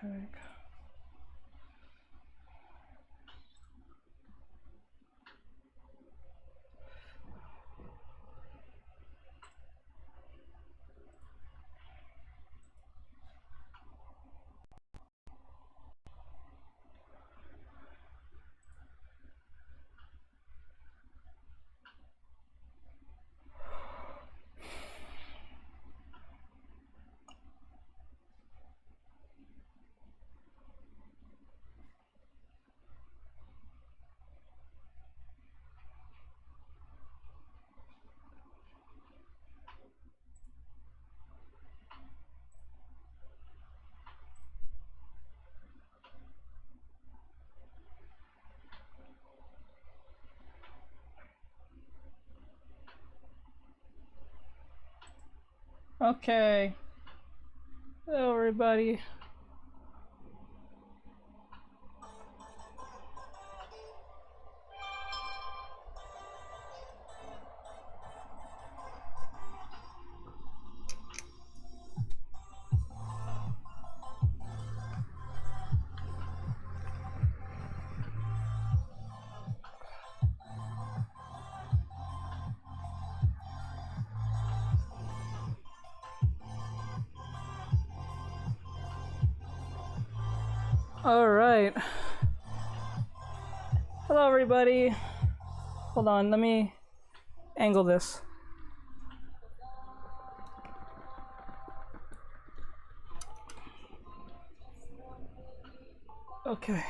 heck? Okay. Hello, everybody. All right. Hello, everybody. Hold on, let me angle this. Okay.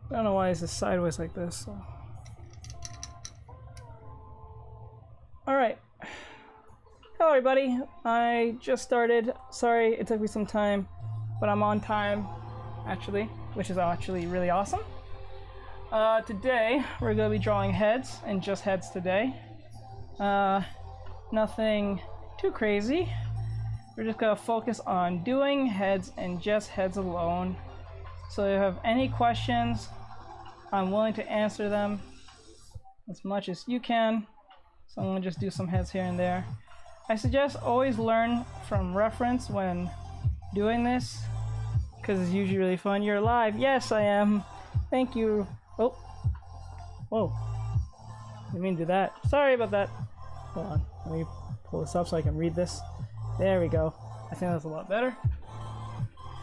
I don't know why it's just sideways like this. So. All right. Hello, everybody. I just started. Sorry, it took me some time, but I'm on time, actually, which is actually really awesome. Today, we're going to be drawing heads, and just heads today. Nothing too crazy. We're just going to focus on doing heads and just heads alone. So if you have any questions, I'm willing to answer them as much as you can. So I'm going to just do some heads here and there. I suggest always learn from reference when doing this, because it's usually really fun. You're live. Yes, I am. Thank you. Oh. Whoa. Didn't mean to do that. Sorry about that. Hold on. Let me pull this up so I can read this. There we go. I think that's a lot better.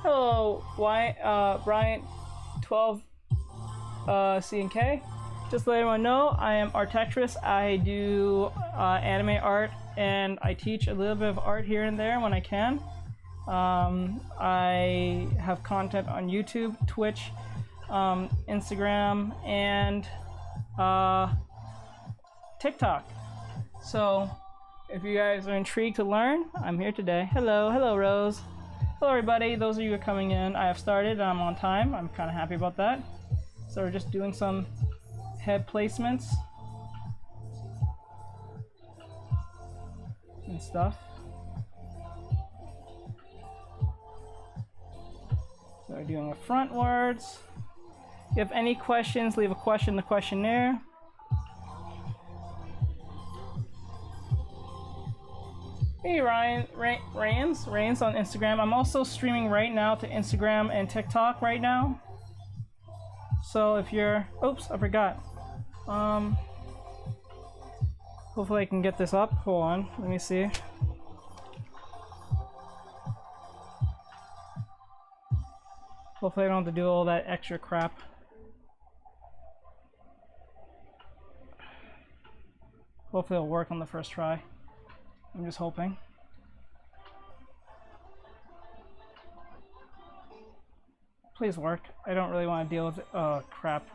Hello, Bryant 12 C and K. Just to let everyone know, I am Artectress. I do anime art, and I teach a little bit of art here and there when I can. I have content on YouTube, Twitch, Instagram, and TikTok. So if you guys are intrigued to learn, I'm here today. Hello Rose. Hello everybody, those of you who are coming in. I have started, I'm on time. I'm kind of happy about that. So we're just doing some head placements and stuff. So we're doing the frontwards. If you have any questions, leave a question in the questionnaire. Hey Ryan, Rains on Instagram. I'm also streaming right now to Instagram and TikTok right now. So if you're, oops, I forgot. Hopefully I can get this up. Hold on, let me see. Hopefully I don't have to do all that extra crap. Hopefully it'll work on the first try. I'm just hoping. Please work. I don't really want to deal with it. Oh, crap.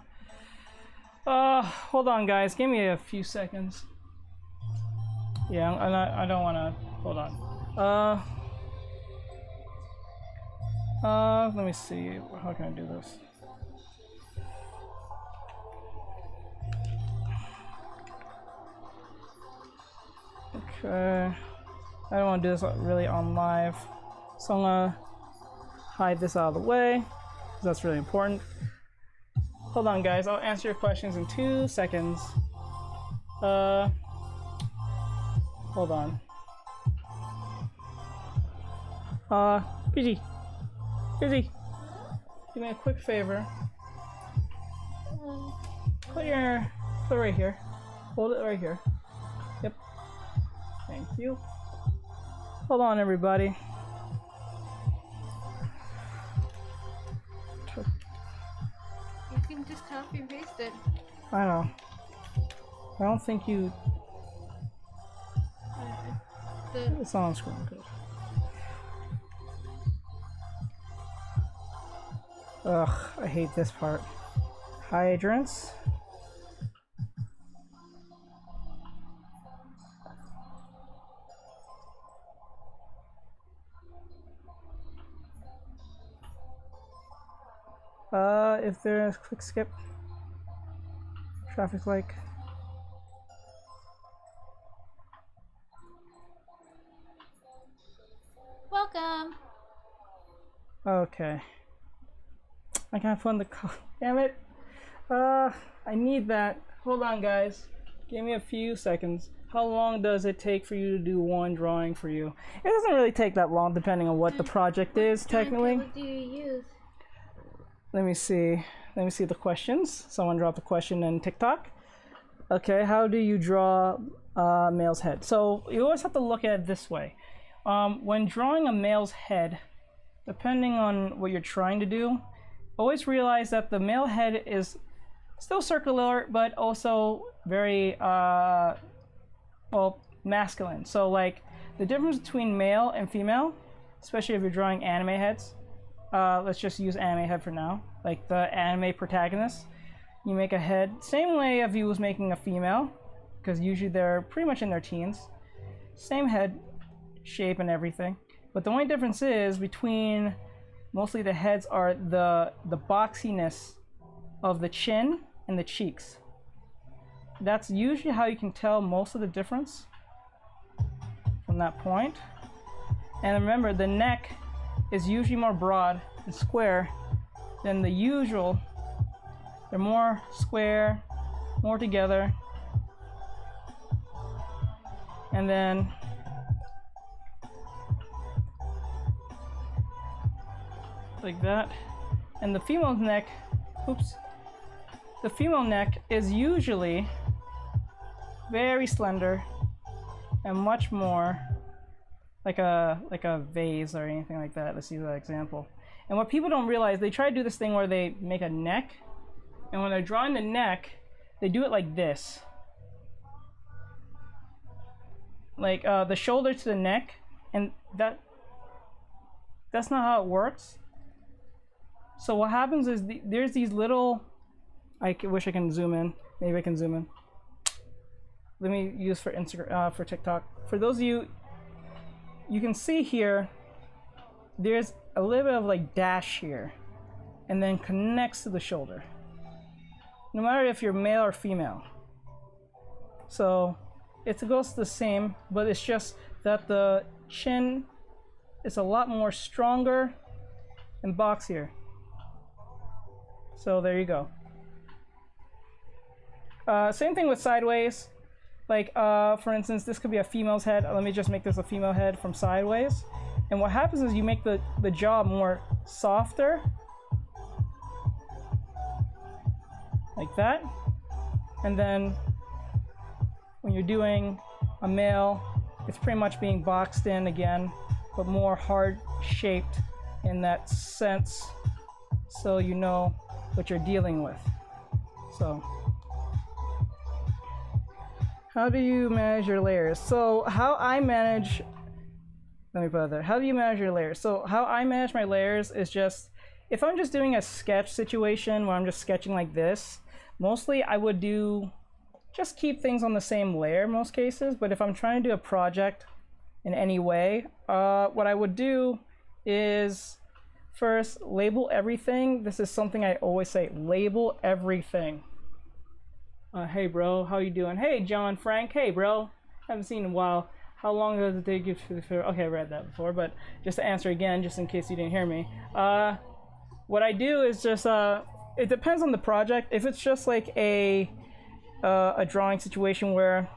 Hold on, guys. Give me a few seconds. Yeah, I don't want to. Hold on. Let me see. How can I do this? Okay. I don't want to do this really on live. So I'm going to hide this out of the way, because that's really important. Hold on, guys. I'll answer your questions in 2 seconds. Hold on. PG. Izzy, do me a quick favor. Put it right here. Hold it right here. Yep. Thank you. Hold on, everybody. You can just copy and paste it. I know. I don't think you. It's on screen. Good. Ugh, I hate this part. Hydrants. If there's quick skip. Traffic light. Welcome. Okay. I can't find the code. Damn it. I need that. Hold on, guys. Give me a few seconds. How long does it take for you to do one drawing for you? It doesn't really take that long, depending on what the project is, technically. What do you use? Let me see. Let me see the questions. Someone dropped a question in TikTok. Okay, how do you draw a male's head? So you always have to look at it this way. When drawing a male's head, depending on what you're trying to do, always realize that the male head is still circular, but also very, well, masculine. So like the difference between male and female, especially if you're drawing anime heads, let's just use anime head for now, like the anime protagonist. You make a head, same way if you was making a female, because usually they're pretty much in their teens. Same head shape and everything. But the only difference is between mostly the heads are the boxiness of the chin and the cheeks. That's usually how you can tell most of the difference from that point. And remember, the neck is usually more broad and square than the usual. They're more square, more together. And then like that. And the female's neck, oops. The female neck is usually very slender and much more like a vase or anything like that. Let's use that example. And what people don't realize, they try to do this thing where they make a neck, and when they're drawing the neck, they do it like this. Like the shoulder to the neck, and that's not how it works. So what happens is there's these little, I wish I can zoom in. Maybe I can zoom in. Let me use for Instagram, for TikTok. For those of you, you can see here, there's a little bit of like dash here, and then connects to the shoulder. No matter if you're male or female. So it goes the same, but it's just that the chin is a lot more stronger and boxier. So there you go. Same thing with sideways. Like for instance, this could be a female's head. Let me just make this a female head from sideways. And what happens is you make the jaw more softer. Like that. And then when you're doing a male, it's pretty much being boxed in again, but more hard shaped in that sense, so you know what you're dealing with. So how do you manage your layers? So how I manage, let me put it there. How do you manage your layers? So how I manage my layers is just, if I'm just doing a sketch situation where I'm just sketching like this, mostly I would just keep things on the same layer most cases. But if I'm trying to do a project in any way, what I would do is first label everything. This is something I always say, label everything. Hey bro, how you doing? Hey John Frank, hey bro, haven't seen in a while. How long does it take you to, okay, I read that before, but just to answer again, just in case you didn't hear me. What I do is just, it depends on the project. If it's just like a drawing situation where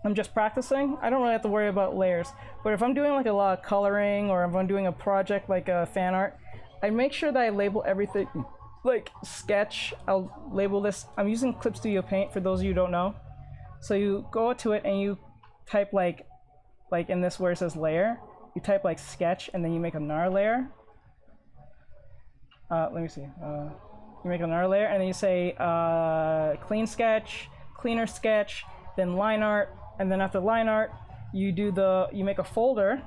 I'm just practicing, I don't really have to worry about layers. But if I'm doing like a lot of coloring, or if I'm doing a project like a fan art, I make sure that I label everything like sketch. I'll label this. I'm using Clip Studio Paint for those of you who don't know. So you go to it and you type like in this where it says layer, you type like sketch and then you make another layer. Let me see. You make another layer and then you say clean sketch, cleaner sketch, then line art, and then after line art, you make a folder,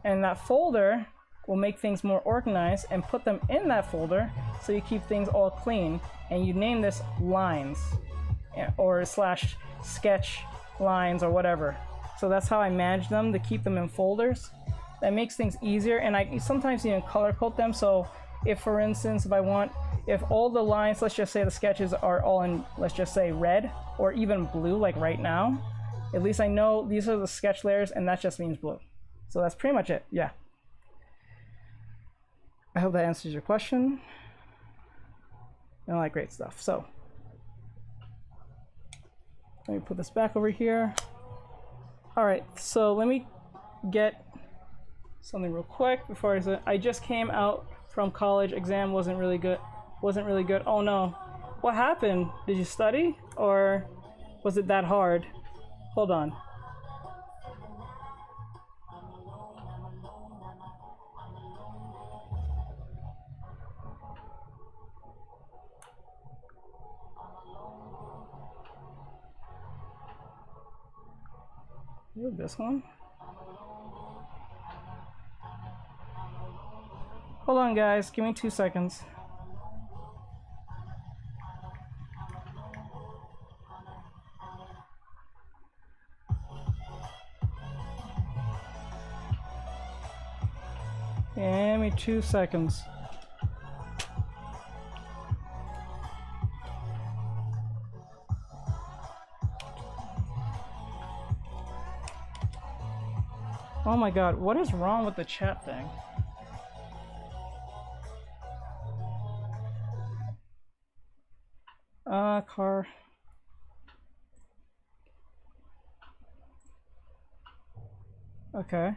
and that folder will make things more organized and put them in that folder so you keep things all clean, and you name this lines or slash sketch lines or whatever. So that's how I manage them, to keep them in folders. That makes things easier, and I sometimes even color code them. So if, for instance, if all the lines, let's just say the sketches are all in, let's just say red or even blue, like right now, at least I know these are the sketch layers and that just means blue. So that's pretty much it, yeah. I hope that answers your question. And all that great stuff. So let me put this back over here. All right, so let me get something real quick before I just came out from college. Exam wasn't really good. Oh no, what happened? Did you study or was it that hard? Hold on. Ooh, this one. Hold on guys, give me 2 seconds. Give me 2 seconds. Oh my god, what is wrong with the chat thing? Car. Okay.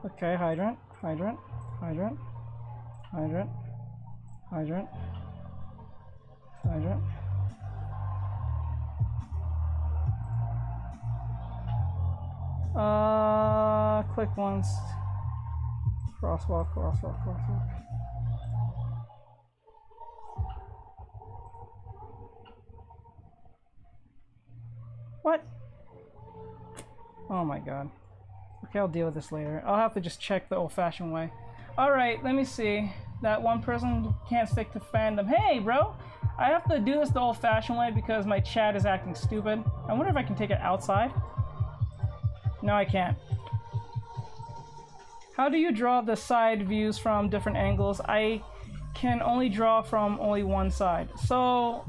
Okay, hydrant, hydrant, hydrant, hydrant, hydrant, hydrant. Click once. Crosswalk, crosswalk, crosswalk. What? Oh my god. Okay, I'll deal with this later. I'll have to just check the old-fashioned way. Alright, let me see. That one person can't stick to fandom. Hey, bro! I have to do this the old-fashioned way because my chat is acting stupid. I wonder if I can take it outside. No, I can't. How do you draw the side views from different angles? I can only draw from only one side. So,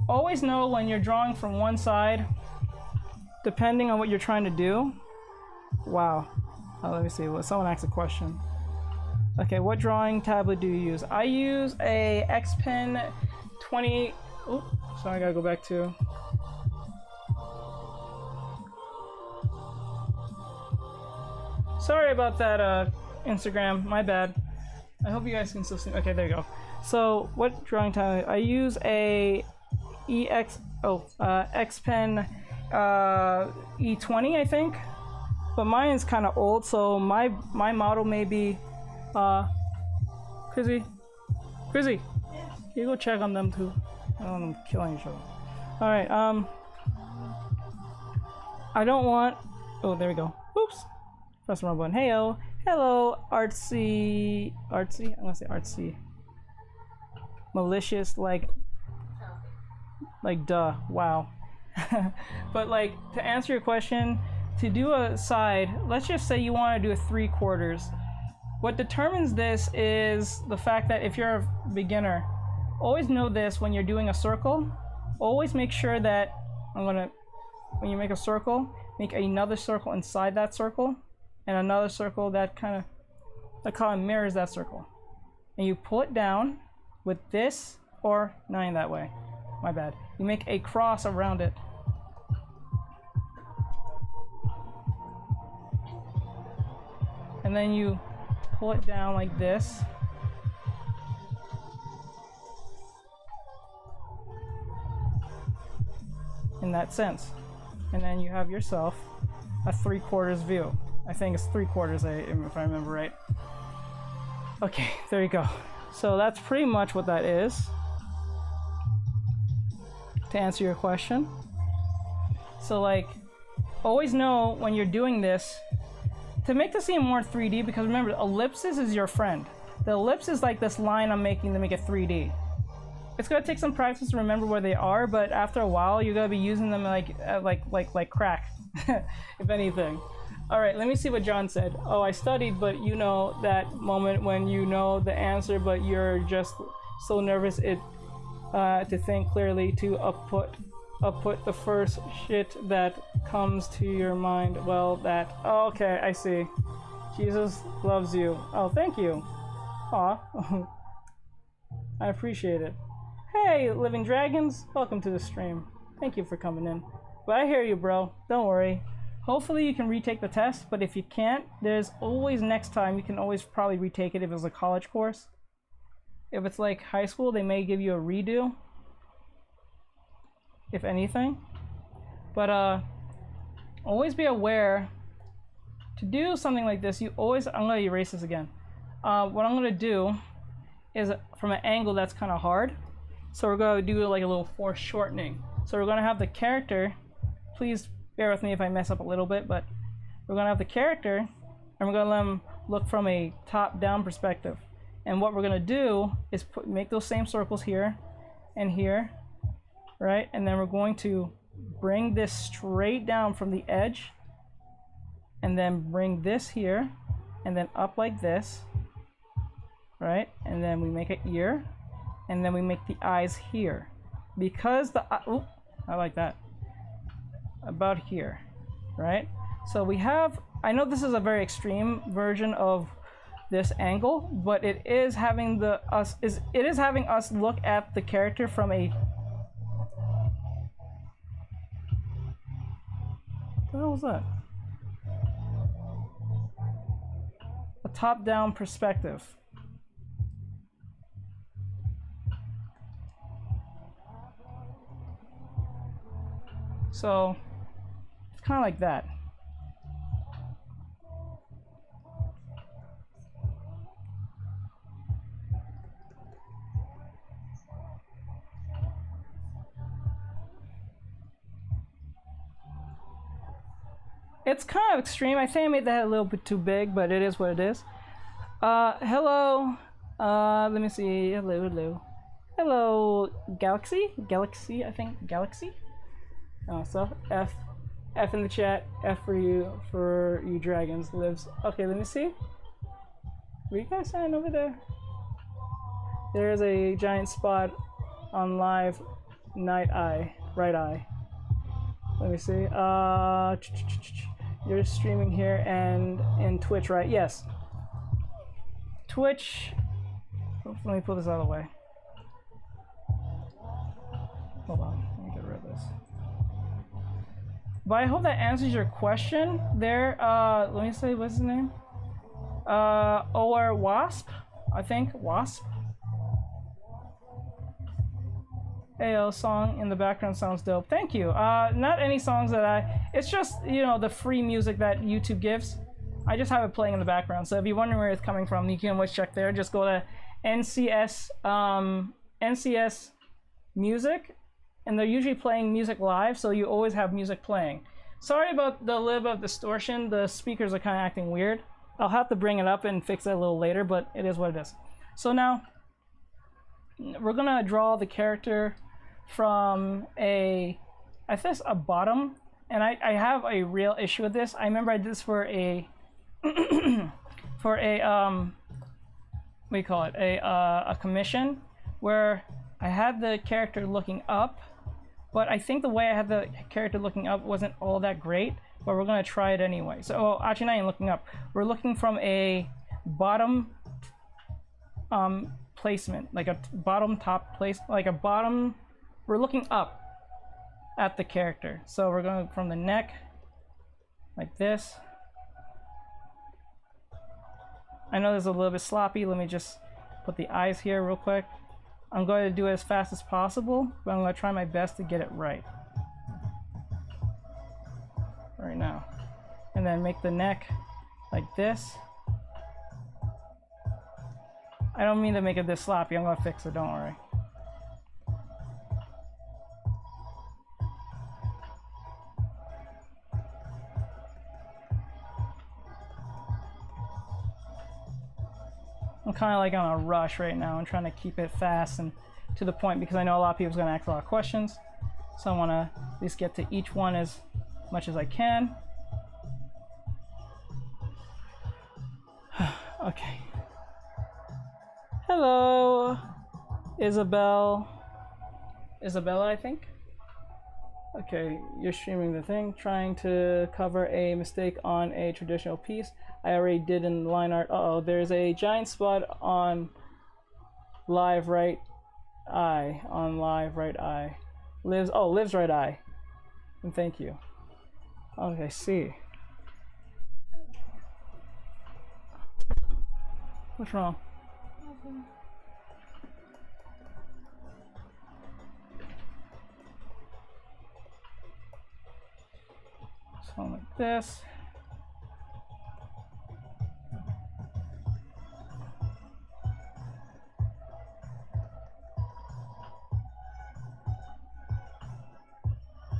always know when you're drawing from one side, depending on what you're trying to do. Wow. Let me see. Well, someone asked a question. Okay, what drawing tablet do you use? I use a X Pen 20. Oh, sorry, I gotta go back to. Sorry about that, Instagram. My bad. I hope you guys can still see. Okay, there you go. So, what drawing tablet? I use a X Pen E20, I think. But mine is kind of old, so my model may be Chrissy, yeah. You go check on them too. I don't want them killing each other. All right, I don't want. Oh, there we go. Oops, press the wrong button. Heyo, hello, artsy. I'm gonna say artsy. Malicious, like duh. Wow. But like, to answer your question. To do a side, let's just say you want to do a 3/4. What determines this is the fact that if you're a beginner, always know this when you're doing a circle. Always make sure that when you make a circle, make another circle inside that circle, and another circle that kind of mirrors that circle. And you pull it down with this, or not in that way. My bad. You make a cross around it. and then you pull it down like this. In that sense. And then you have yourself a 3/4 view. I think it's 3/4 if I remember right. Okay, there you go. So that's pretty much what that is, to answer your question. So like, always know when you're doing this to make the scene more 3D, because remember, ellipsis is your friend. The ellipse is like this line I'm making to make it 3D. It's gonna take some practice to remember where they are, but after a while you're gonna be using them like crack, if anything. All right, let me see what John said. Oh, I studied, but you know that moment when you know the answer, but you're just so nervous to think clearly, to put the first shit that comes to your mind. Well, that. Oh, okay, I see. Jesus loves you. Oh, thank you. Aw. I appreciate it. Hey, Living Dragons, welcome to the stream. Thank you for coming in. But I hear you, bro. Don't worry. Hopefully you can retake the test, but if you can't, there's always next time. You can always probably retake it if it's a college course. If it's like high school, they may give you a redo, if anything. But always be aware to do something like this. I'm gonna erase this again. What I'm gonna do is from an angle that's kind of hard. So we're gonna do like a little foreshortening. So we're gonna have the character, please bear with me if I mess up a little bit, but we're gonna have the character and we're gonna let them look from a top-down perspective. And what we're gonna do is make those same circles here and here, right? And then we're going to bring this straight down from the edge, and then bring this here, and then up like this, right? And then we make an ear, and then we make the eyes here. Because the oh, I like that. About here, right? So we have, I know this is a very extreme version of this angle, but it is having us look at the character from a, what the hell was that? A top-down perspective. So it's kind of like that. It's kind of extreme. I think I made that a little bit too big, but it is what it is. Hello. Let me see. Hello. Hello, Galaxy, I think. Galaxy? So F in the chat. F for you dragons lives. Okay, let me see. Were you guys saying over there? There's a giant spot on live right eye. Let me see. You're streaming here and in Twitch, right? Yes. Twitch. Let me pull this out of the way. Hold on. Let me get rid of this. But I hope that answers your question there. Let me see, what's his name? Or Wasp, I think. Wasp. AO song in the background sounds dope. Thank you. Not any songs that it's just, you know, the free music that YouTube gives. I just have it playing in the background. So if you're wondering where it's coming from, you can always check there. Just go to NCS Music, and they're usually playing music live, so you always have music playing. Sorry about the little bit of distortion. The speakers are kind of acting weird. I'll have to bring it up and fix it a little later, but it is what it is. So now we're gonna draw the character from I think a bottom, and I have a real issue with this. I remember I did this for a for a what do you call it, a commission, where I had the character looking up, but I think the way I had the character looking up wasn't all that great, but we're gonna try it anyway. So well, actually not even looking up, we're looking from a bottom placement, like a bottom top place, like a bottom, we're looking up at the character. So we're going from the neck like this, I know this is a little bit sloppy. Let me just put the eyes here real quick. I'm going to do it as fast as possible, but I'm going to try my best to get it right now. And then make the neck like this. I don't mean to make it this sloppy. I'm going to fix it, don't worry. I'm kind of like on a rush right now. I'm trying to keep it fast and to the point because I know a lot of people's going to ask a lot of questions. So I want to at least get to each one as much as I can. Okay. Hello, Isabella, I think. Okay, you're streaming the thing, trying to cover a mistake on a traditional piece. I already did in line art. Uh-oh, there's a giant spot on live right eye. Lives right eye. And thank you. Okay, see. What's wrong? So like this.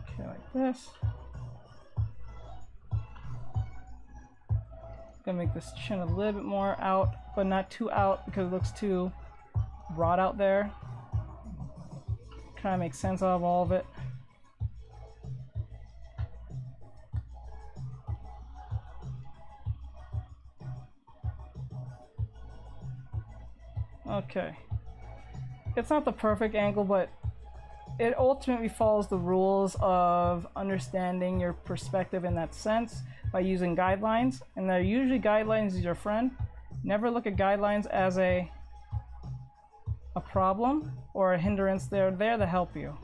Okay, like this. Gonna make this chin a little bit more out, but not too out because it looks too broad out there. Trying to make sense out of all of it. Okay. It's not the perfect angle, but it ultimately follows the rules of understanding your perspective in that sense by using guidelines. And they're usually guidelines is your friend. Never look at guidelines as a problem or a hindrance. They're there to help you.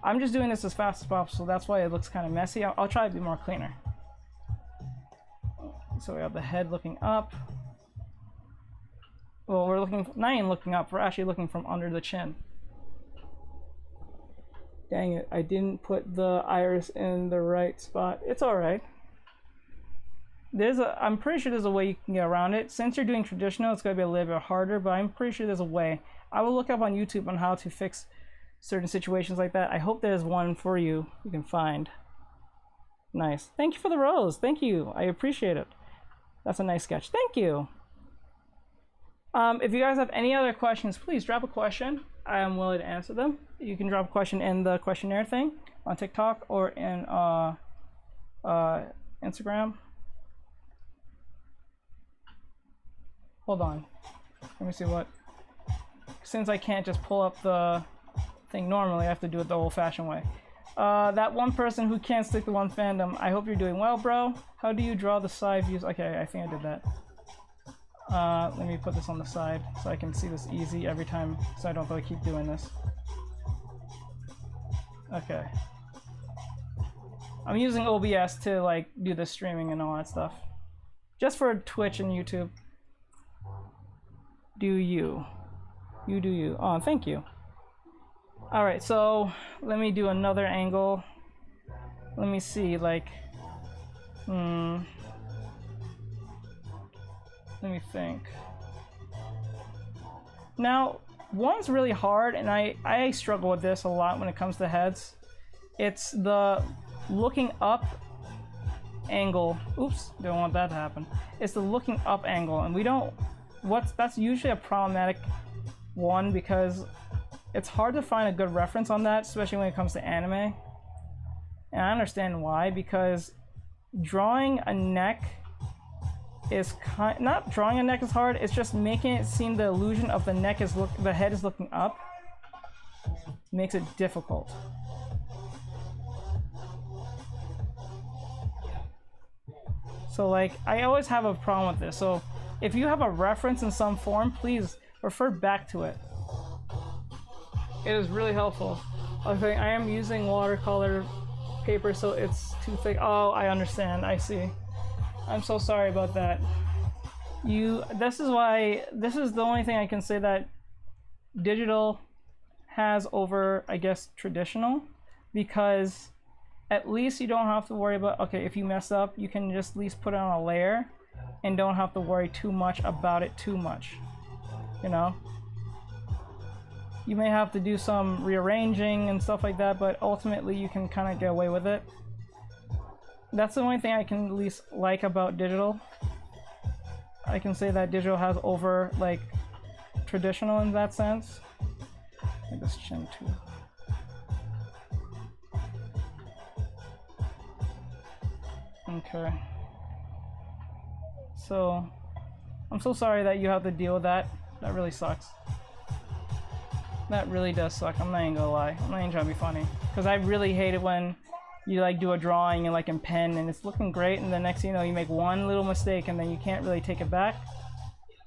I'm just doing this as fast as possible, so that's why it looks kind of messy. I'll try to be more cleaner. So we have the head looking up. Well, we're looking, not even looking up, we're actually looking from under the chin. Dang it, I didn't put the iris in the right spot. It's alright. I'm pretty sure there's a way you can get around it. Since you're doing traditional, it's going to be a little bit harder, but I'm pretty sure there's a way. I will look up on YouTube on how to fix certain situations like that. I hope there's one for you can find. Nice. Thank you for the rose. Thank you. I appreciate it. That's a nice sketch. Thank you. If you guys have any other questions, please drop a question. I am willing to answer them. You can drop a question in the questionnaire thing on TikTok or in Instagram. Hold on. Let me see what. Since I can't just pull up the thing normally, I have to do it the old-fashioned way. That one person who can't stick to one fandom, I hope you're doing well, bro. How do you draw the side views? Okay, I think I did that. Let me put this on the side so I can see this easy every time so I don't have to keep doing this. Okay. I'm using OBS to like do the streaming and all that stuff. Just for Twitch and YouTube. Do you. You do you. Oh, thank you. Alright, so let me do another angle. Let me see, like... Let me think. Now, one's really hard, and I struggle with this a lot when it comes to heads. It's the looking up angle. Oops, don't want that to happen. It's the looking up angle, and we don't... That's usually a problematic one because it's hard to find a good reference on that, especially when it comes to anime. And I understand why, because drawing a neck is not drawing a neck is hard, it's just making it seem the illusion of the neck is the head is looking up makes it difficult. So like I always have a problem with this. So if you have a reference in some form, please refer back to it. It is really helpful. Okay, I am using watercolor paper, so it's too thick. Oh, I understand. I see. I'm so sorry about that. This is why, this is the only thing I can say that digital has over, I guess, traditional, because at least you don't have to worry about, okay, if you mess up, you can just at least put it on a layer and don't have to worry too much about it too much, you know? You may have to do some rearranging and stuff like that, but ultimately you can kind of get away with it. That's the only thing I can at least like about digital. I can say that digital has over, like, traditional in that sense. Like this chin too. Okay. So, I'm so sorry that you have to deal with that. That really sucks. That really does suck. I'm not even gonna lie. I'm not even trying to be funny. Because I really hate it when you like do a drawing and like in pen and it's looking great, and the next thing you know you make one little mistake and then you can't really take it back.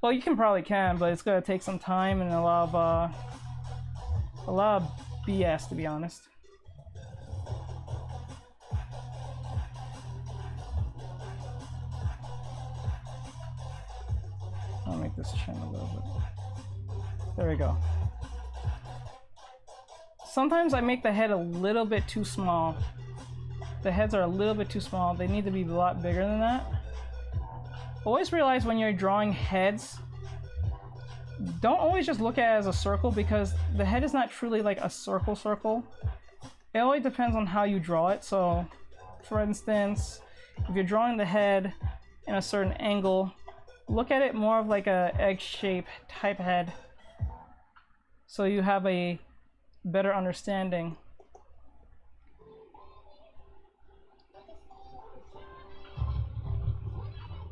Well, you probably can, but it's gonna take some time and a lot of BS, to be honest. I'll make this chin a little bit. There we go. Sometimes I make the head a little bit too small. The heads are a little bit too small. They need to be a lot bigger than that. Always realize when you're drawing heads, don't always just look at it as a circle, because the head is not truly like a circle. It always depends on how you draw it. So, for instance, if you're drawing the head in a certain angle, look at it more of like a egg-shaped type head, so you have a better understanding.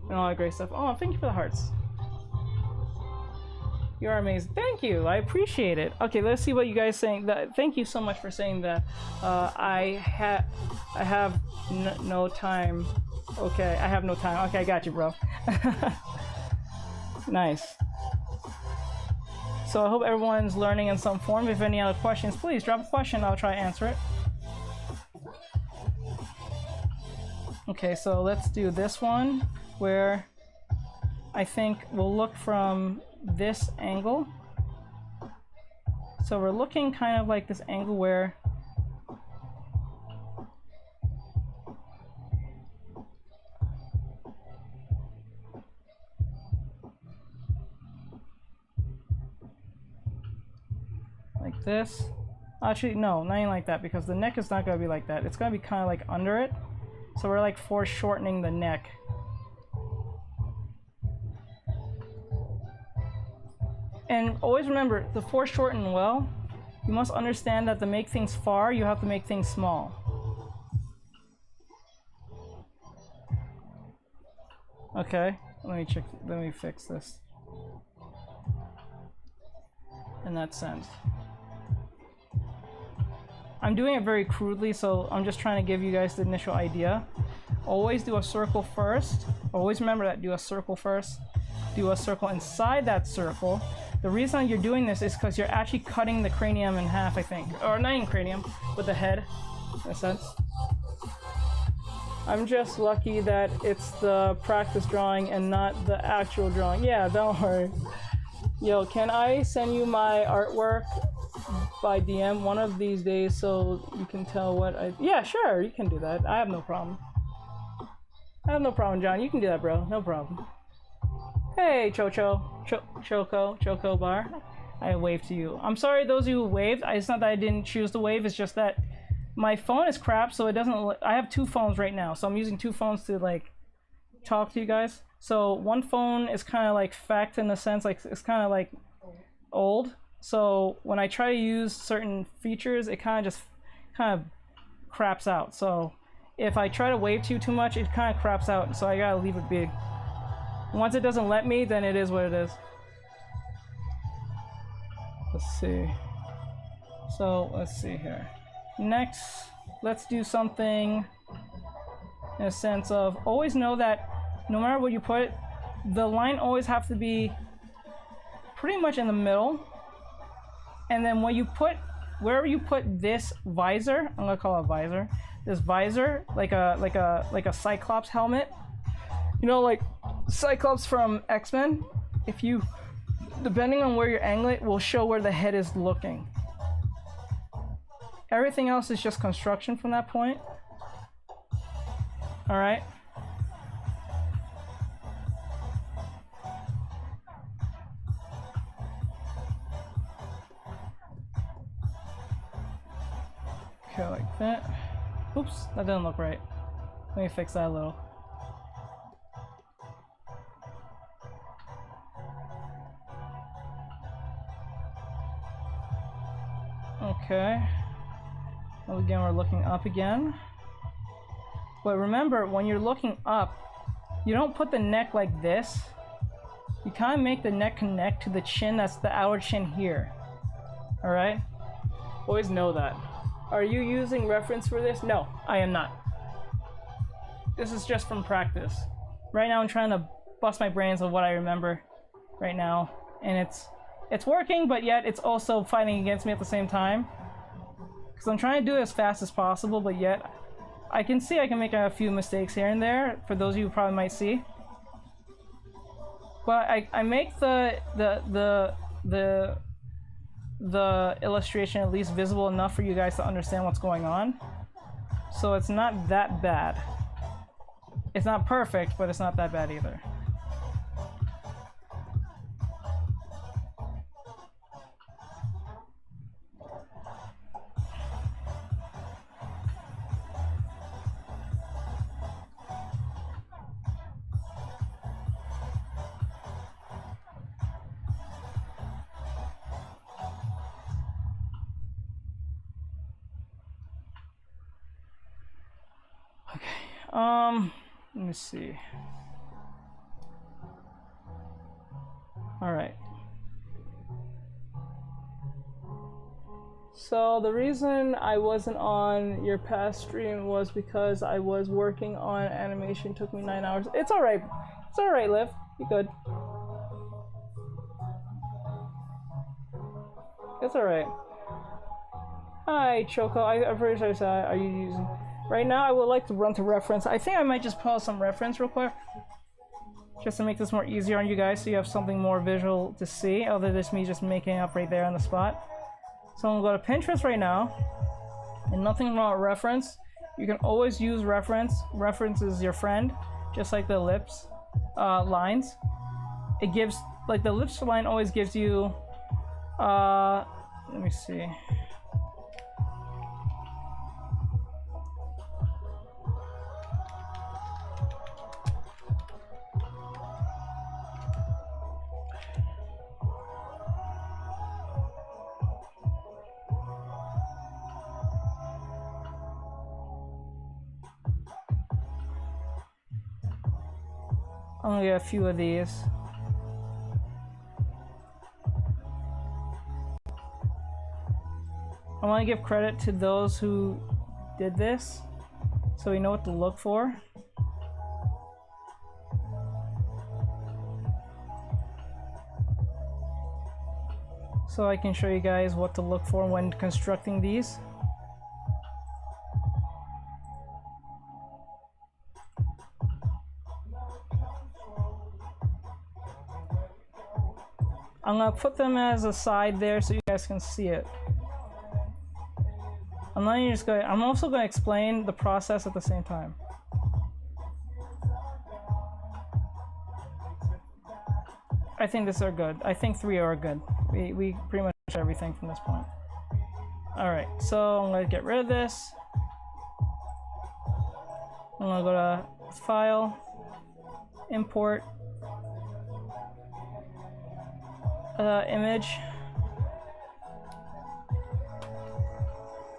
And all that great stuff. Oh, thank you for the hearts. You are amazing. Thank you. I appreciate it. Okay, let's see what you guys saying. Thank you so much for saying that. I have no time. Okay, I have no time. Okay, I got you, bro. Nice. So I hope everyone's learning in some form. If any other questions, please drop a question. I'll try to answer it. Okay, so let's do this one, where I think we'll look from this angle. So we're looking kind of like this angle where like this. Actually, no, not even like that, because the neck is not going to be like that. It's going to be kind of like under it. So we're like foreshortening the neck. And always remember, to foreshorten well, you must understand that to make things far, you have to make things small. Okay, let me fix this. In that sense. I'm doing it very crudely, so I'm just trying to give you guys the initial idea. Always do a circle first. Always remember that, do a circle first. Do a circle inside that circle. The reason you're doing this is because you're actually cutting the cranium in half, I think. Or not even cranium, but the head, in a sense. I'm just lucky that it's the practice drawing and not the actual drawing. Yeah, don't worry. Yo, can I send you my artwork by DM one of these days so you can tell what I... Yeah, sure, you can do that. I have no problem. I have no problem, John. You can do that, bro. No problem. Hey, Choco Bar. I waved to you. I'm sorry those of you who waved. It's not that I didn't choose to wave. It's just that my phone is crap, so it doesn't... I have two phones right now, so I'm using two phones to, like, talk to you guys. So one phone is kind of like fact in the sense, like, it's kind of like old. So when I try to use certain features, it kind of craps out. So if I try to wave to you too much, it kind of craps out. So I gotta leave it big. Once it doesn't let me, then it is what it is. Let's see. So let's see here. Next, let's do something in a sense of always know that no matter what you put, the line always have to be pretty much in the middle. And then when you put, wherever you put this visor, I'm gonna call it a visor. This visor, like a Cyclops helmet. You know, like Cyclops from X-Men, if you, depending on where you angle it, will show where the head is looking. Everything else is just construction from that point. Alright. Okay, like that. Oops, that didn't look right. Let me fix that a little. Okay. Well, again, we're looking up again. But remember, when you're looking up, you don't put the neck like this. You kind of make the neck connect to the chin, that's the outer chin here. Alright? Always know that. Are you using reference for this? No, I am not. This is just from practice. Right now I'm trying to bust my brains of what I remember right now. And it's working, but yet it's also fighting against me at the same time. Because I'm trying to do it as fast as possible, but yet I can see I can make a few mistakes here and there, for those of you who probably might see. But I make the illustration at least visible enough for you guys to understand what's going on. So it's not that bad. It's not perfect, but it's not that bad either. Let me see. All right. So the reason I wasn't on your past stream was because I was working on animation. It took me 9 hours. It's all right. It's all right, Liv. You good? It's all right. Hi, Choco. I'm pretty sure are you using? Right now, I would like to run to reference. I think I might just pause some reference real quick, just to make this more easier on you guys, so you have something more visual to see, other than me just making up right there on the spot. So I'm gonna go to Pinterest right now, and nothing wrong with reference. You can always use reference. Reference is your friend, just like the ellipse lines. It gives, like the ellipse line always gives you, let me see. I'm gonna get a few of these. I want to give credit to those who did this, so we know what to look for. So I can show you guys what to look for when constructing these. I'm gonna put them as a side there so you guys can see it. I'm not even just going. I'm also going to explain the process at the same time. I think these are good. I think 3 are good. We pretty much everything from this point. All right, so I'm going to get rid of this. I'm going to go to File, Import, Image.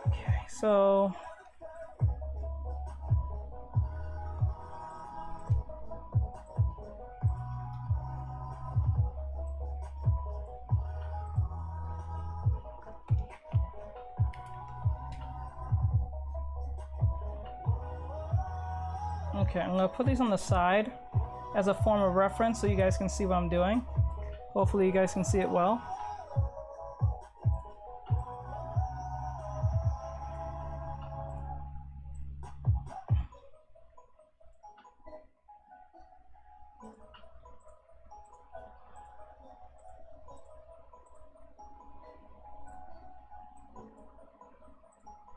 Okay, so okay, I'm going to put these on the side as a form of reference so you guys can see what I'm doing. Hopefully you guys can see it well.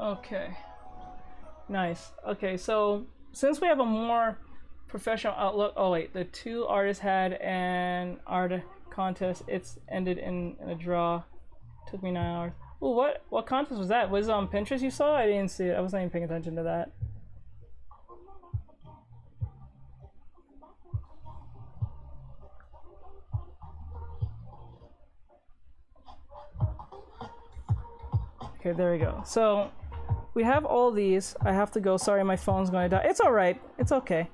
Okay. Nice. Okay, so since we have a more professional outlook, oh wait, the two artists had an art contest. It's ended in a draw. Took me 9 hours. Ooh, what contest was that? Was it on Pinterest you saw? I didn't see it. I wasn't even paying attention to that. Okay, there we go. So we have all these. I have to go. Sorry, my phone's going to die. It's all right. It's okay.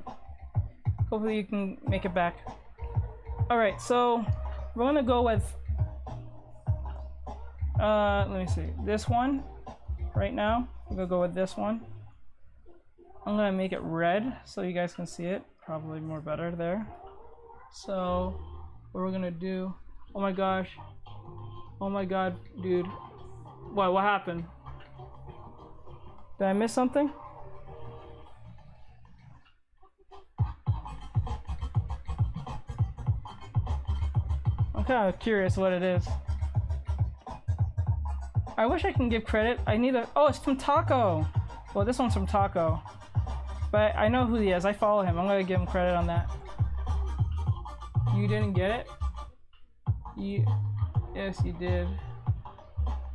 Hopefully you can make it back. All right, so we're gonna go with. Let me see. This one, right now. We're gonna go with this one. I'm gonna make it red so you guys can see it. Probably more better there. So what we're gonna do. Oh my gosh. Oh my god, dude. What happened? Did I miss something? I'm kind of curious what it is. I wish I can give credit. I need a. Oh, it's from Taco. Well, this one's from Taco. But I know who he is. I follow him. I'm gonna give him credit on that. You didn't get it? Yes, you did.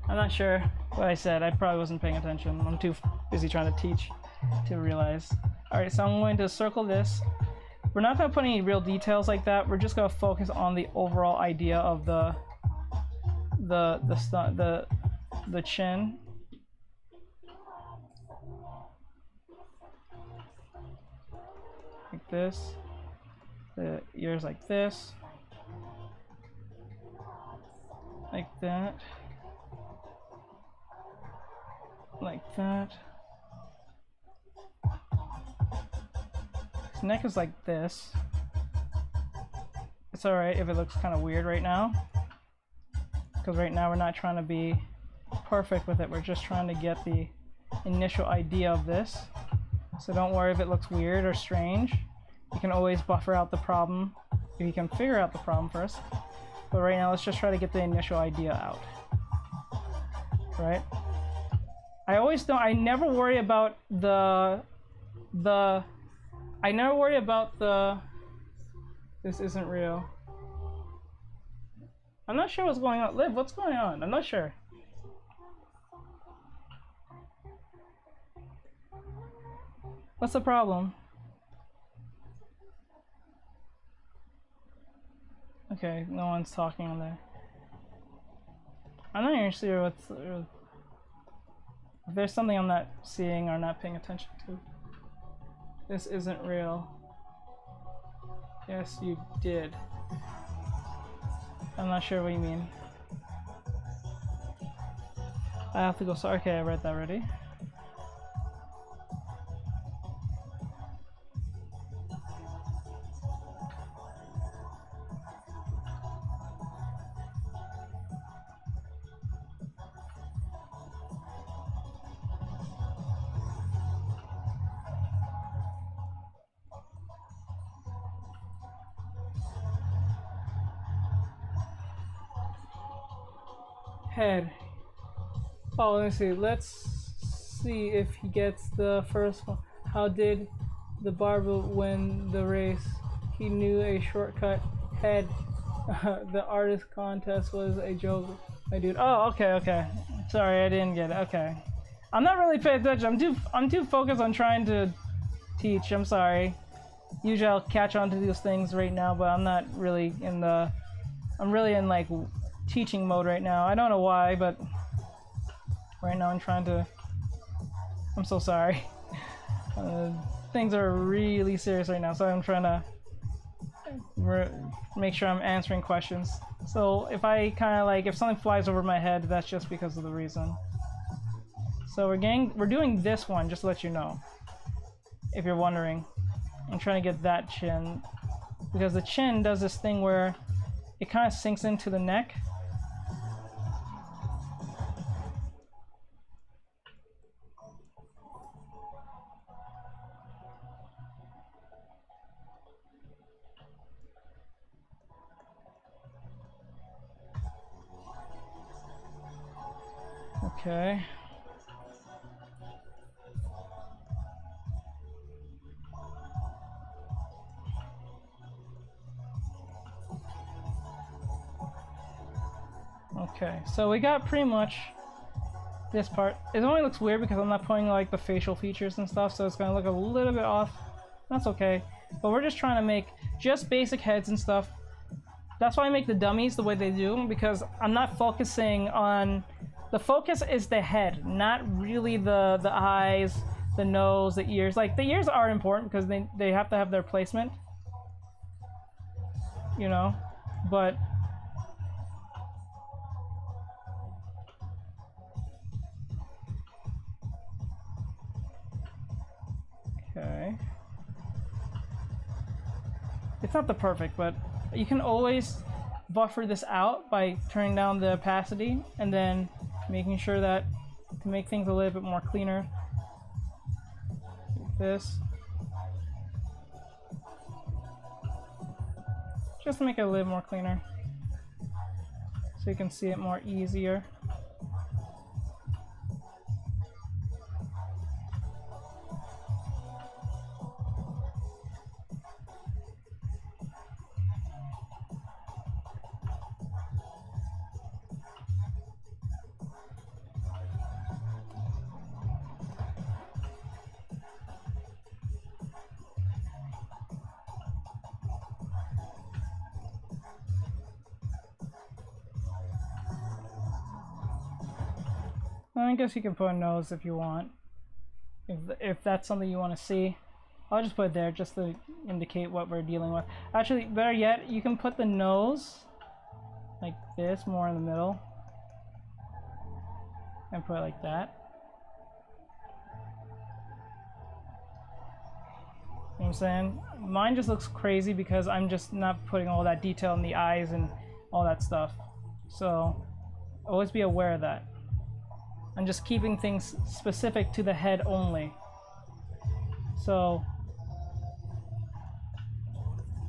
I'm not sure what I said. I probably wasn't paying attention. I'm too busy trying to teach to realize. Alright, so I'm going to circle this. We're not going to put any real details like that. We're just going to focus on the overall idea of the chin. Like this. The ears like this. Like that. Like that. His neck is like this. It's alright if it looks kind of weird right now. Because right now we're not trying to be perfect with it. We're just trying to get the initial idea of this. So don't worry if it looks weird or strange. You can always buffer out the problem if you can figure out the problem first. But right now let's just try to get the initial idea out. Right? I never worry about this isn't real. I'm not sure what's going on. Liv, what's going on? I'm not sure. What's the problem? Okay, no one's talking on there. I'm not even sure what's... If there's something I'm not seeing or not paying attention to. This isn't real. Yes, you did. I'm not sure what you mean. I have to go. Sorry, okay, I read that already. Head. Oh, let me see. Let's see if he gets the first one. How did the barber win the race? He knew a shortcut. Head. The artist contest was a joke. My dude. Oh, okay. Sorry, I didn't get it. Okay. I'm not really paying attention. I'm too focused on trying to teach. I'm sorry. Usually I'll catch on to these things right now, but I'm not really in the... I'm really in like teaching mode right now. I don't know why, but right now I'm trying to... I'm so sorry. Things are really serious right now, so I'm trying to make sure I'm answering questions. So if I kind of like, if something flies over my head, that's just because of the reason. So we're doing this one, just to let you know, if you're wondering. I'm trying to get that chin, because the chin does this thing where it kind of sinks into the neck. Okay. Okay, so we got pretty much this part. It only looks weird because I'm not putting like the facial features and stuff, so it's gonna look a little bit off. That's okay. But we're just trying to make just basic heads and stuff. That's why I make the dummies the way they do, because I'm not focusing on... The focus is the head, not really the eyes, the nose, the ears. Like, the ears are important because they have to have their placement. You know? But... Okay. It's not the perfect, but you can always buffer this out by turning down the opacity and then making sure that to make things a little bit more cleaner. Like this. Just to make it a little more cleaner. So you can see it more easier. I guess you can put a nose if you want, if that's something you want to see. I'll just put it there just to indicate what we're dealing with. Actually, better yet, you can put the nose like this, more in the middle, and put it like that. You know what I'm saying? Mine just looks crazy because I'm just not putting all that detail in the eyes and all that stuff. So always be aware of that. I'm just keeping things specific to the head only. So,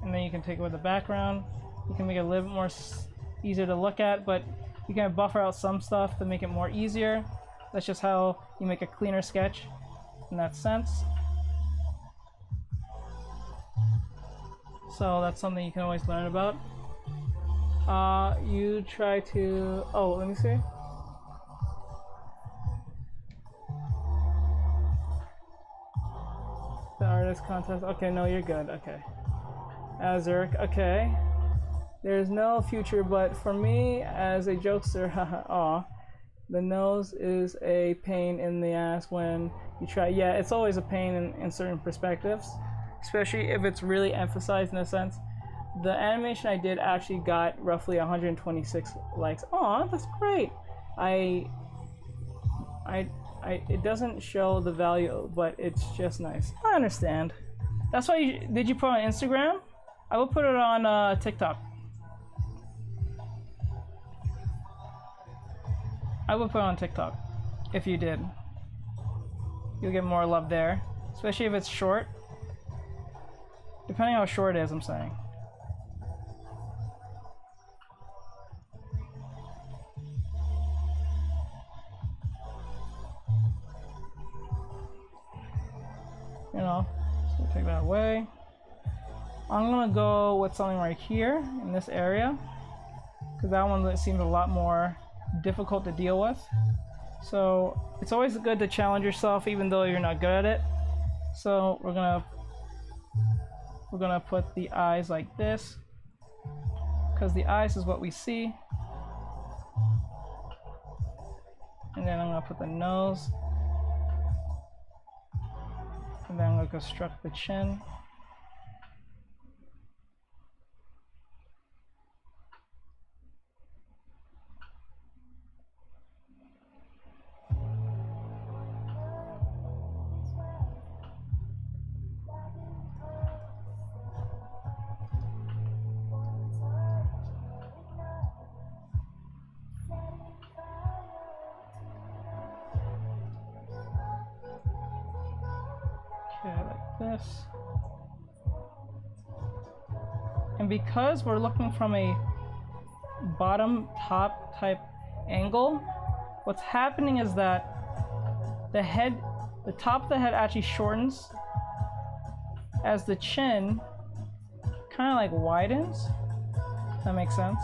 and then you can take away the background. You can make it a little bit more easier to look at, but you can buffer out some stuff to make it more easier. That's just how you make a cleaner sketch in that sense. So that's something you can always learn about. You try to, oh, let me see. The artist contest. Okay, no, you're good. Okay. Azurk. Okay. There's no future, but for me, as a jokester, haha, aw, the nose is a pain in the ass when you try. Yeah, it's always a pain in certain perspectives, especially if it's really emphasized in a sense. The animation I did actually got roughly 126 likes. Aw, that's great. It doesn't show the value, but it's just nice. I understand. That's why did you put it on Instagram? I will put it on TikTok. I will put it on TikTok if you did. You'll get more love there, especially if it's short. Depending on how short it is, I'm saying. You know, so take that away. I'm gonna go with something right here in this area, because that one seems a lot more difficult to deal with. So it's always good to challenge yourself even though you're not good at it. So we're gonna put the eyes like this, because the eyes is what we see. And then I'm gonna put the nose. And then I'm going to construct the chin. Like this. And because we're looking from a bottom top type angle, what's happening is that the top of the head actually shortens as the chin kind of like widens. If that makes sense.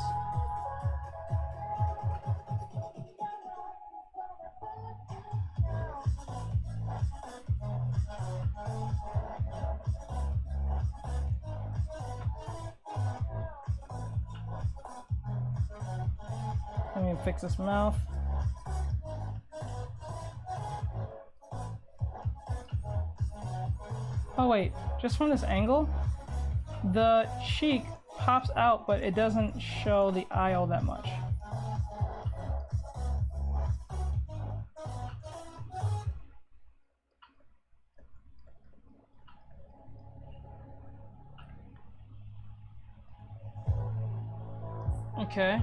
Let me fix this mouth. Oh wait, just from this angle, the cheek pops out, but it doesn't show the eye all that much. Okay.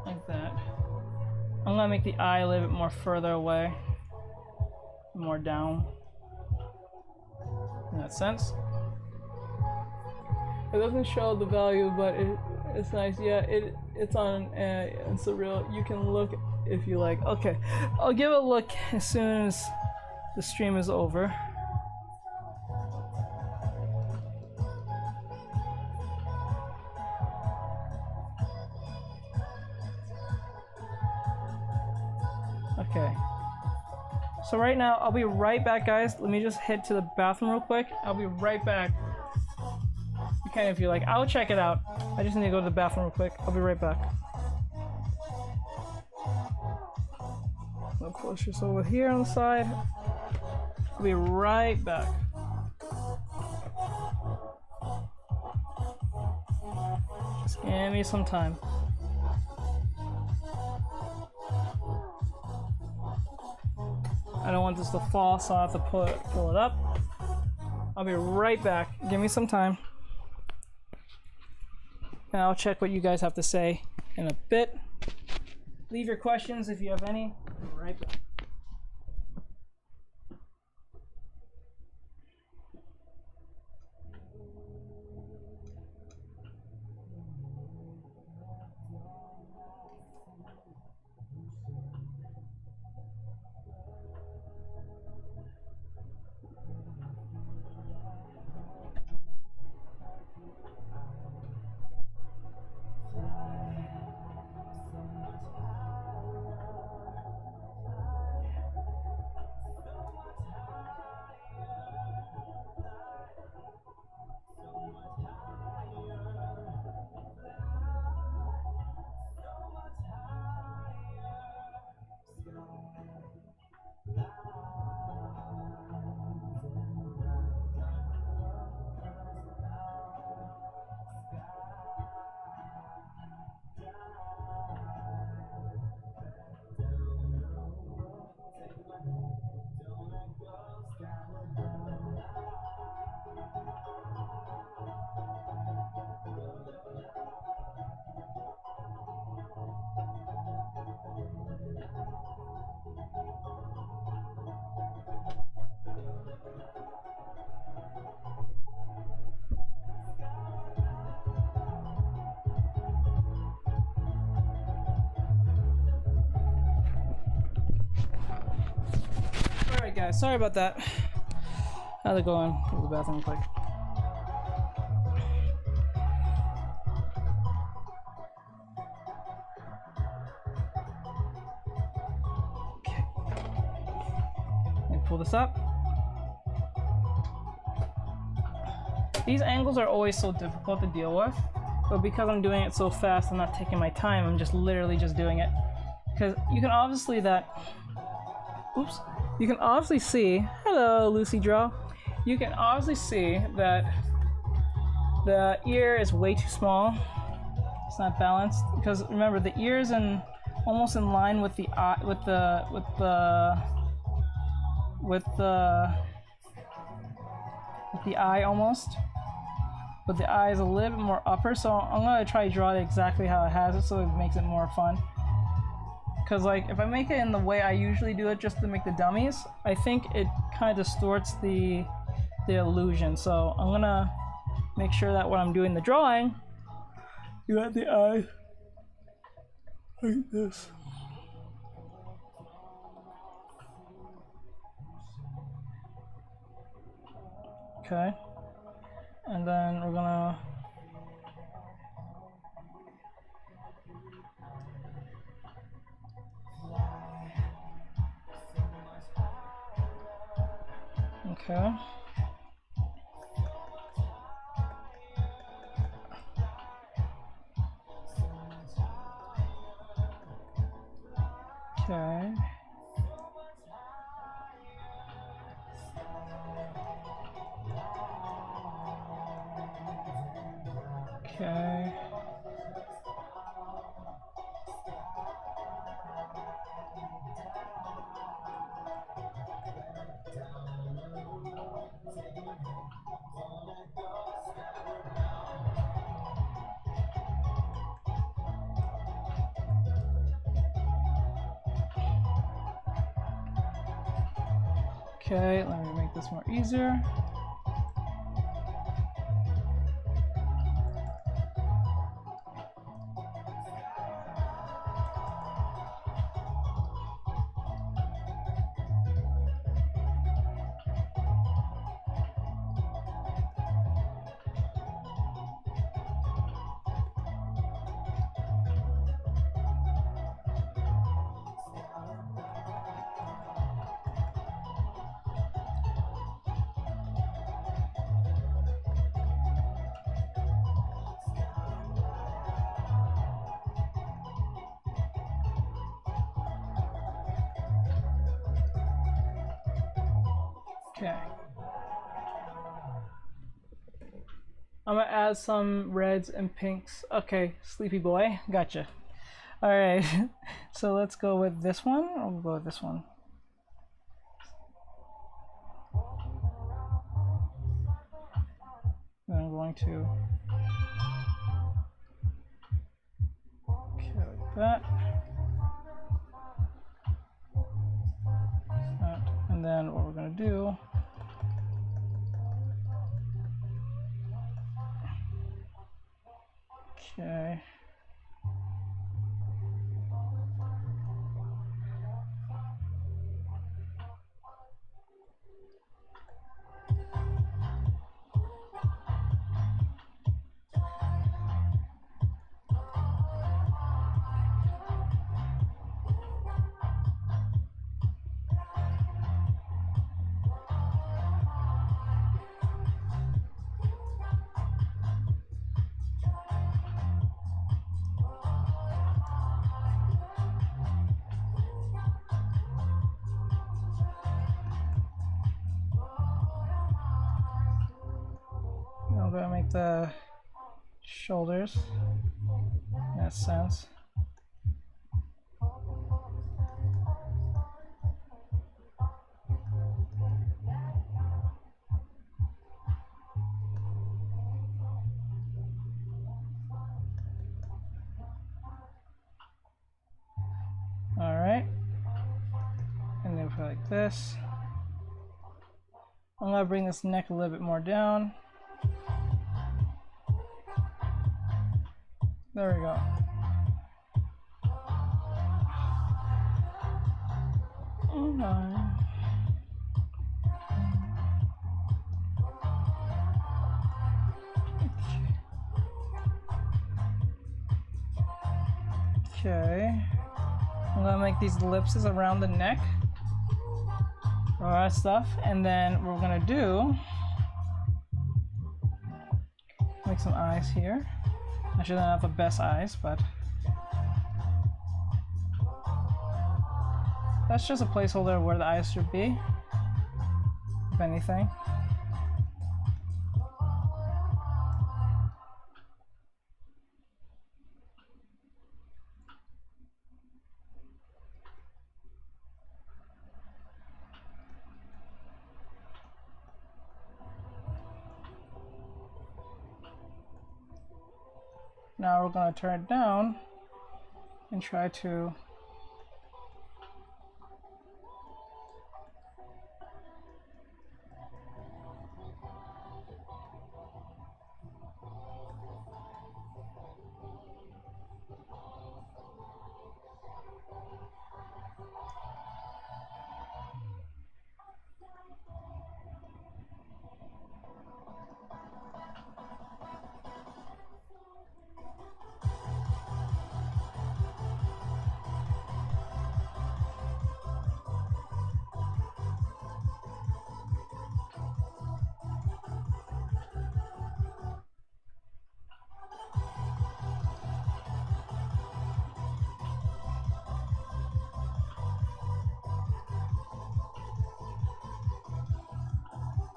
Like that. I'm gonna make the eye a little bit more further away. More down. In that sense. It doesn't show the value, but it's nice. Yeah, it's on it's a real. You can look if you like. Okay, I'll give it a look as soon as the stream is over. Okay. So right now, I'll be right back, guys. Let me just head to the bathroom real quick. I'll be right back. You can if you like. I'll check it out. I just need to go to the bathroom real quick. I'll be right back. I'll push this over here on the side. I'll be right back. Just give me some time. I don't want this to fall, so I have to pull it up. I'll be right back. Give me some time. And I'll check what you guys have to say in a bit. Leave your questions if you have any. I'll be right back. Alright guys, sorry about that. How's it going? Go to the bathroom real quick. Okay. Let me pull this up. These angles are always so difficult to deal with, but because I'm doing it so fast, I'm not taking my time, I'm just literally just doing it. Because you can obviously oops. You can obviously see, hello Lucy Draw. You can obviously see that the ear is way too small. It's not balanced because remember the ear is almost in line with the eye, with the eye almost. But the eye is a little bit more upper, so I'm gonna try to draw it exactly how it has it, so it makes it more fun. Because like if I make it in the way I usually do it just to make the dummies, I think it kind of distorts the illusion. So I'm gonna make sure that when I'm doing the drawing, you got the eye like this. Okay, and then we're gonna okay. Okay. Okay. Okay, let me make this more easier. Okay. I'm gonna add some reds and pinks. Okay, sleepy boy, gotcha. All right, so let's go with this one. I'll go with this one. And I'm going to okay, like that. And then what we're gonna do okay. I'm gonna make the shoulders in that sense. All right, and then put like this. I'm gonna bring this neck a little bit more down. There we go. Oh my. Okay. I'm gonna make these ellipses around the neck. All that stuff, and then what we're gonna do, make some eyes here. I shouldn't have the best eyes, but that's just a placeholder where the eyes should be, if anything. Now we're going to turn it down and try to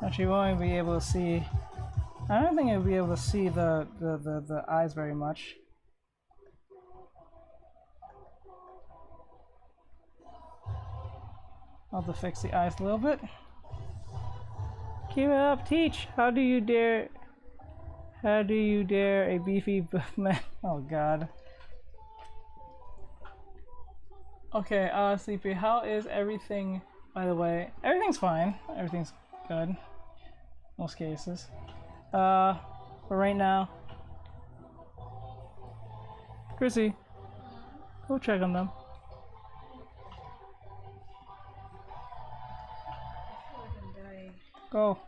Actually, you won't be able to see. I don't think you'll be able to see the eyes very much. I'll have to fix the eyes a little bit. Keep it up, teach. How do you dare? How do you dare a beefy buff man? Oh God. Okay, Sleepy, how is everything, by the way? Everything's fine. Everything's good. Most cases. But right now, Chrissy, go check on them. Go.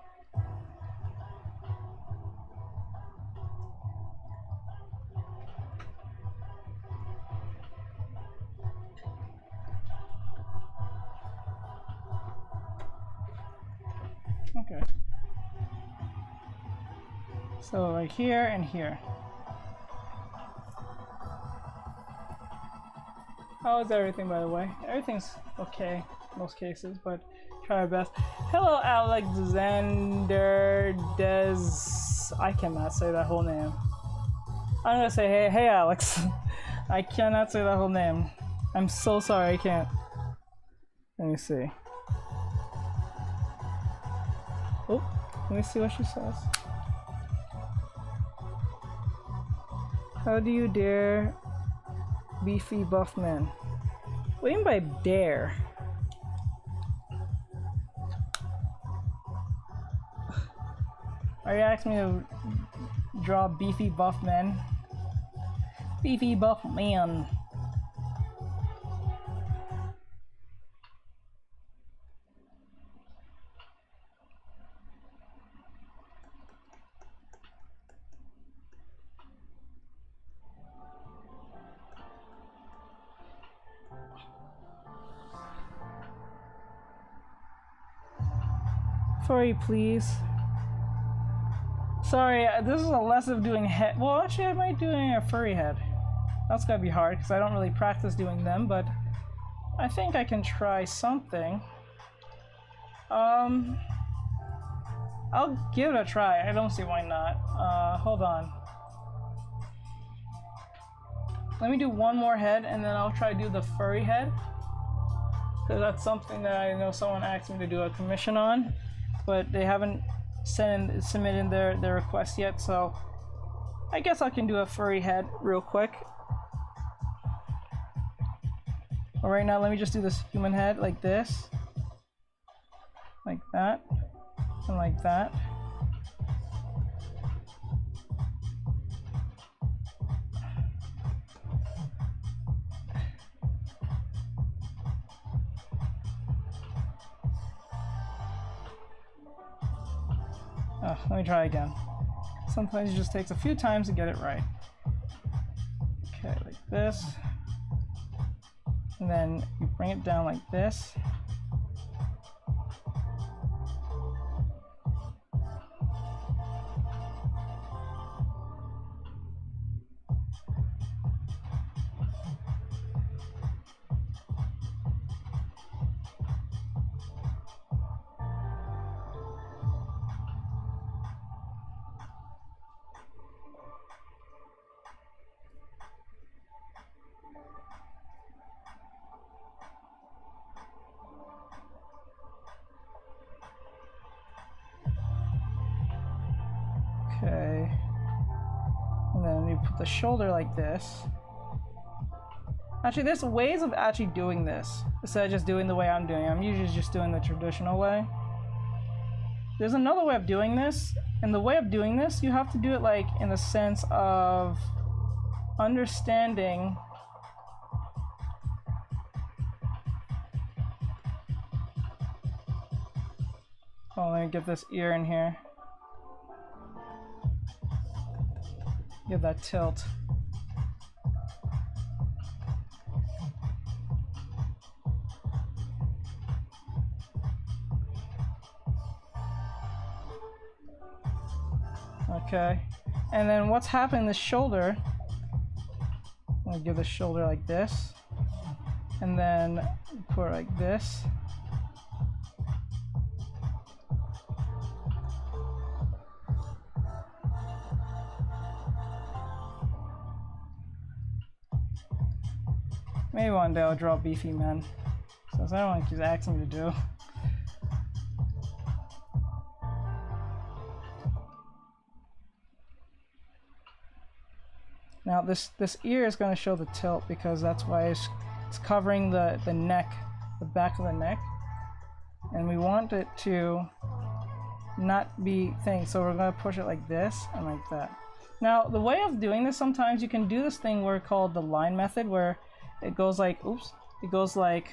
Okay. So like here and here. How is everything, by the way? Everything's okay, most cases, but try our best. Hello, Alexander Des. I cannot say that whole name. I'm gonna say, hey, Alex. I cannot say that whole name. I'm so sorry, I can't. Let me see. Oh, let me see what she says. How do you dare beefy buff man? What do you mean by dare? Are you asking me to draw beefy buff men? Beefy buff man. Furry, please. Sorry, this is a lesson of doing head. Well, actually, I might do a furry head. That's gonna be hard because I don't really practice doing them, but I think I can try something. I'll give it a try. I don't see why not. Hold on. Let me do one more head and then I'll try to do the furry head. Because that's something that I know someone asked me to do a commission on, but they haven't submitted their request yet, so I guess I can do a furry head real quick. But right now, let me just do this human head like this, like that, and like that. Let me try again. Sometimes it just takes a few times to get it right. Okay, like this. And then you bring it down like this. Okay, and then you put the shoulder like this. Actually, there's ways of actually doing this instead of just doing the way I'm doing it. I'm usually just doing the traditional way. There's another way of doing this, and the way of doing this, you have to do it like in the sense of understanding oh, let me get this ear in here. Give that tilt. Okay, and then what's happening in the shoulder, I'm gonna give the shoulder like this, and then put it like this. Maybe one day I'll draw beefy men. Since I don't want to keep asking me to do. Now this ear is going to show the tilt because that's why it's covering the neck, the back of the neck, and we want it to not be thing. So we're going to push it like this and like that. Now the way of doing this, sometimes you can do this thing where called the line method, where it goes like, oops, it goes like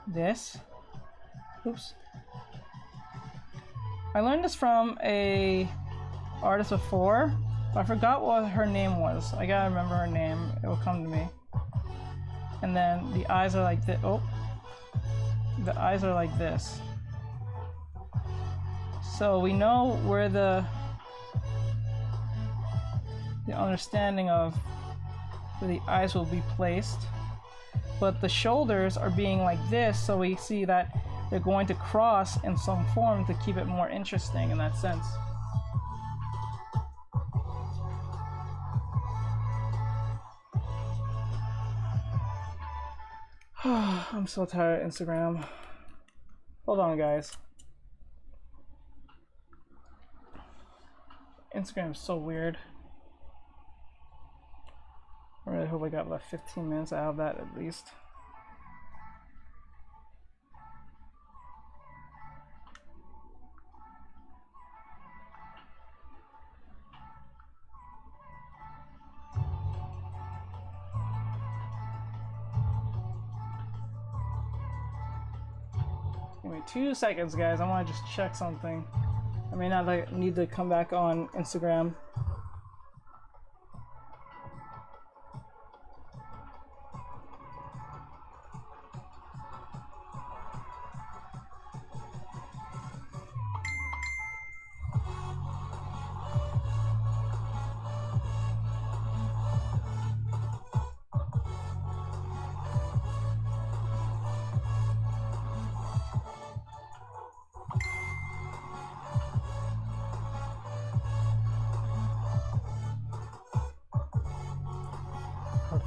this. Oops. I learned this from a artist before. I forgot what her name was. I gotta remember her name. It will come to me. And then the eyes are like this. Oh, the eyes are like this. So we know where the understanding of where the eyes will be placed, but the shoulders are being like this. So we see that they're going to cross in some form to keep it more interesting in that sense. I'm so tired of Instagram. Hold on, guys. Instagram's so weird. I really hope I got like 15 minutes out of that at least. Give me 2 seconds, guys. I want to just check something. I may not need to come back on Instagram.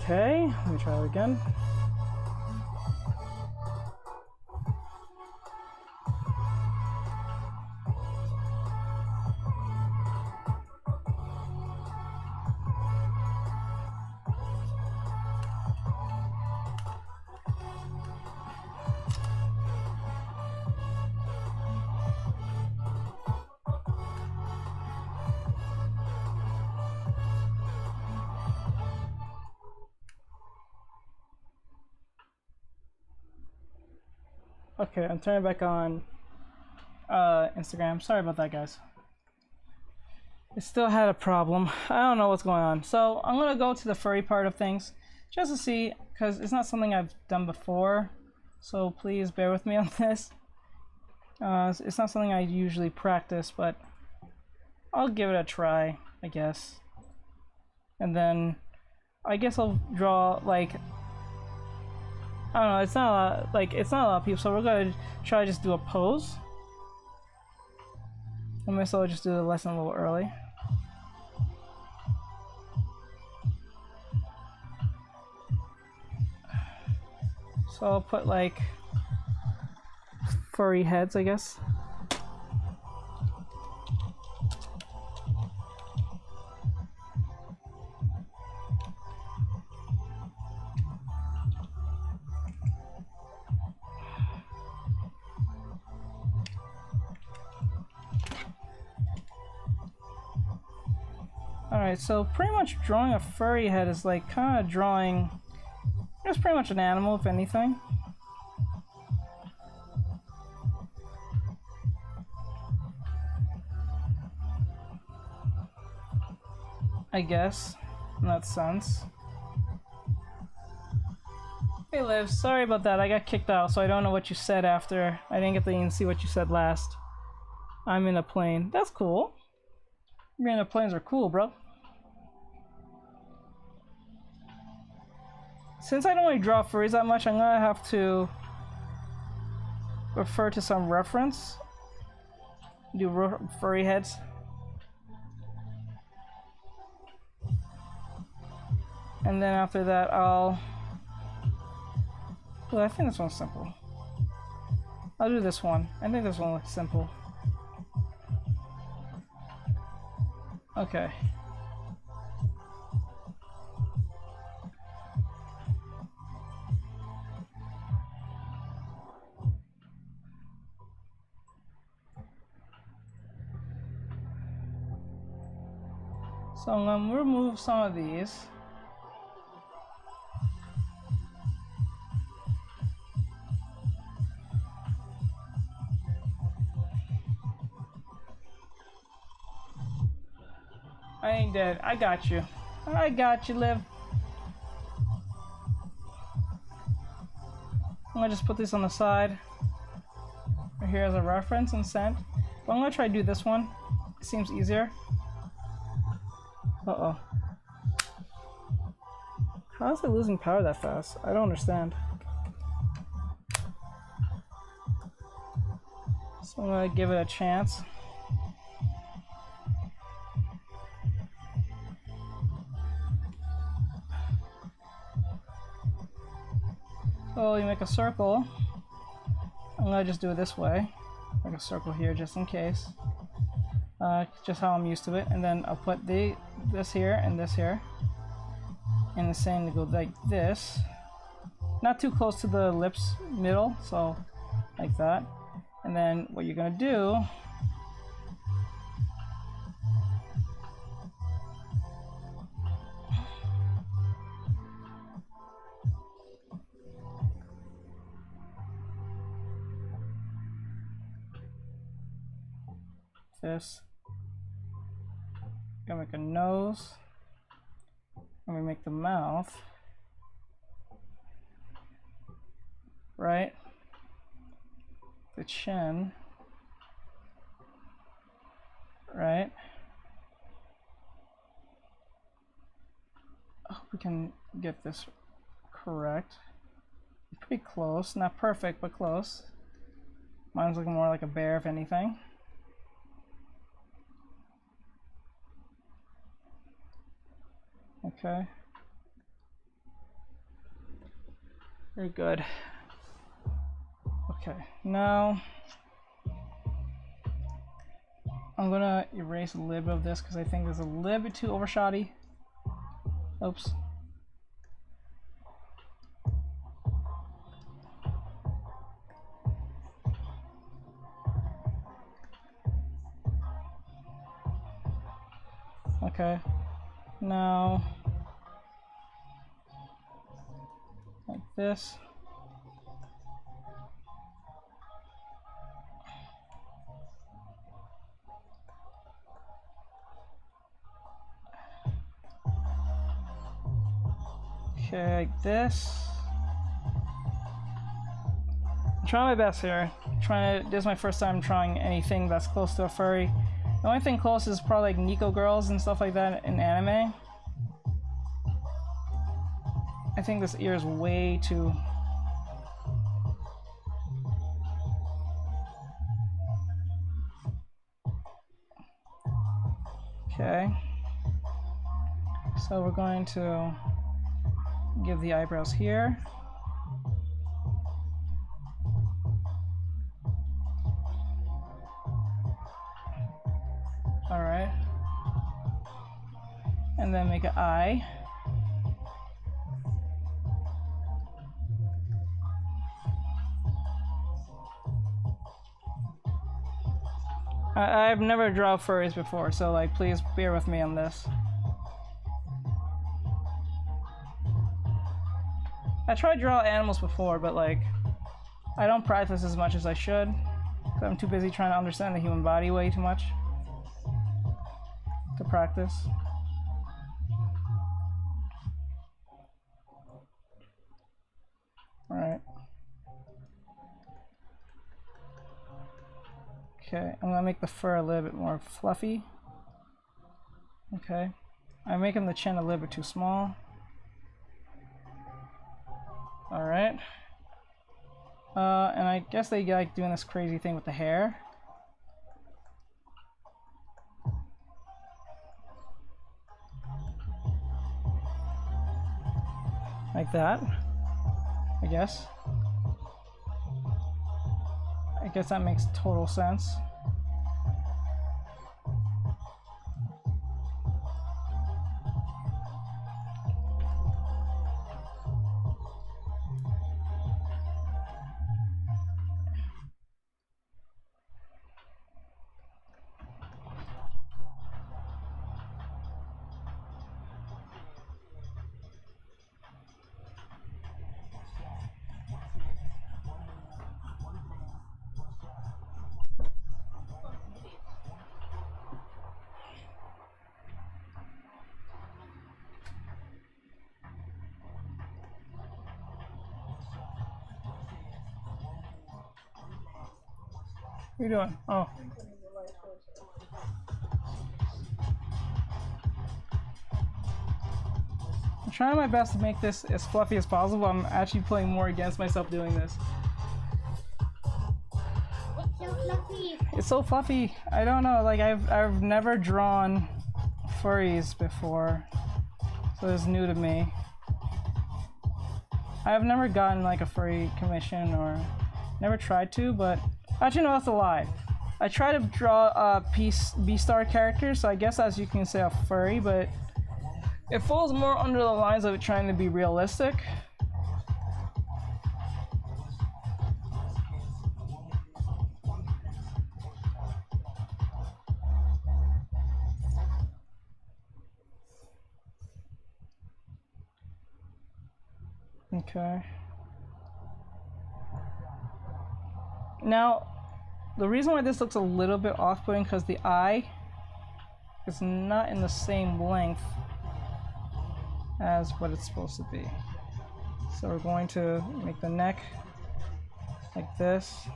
Okay, let me try it again. Okay, I'm turning back on Instagram. Sorry about that, guys. It still had a problem. I don't know what's going on. So I'm gonna go to the furry part of things just to see, because it's not something I've done before. So please bear with me on this. It's not something I usually practice, but I'll give it a try, I guess. And then I guess I'll draw like, I don't know, it's not a lot, like, it's not a lot of people, so we're gonna try to just do a pose. I might as well just do the lesson a little early. So I'll put like furry heads, I guess. Alright, so pretty much drawing a furry head is like kind of drawing just pretty much an animal, if anything. I guess, in that sense. Hey Liv, sorry about that, I got kicked out, so I don't know what you said after. I didn't get to even see what you said last. I'm in a plane. That's cool. Being in planes are cool, bro. Since I don't really draw furries that much, I'm gonna have to refer to some reference. Do furry heads. And then after that, I'll Ooh, I think this one's simple. I'll do this one. I think this one looks simple. Okay. So I'm going to remove some of these. I ain't dead. I got you. I got you, Liv. I'm gonna just put this on the side right here as a reference and send. But I'm gonna try to do this one. It seems easier. Uh-oh. How is it losing power that fast? I don't understand. So I'm gonna give it a chance. So you make a circle. I'm gonna just do it this way. Make a circle here just in case. Just how I'm used to it. And then I'll put this here and this here. And the same to go like this. Not too close to the lips middle, so like that. And then what you're gonna do this. Gonna make a nose. I'm gonna make the mouth. Right? The chin. Right? I hope we can get this correct. Pretty close. Not perfect, but close. Mine's looking more like a bear, if anything. Okay. Very good. Okay, now I'm gonna erase a little bit of this because I think it's a little bit too overshotty. Oops. Okay, now like this. Okay, like this. I'm trying my best here. This is my first time trying anything that's close to a furry. The only thing close is probably like Nico girls and stuff like that in anime. I think this ear is way too... Okay. So we're going to give the eyebrows here. All right. And then make an eye. I've never drawn furries before, so like please bear with me on this. I tried to draw animals before, but like I don't practice as much as I should. So I'm too busy trying to understand the human body way too much to practice. All right. Okay, I'm gonna make the fur a little bit more fluffy. Okay, I'm making the chin a little bit too small. All right. And I guess they like doing this crazy thing with the hair. Like that, I guess. guess that makes total sense. What are you doing? Oh. I'm trying my best to make this as fluffy as possible. I'm actually playing more against myself doing this. It's so fluffy. It's so fluffy. I don't know, like I've never drawn furries before. So it's new to me. I've never gotten like a furry commission or never tried to, but actually no, that's a lie. I try to draw a B-star character, so I guess as you can say a furry, but it falls more under the lines of it trying to be realistic. Okay. Now, the reason why this looks a little bit off-putting because the eye is not in the same length as what it's supposed to be. So we're going to make the neck like this.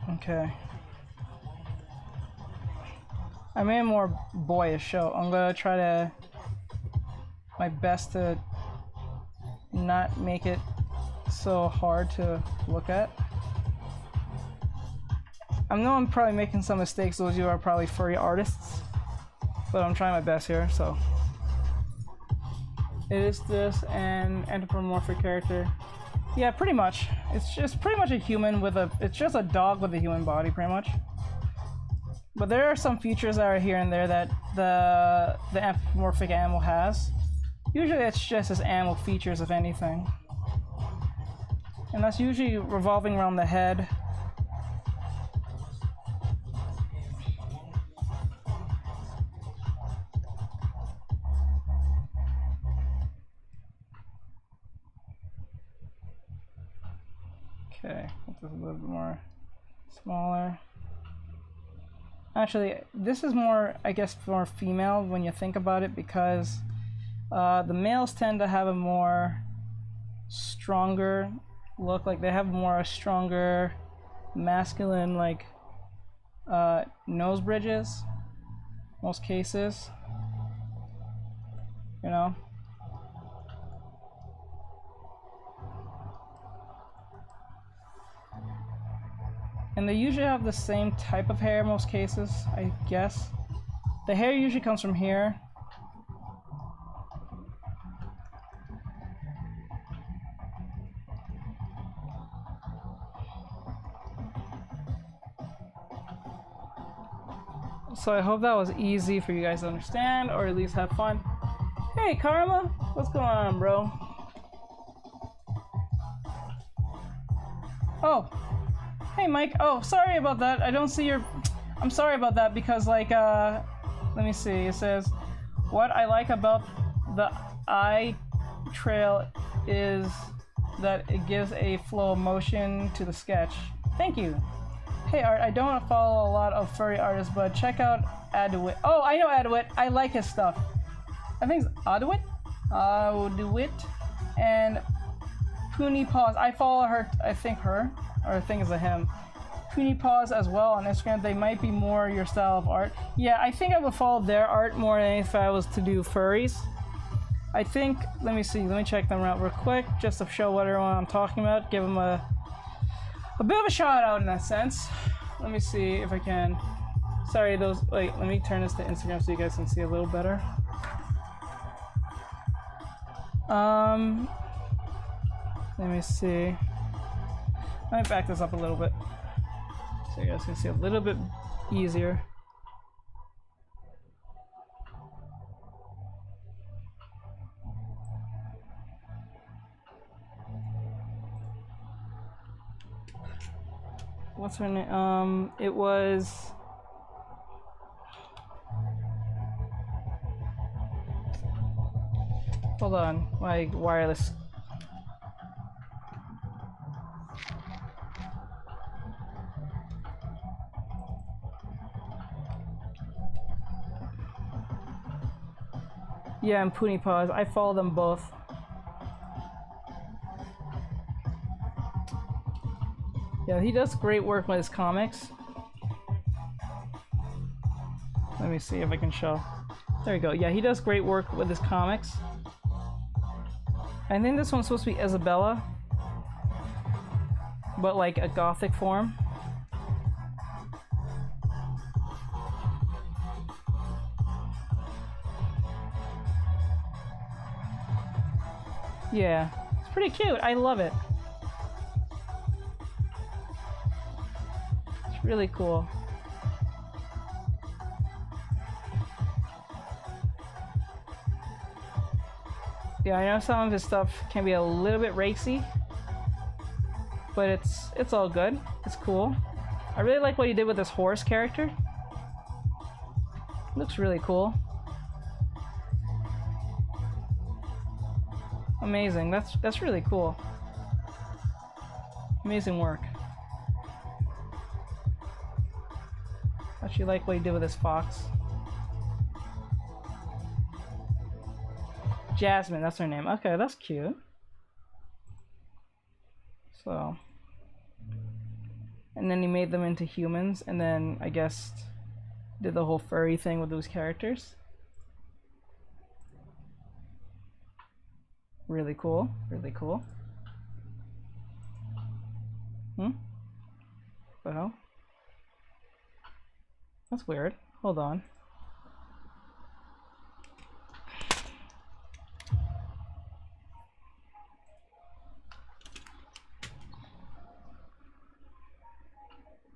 Okay. I made a more boyish show. I'm gonna try to my best to not make it so hard to look at. I know I'm probably making some mistakes, those of you who are probably furry artists, but I'm trying my best here, so. It is this an anthropomorphic character. Yeah, pretty much. It's just pretty much a human with a, it's just a dog with a human body, pretty much. But there are some features that are here and there that the anthropomorphic animal has. Usually it's just his animal features, if anything. And that's usually revolving around the head. Okay, make this a little bit more smaller. Actually, this is more, I guess, more female when you think about it, because the males tend to have a more stronger look, like they have more stronger masculine, like nose bridges, most cases, you know. And they usually have the same type of hair in most cases, I guess. The hair usually comes from here. So I hope that was easy for you guys to understand, or at least have fun. Hey Karma, what's going on, bro? Oh. Hey Mike, oh, sorry about that. I don't see your, I'm sorry about that because like, let me see, it says, what I like about the eye trail is that it gives a flow of motion to the sketch. Thank you. Hey Art, I don't follow a lot of furry artists, but check out Adwit. Oh, I know Adwit, I like his stuff. I think it's Adwit? Adwit and Puni Paws. I follow her, I think her. Or I think it's a him. Puny Paws as well on Instagram. They might be more your style of art. Yeah, I think I would follow their art more than if I was to do furries. I think, let me see, let me check them out real quick, just to show what everyone I'm talking about. Give them a bit of a shout out in that sense. let me see if I can. Sorry, those. Wait, let me turn this to Instagram so you guys can see a little better. Let me see. Let me back this up a little bit so you guys can see a little bit easier. What's her name? It was. Hold on, my wireless. Yeah, and Poonie Paws. I follow them both. Yeah, he does great work with his comics. Let me see if I can show. There you go. Yeah, he does great work with his comics. I think this one's supposed to be Isabella, but like a gothic form. Yeah, it's pretty cute. I love it. It's really cool. Yeah, I know some of his stuff can be a little bit racy, but it's all good. It's cool. I really like what he did with this horse character. Looks really cool. Amazing. That's really cool. Amazing work. Actually like what he did with this fox. Jasmine, that's her name. Okay, that's cute. So, and then he made them into humans, and then I guess did the whole furry thing with those characters. Really cool. Really cool. What the hell? That's weird. Hold on.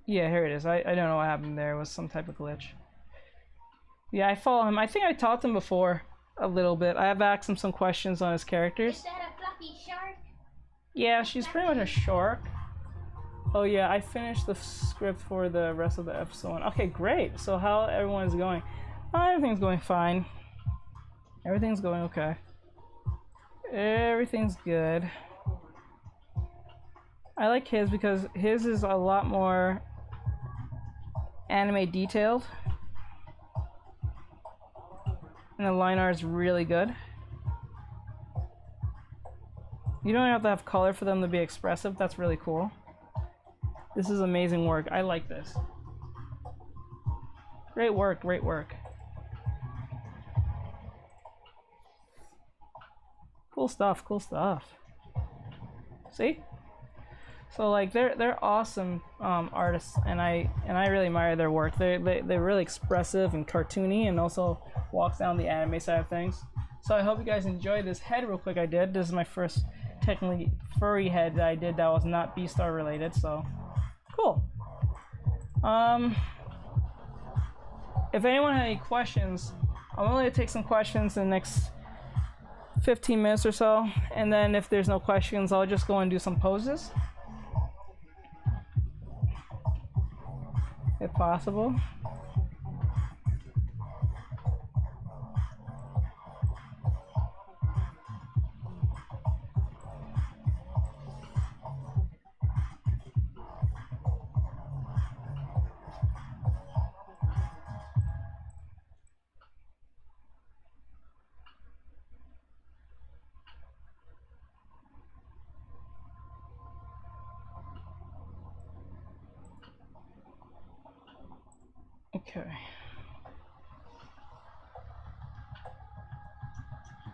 Yeah, here it is. I don't know what happened there. It was some type of glitch. Yeah, I follow him. I think I talked to him before a little bit. I have asked him some questions on his characters. Is that a fluffy shark? Yeah, she's pretty much a shark. Oh yeah, I finished the script for the rest of the episode. Okay, great. So how everyone's going? Everything's going fine. Everything's going okay. Everything's good. I like his because his is a lot more anime detailed. And the line art is really good. You don't have to have color for them to be expressive. That's really cool. This is amazing work. I like this. Great work, great work. Cool stuff, cool stuff. See? So like they're awesome artists, and I really admire their work. They're really expressive and cartoony, and also walks down the anime side of things. So I hope you guys enjoyed this head real quick I did. This is my first technically furry head that I did that was not Beastar related, so cool. If anyone had any questions, I'm willing to take some questions in the next 15 minutes or so, and then if there's no questions, I'll just go and do some poses. If possible. Okay.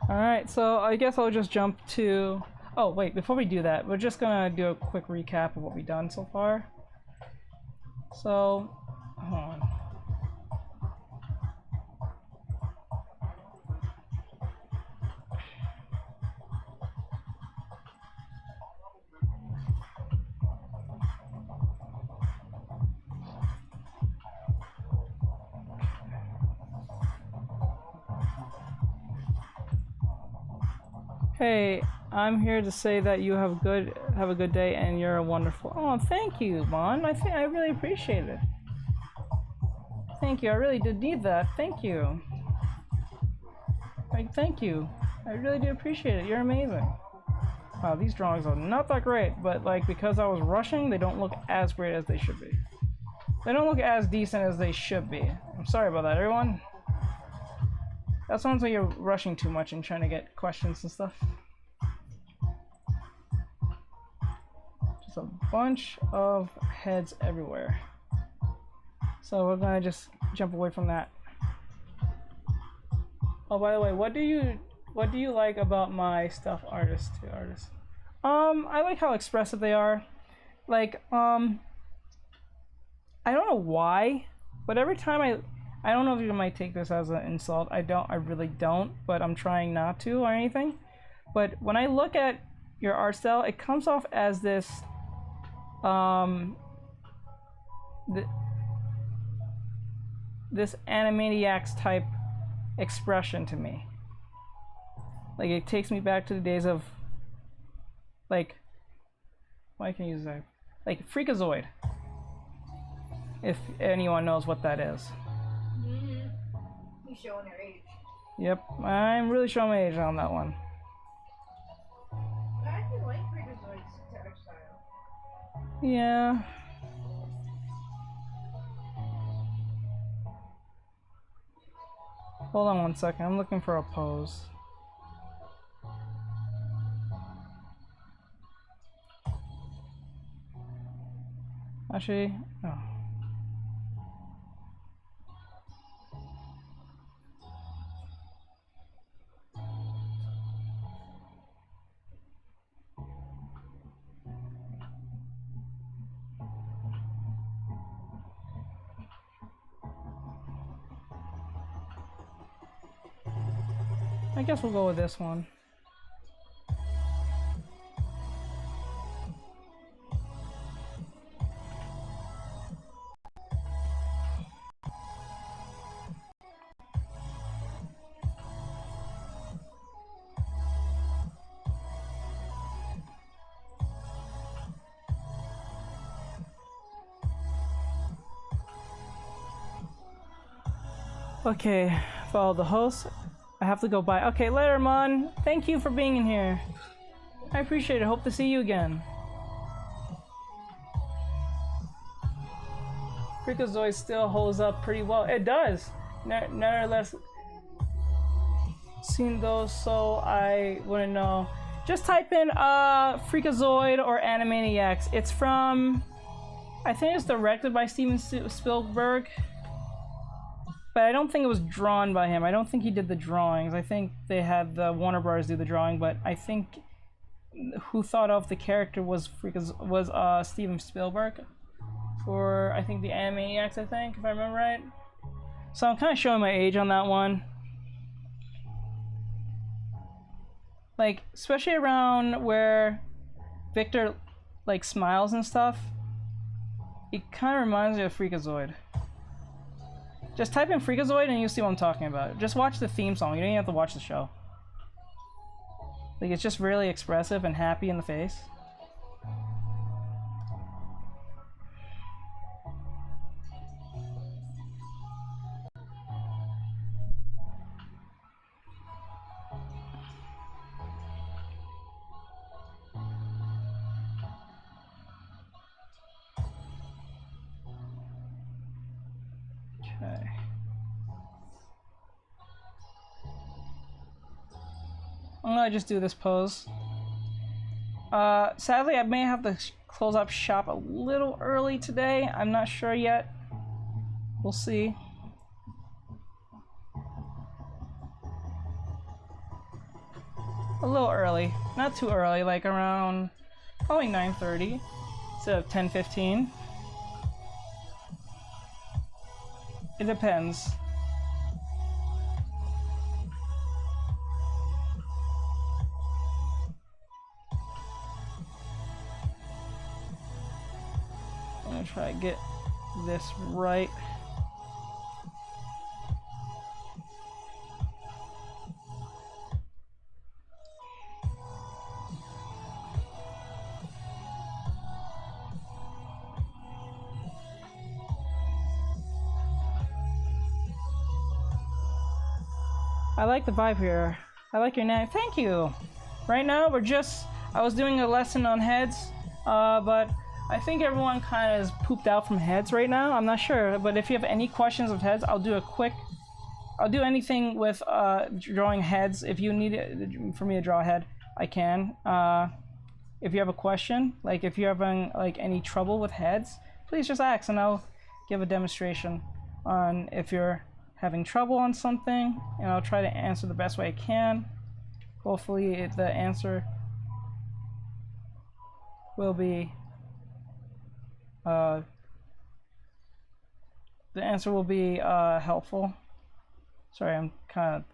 Alright, so I guess I'll just jump to... Oh, wait, before we do that, we're just gonna do a quick recap of what we've done so far. So, hold on. Hey, I'm here to say that you have a good day and you're a wonderful. Oh, thank you, Mon. I really appreciate it. Thank you. I really did need that. Thank you. Thank you. I really do appreciate it. You're amazing. Wow, these drawings are not that great, but like because I was rushing, they don't look as great as they should be. They don't look as decent as they should be. I'm sorry about that, everyone. That sounds like you're rushing too much and trying to get questions and stuff. Just a bunch of heads everywhere. So we're gonna just jump away from that. Oh, by the way, what do you like about my stuffed artists? I like how expressive they are. Like, I don't know why, but every time I don't know if you might take this as an insult. I really don't, but I'm trying not to or anything. But when I look at your art style, it comes off as this, this Animaniacs type expression to me. Like it takes me back to the days of, like, why can I use that? Like Freakazoid. If anyone knows what that is. You're showing your age. Yep, I'm really showing my age on that one. I actually like Freakazoid's art style. Yeah. Hold on one second, I'm looking for a pose. Actually, oh. I guess we'll go with this one. Okay, follow the host. I have to go by. Okay, later, Mon. Thank you for being in here. I appreciate it. Hope to see you again. Freakazoid still holds up pretty well. It does. Nevertheless, seen those, so I wouldn't know. Just type in Freakazoid or Animaniacs. It's from, I think it's directed by Steven Spielberg. But I don't think it was drawn by him. I don't think he did the drawings. I think they had the Warner Brothers do the drawing, but I think who thought of the character was Steven Spielberg for, I think, the Animaniacs, I think, if I remember right. So I'm kind of showing my age on that one. Like, especially around where Victor, like, smiles and stuff. It kind of reminds me of Freakazoid. Just type in Freakazoid and you'll see what I'm talking about. Just watch the theme song. You don't even have to watch the show. Like, it's just really expressive and happy in the face. Okay. I'm gonna just do this pose. Sadly, I may have to close up shop a little early today. I'm not sure yet. We'll see. A little early. Not too early, like around probably 9:30 instead of 10:15. It depends. I'm gonna try to get this right. I like the vibe here. I like your name. Thank you. Right now, I was doing a lesson on heads, but I think everyone kind of is pooped out from heads right now. I'm not sure, but if you have any questions of heads, I'll do anything with drawing heads. If you need it for me to draw a head, I can. If you have a question, like if you're having like any trouble with heads, please just ask and I'll give a demonstration on if you're having trouble on something, and I'll try to answer the best way I can. Hopefully the answer will be helpful. Sorry, I'm kind of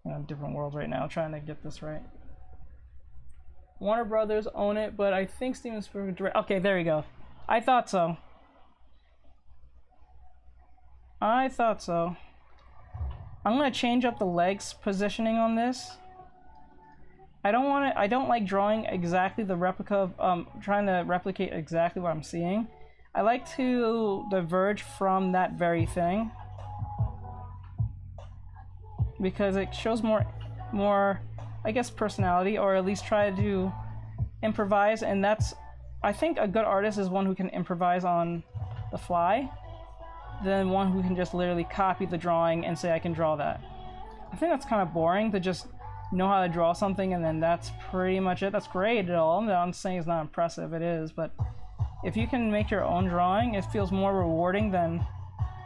in a different world right now trying to get this right. Warner Brothers own it, but I think Steven Spielberg direct. Okay, there you go. I thought so. I'm gonna change up the legs positioning on this. I don't like drawing exactly the replica of, trying to replicate exactly what I'm seeing. I like to diverge from that very thing because it shows more, I guess, personality, or at least try to improvise, and I think a good artist is one who can improvise on the fly than one who can just literally copy the drawing and say I can draw that. I think that's kind of boring to just know how to draw something and then that's pretty much it. That's great at all. I'm saying it's not impressive, it is, but if you can make your own drawing, it feels more rewarding than,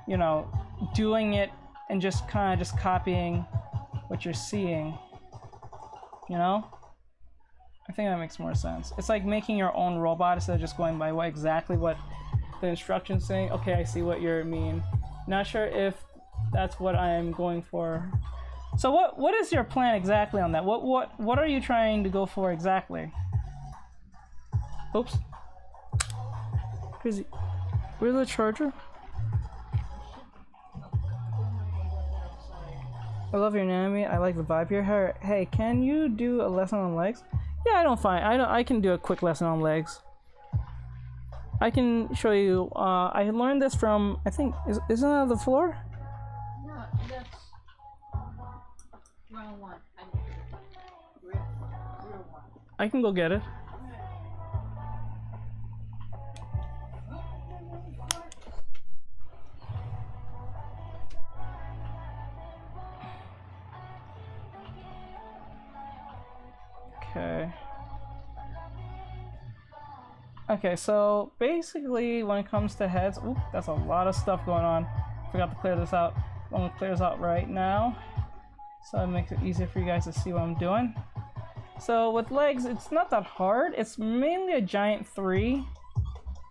you know, doing it and just kind of just copying what you're seeing, you know? I think that makes more sense. It's like making your own robot instead of just going by exactly what the instructions saying. Okay, I see what you mean. Not sure if that's what I am going for. So what is your plan exactly on that? What are you trying to go for exactly? Oops. Crazy. Where's the charger? I love your anatomy. I like the vibe here. Hey, can you do a lesson on legs? Yeah, I can do a quick lesson on legs. I can show you. I learned this from, I think, isn't that the floor? No, that's round one. Real one. I can go get it. Okay, so basically when it comes to heads, oop, that's a lot of stuff going on. Forgot to clear this out. I'm gonna clear this out right now, so it makes it easier for you guys to see what I'm doing. So with legs, it's not that hard. It's mainly a giant 3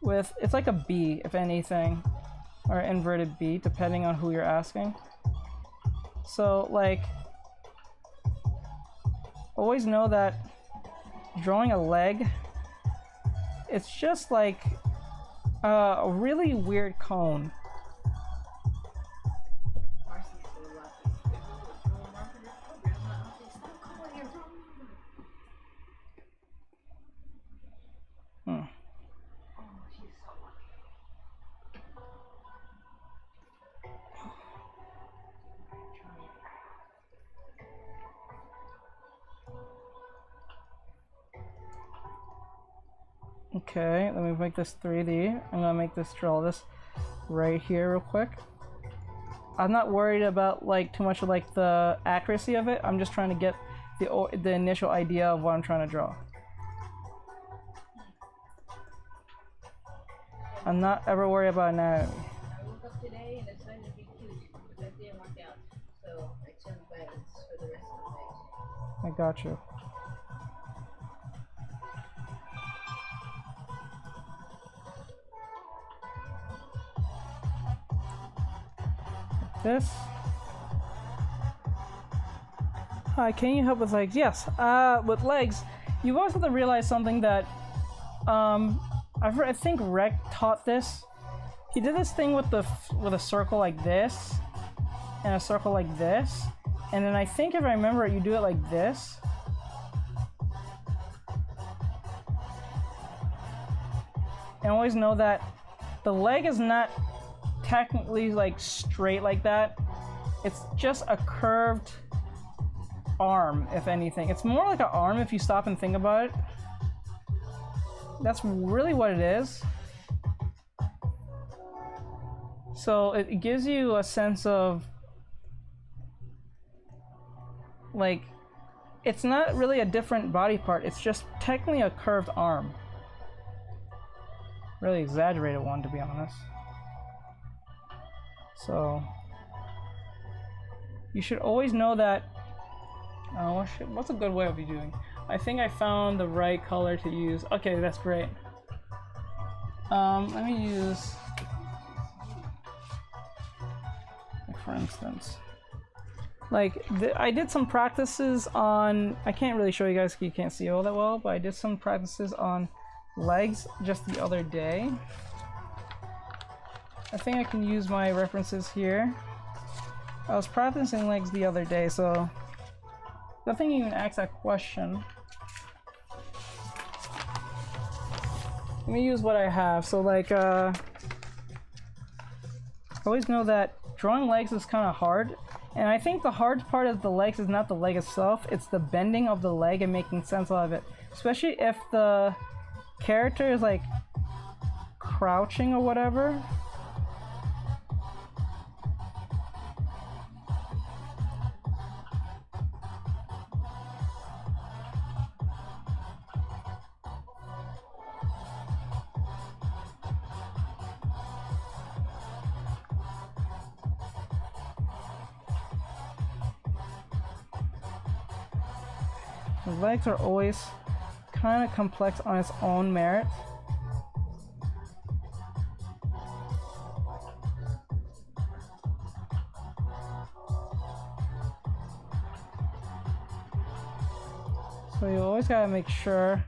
with, it's like a B, if anything, or an inverted B, depending on who you're asking. So like, always know that drawing a leg, it's just like a really weird cone. Okay, let me make this 3D. I'm gonna make this, draw this right here real quick. I'm not worried about like too much of like the accuracy of it. I'm just trying to get the initial idea of what I'm trying to draw. I'm not ever worried about anatomy. I woke up today and decided to be cute, but that didn't work out. So I took violence for the rest of the day. I got you. this. Hi, can you help with legs? Yes. With legs, you always have to realize something that I think Rec taught this. He did this thing with a circle like this and a circle like this, and then I think if I remember it, you do it like this. And always know that the leg is not technically like straight like that. It's just a curved arm, if anything. It's more like an arm if you stop and think about it. That's really what it is. So it gives you a sense of like, it's not really a different body part, it's just technically a curved arm. Really exaggerated one, to be honest. So you should always know that. What's a good way of doing? I think I found the right color to use. Okay, that's great. Let me use, for instance, like I did some practices on. I can't really show you guys because you can't see all that well, but I did some practices on legs just the other day. I think I can use my references here. I was practicing legs the other day, so nothing even asks that question. Let me use what I have. So like, always know that drawing legs is kind of hard. And I think the hard part of the legs is not the leg itself, it's the bending of the leg and making sense out of it. Especially if the character is like crouching or whatever. The legs are always kind of complex on its own merit. So you always gotta make sure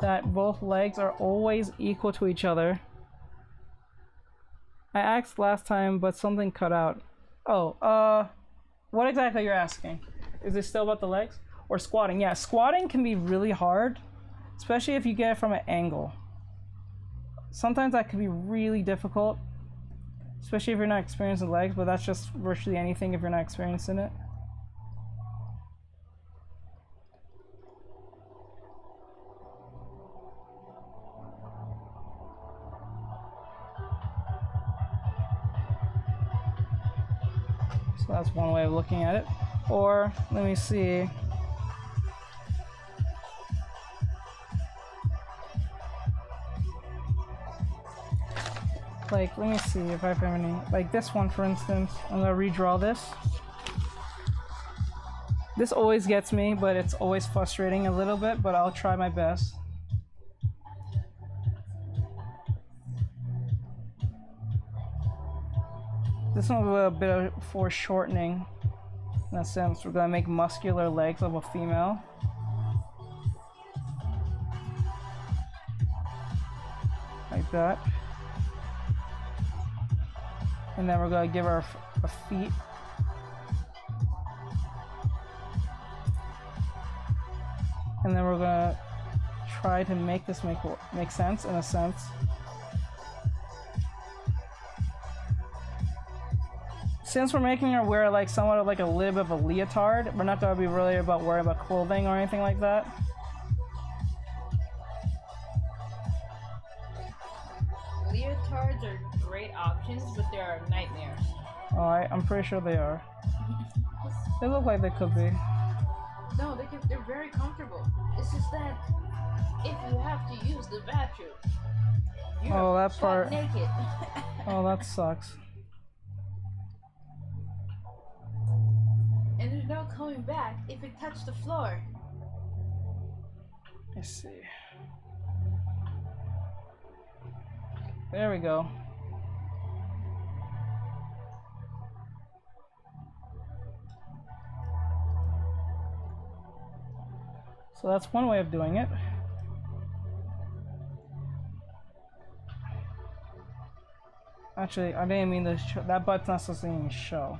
that both legs are always equal to each other. I asked last time, but something cut out. Oh, what exactly you're asking? Is it still about the legs? Or squatting? Yeah, squatting can be really hard, especially if you get it from an angle. Sometimes that can be really difficult, especially if you're not experienced in legs, but that's just virtually anything if you're not experienced in it. So that's one way of looking at it. Or, let me see. Like, let me see if I have any, like this one for instance. I'm gonna redraw this. This always gets me, but it's always frustrating a little bit, but I'll try my best. This one's a little bit of foreshortening. In a sense, we're gonna make muscular legs of a female. Like that. And then we're gonna give her a feet. And then we're gonna try to make this make sense in a sense. Since we're making her wear like somewhat of like a little bit of a leotard, we're not gonna be really about worrying about clothing or anything like that. Leotards are great options, but they are nightmares. Alright, I'm pretty sure they are. They look like they could be. No, they're very comfortable. It's just that if you have to use the bathroom, you're that part naked. Oh, that sucks. And there's no coming back if it touched the floor. Let's see. There we go. So that's one way of doing it. Actually, I didn't mean to show. That button's not supposed to even show.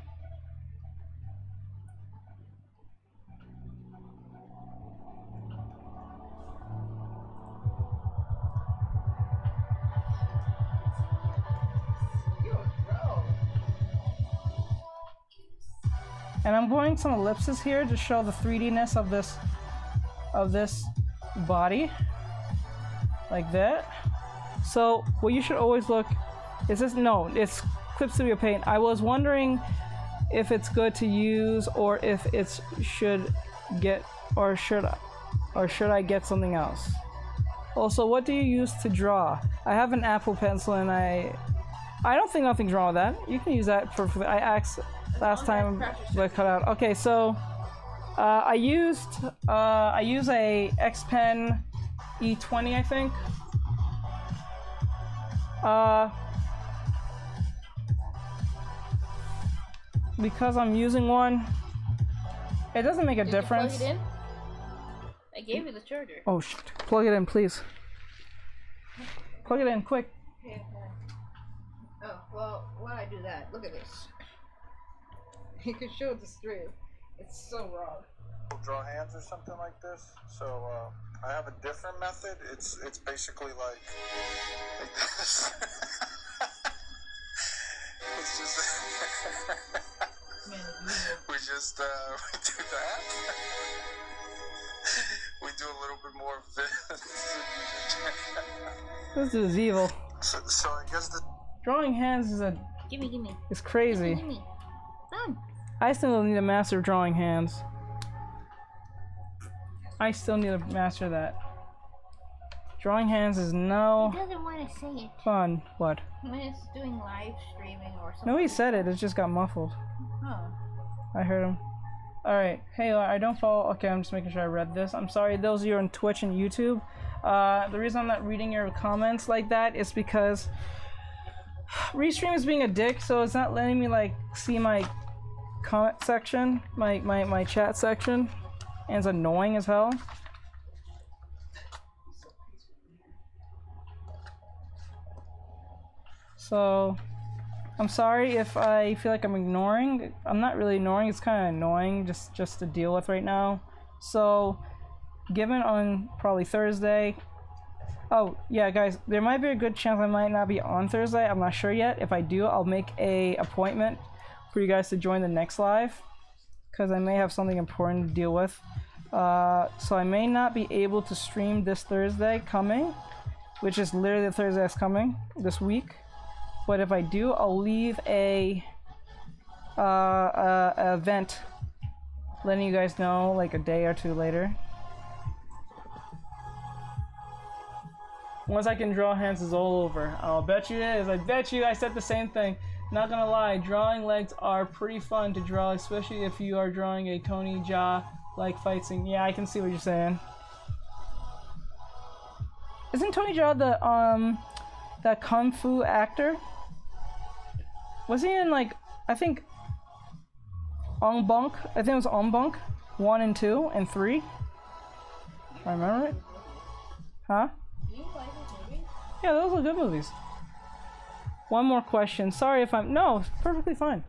And I'm going some ellipses here to show the 3D-ness of this body, like that. So what you should always look is this. No, it's Clip Studio Paint. I was wondering if it's good to use or if it's should I get something else. Also, what do you use to draw? I have an Apple Pencil and I don't think nothing's wrong with that. You can use that for. I asked last time, but cut out. Okay, so I use a X Pen E20, I think. Because I'm using one, it doesn't make a difference. Plug it in? I gave you the charger. Oh shit! Plug it in, please. Plug it in, quick. Okay. Oh well, why don't I do that? Look at this. You can show the strip. It's so raw. Draw hands or something like this. So I have a different method. It's basically like this. It's just we just we do that. We do a little bit more of this. This is evil. So I guess the Drawing hands is Gimme. It's crazy. Gimme. Done. I still need to master drawing hands. I still need to master that. Drawing hands is no He doesn't want to say it. fun. What? When it's doing live streaming or something. No, he said it. It just got muffled. Oh. I heard him. Alright. Hey, I don't follow. Okay, I'm just making sure I read this. I'm sorry, those of you on Twitch and YouTube. The reason I'm not reading your comments like that is because Restream is being a dick, so it's not letting me like see my comment section, my chat section, and it's annoying as hell. So I'm sorry if I feel like I'm ignoring. I'm not really ignoring. It's kind of annoying just to deal with right now. So given on probably Thursday. Oh yeah, guys, there might be a good chance I might not be on Thursday. I'm not sure yet. If I do, I'll make a appointment for you guys to join the next live, because I may have something important to deal with. So I may not be able to stream this Thursday coming, which is literally the Thursday that's coming this week. But if I do, I'll leave a event letting you guys know like a day or two later. Once I can draw hands is all over. I'll bet you it is. I bet you I said the same thing. Not gonna lie, drawing legs are pretty fun to draw, especially if you are drawing a Tony Jaa like fight scene. Yeah, I can see what you're saying. Isn't Tony Jaa the that kung fu actor? Was he in like, I think Ong Bunk? I think it was Ong Bunk 1 and 2 and 3. If I remember it. Huh? Yeah, those are good movies. One more question. Sorry if I'm... No, it's perfectly fine.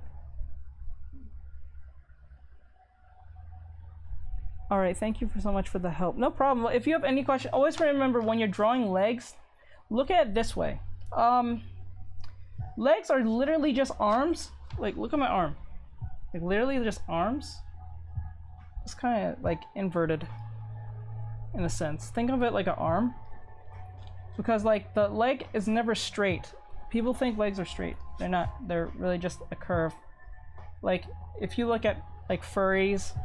Alright, thank you so much for the help. No problem. If you have any question, always remember when you're drawing legs, look at it this way. Legs are literally just arms. Like, look at my arm. Like, literally just arms. It's kind of like inverted in a sense. Think of it like an arm. Because like the leg is never straight. People think legs are straight. They're not. They're really just a curve. Like if you look at like furries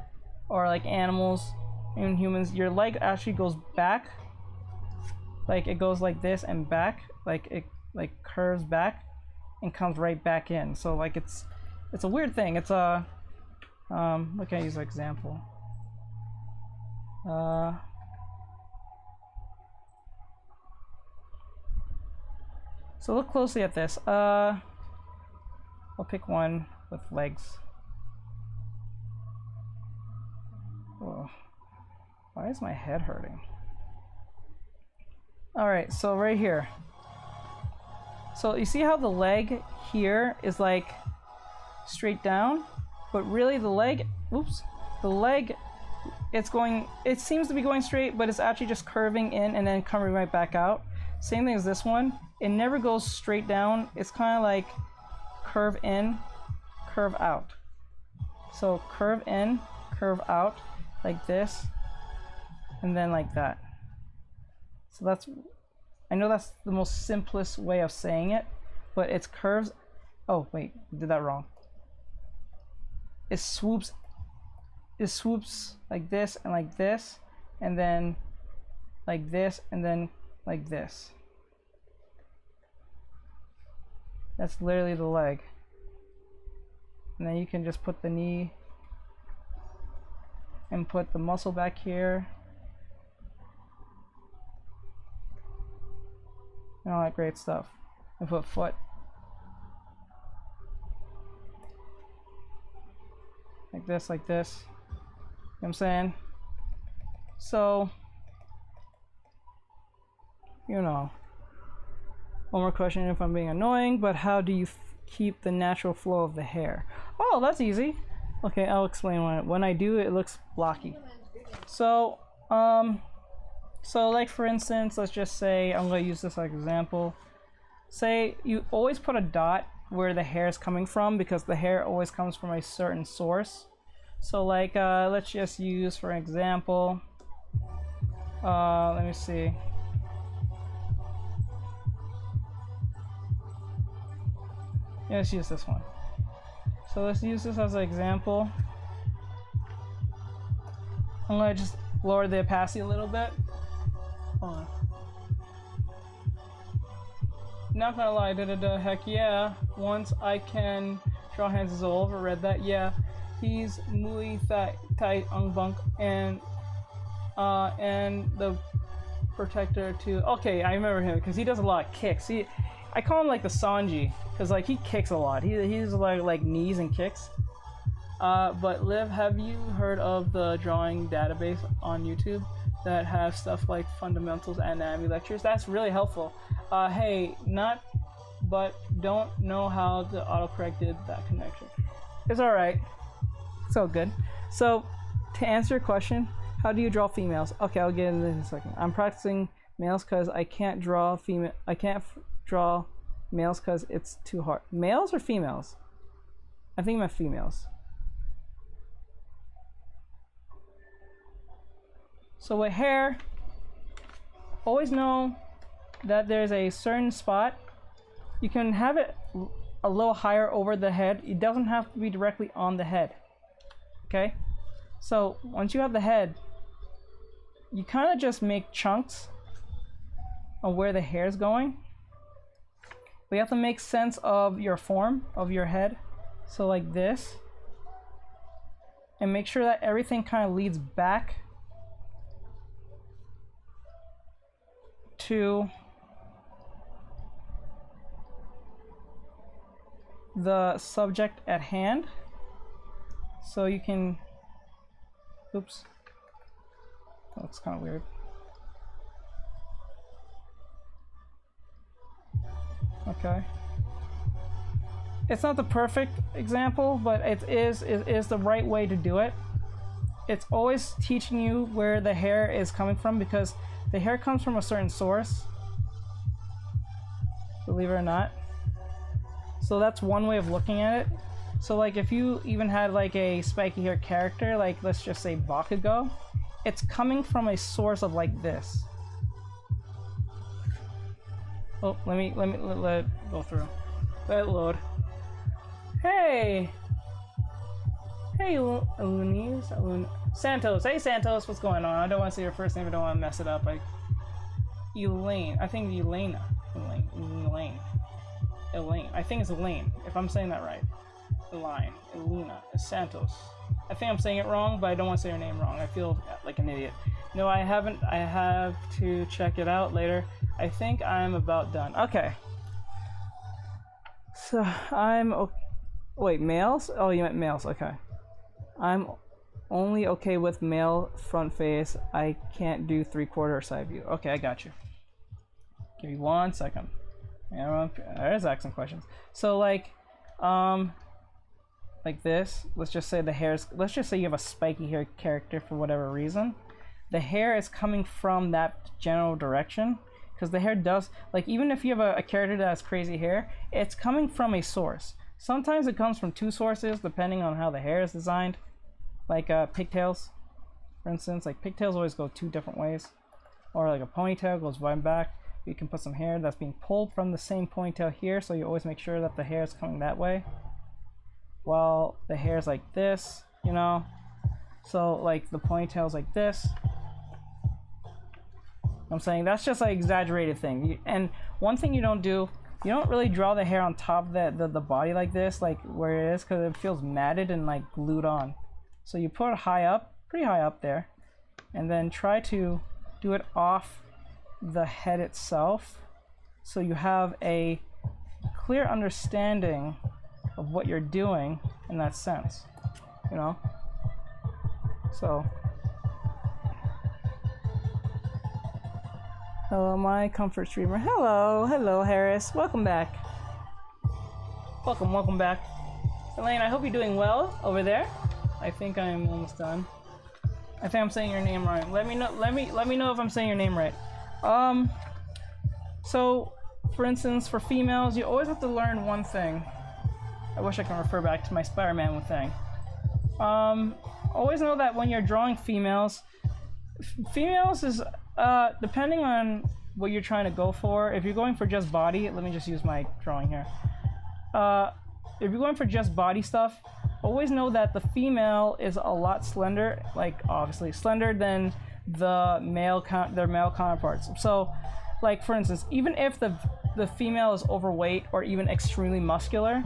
or like animals and humans, your leg actually goes back. Like it goes like this and back. Like it like curves back and comes right back in. So like it's a weird thing. It's a what can I use an example? So look closely at this. I'll pick one with legs. Oh, Why is my head hurting? Alright, so right here. So you see how the leg here is like straight down? But really the leg, oops, the leg, it seems to be going straight, but it's actually just curving in and then coming right back out. Same thing as this one. It never goes straight down. It's kind of like curve in, curve out. So curve in, curve out, like this, and then like that. So that's, I know that's the most simplest way of saying it, but it's curves. Oh wait, I did that wrong. It swoops like this, and then like this, and then like this. That's literally the leg. And then you can just put the knee and put the muscle back here. And all that great stuff. And put foot. Like this, like this. You know what I'm saying? So, you know. One more question if I'm being annoying, but how do you keep the natural flow of the hair? Oh, that's easy. Okay, I'll explain when I do it, it looks blocky. So, like for instance, let's just say, I'm going to use this as an example. Say you always put a dot where the hair is coming from because the hair always comes from a certain source. So like, let's just use for example, let me see. Yeah, let's use this one. So let's use this as an example. I'm gonna just lower the opacity a little bit. Hold on. Not gonna lie, heck yeah. Once I can draw hands is all over, read that, yeah. He's muy tight ang bunk and the protector too. Okay, I remember him because he does a lot of kicks. I call him like the Sanji because like he kicks a lot. He's like knees and kicks. But Liv, have you heard of the drawing database on YouTube that have stuff like fundamentals and anatomy lectures? That's really helpful. Hey, but don't know how the autocorrect did that connection. It's all right. It's all good. So to answer your question, how do you draw females? Okay, I'll get into this in a second. I'm practicing males because I can't draw draw males because it's too hard. Males or females? I think I meant females. So with hair, always know that there's a certain spot. You can have it a little higher over the head. It doesn't have to be directly on the head. Okay? So once you have the head, you kind of just make chunks of where the hair is going. But you have to make sense of your form of your head. So like this. And make sure that everything kind of leads back to the subject at hand. So you can, oops, that looks kind of weird. Okay. It's not the perfect example, but it is the right way to do it. It's always teaching you where the hair is coming from because the hair comes from a certain source, believe it or not. So that's one way of looking at it. So like if you even had like a spiky hair character, like let's just say Bakugo, it's coming from a source of like this. Oh, let it go through. Let it load. Hey! Hey, Santos. Hey, Santos, what's going on? I don't want to say your first name. I don't want to mess it up. Like, Elaine. I think Elaine. I think it's Elaine, if I'm saying that right. Elena, Santos. I think I'm saying it wrong, but I don't want to say her name wrong. I feel like an idiot. No, I haven't. I have to check it out later. I think I'm about done. Okay. So, wait, males? Oh, you meant males. Okay. I'm only okay with male front face. I can't do 3/4 side view. Okay, I got you. Give me 1 second. Yeah, there's asking questions. So like this. Let's just say the hair's. Let's just say you have a spiky hair character for whatever reason. The hair is coming from that general direction because the hair does. Like even if you have a character that has crazy hair, it's coming from a source. Sometimes it comes from 2 sources depending on how the hair is designed. Like pigtails, for instance. Like pigtails always go 2 different ways, or like a ponytail goes right back. You can put some hair that's being pulled from the same ponytail here, so you always make sure that the hair is coming that way. While the hair is like this, you know, so like the ponytail's like this. I'm saying that's just an exaggerated thing. And one thing you don't do, you don't really draw the hair on top of the body like this, like where it is, because it feels matted and like glued on. So you put it high up, pretty high up there, and then try to do it off the head itself, so you have a clear understanding of what you're doing in that sense, you know. So hello, my comfort streamer. Hello Harris, welcome back. Welcome back. Elaine, I hope you're doing well over there. I think I'm almost done. I think I'm saying your name right. Let me know if I'm saying your name right. So for instance, for females, you always have to learn one thing. I wish I can refer back to my Spider-Man thing. Always know that when you're drawing females is depending on what you're trying to go for. If you're going for just body, let me just use my drawing here. If you're going for just body stuff, always know that the female is a lot slender, like obviously slender than their male counterparts. So like for instance, even if the female is overweight or even extremely muscular,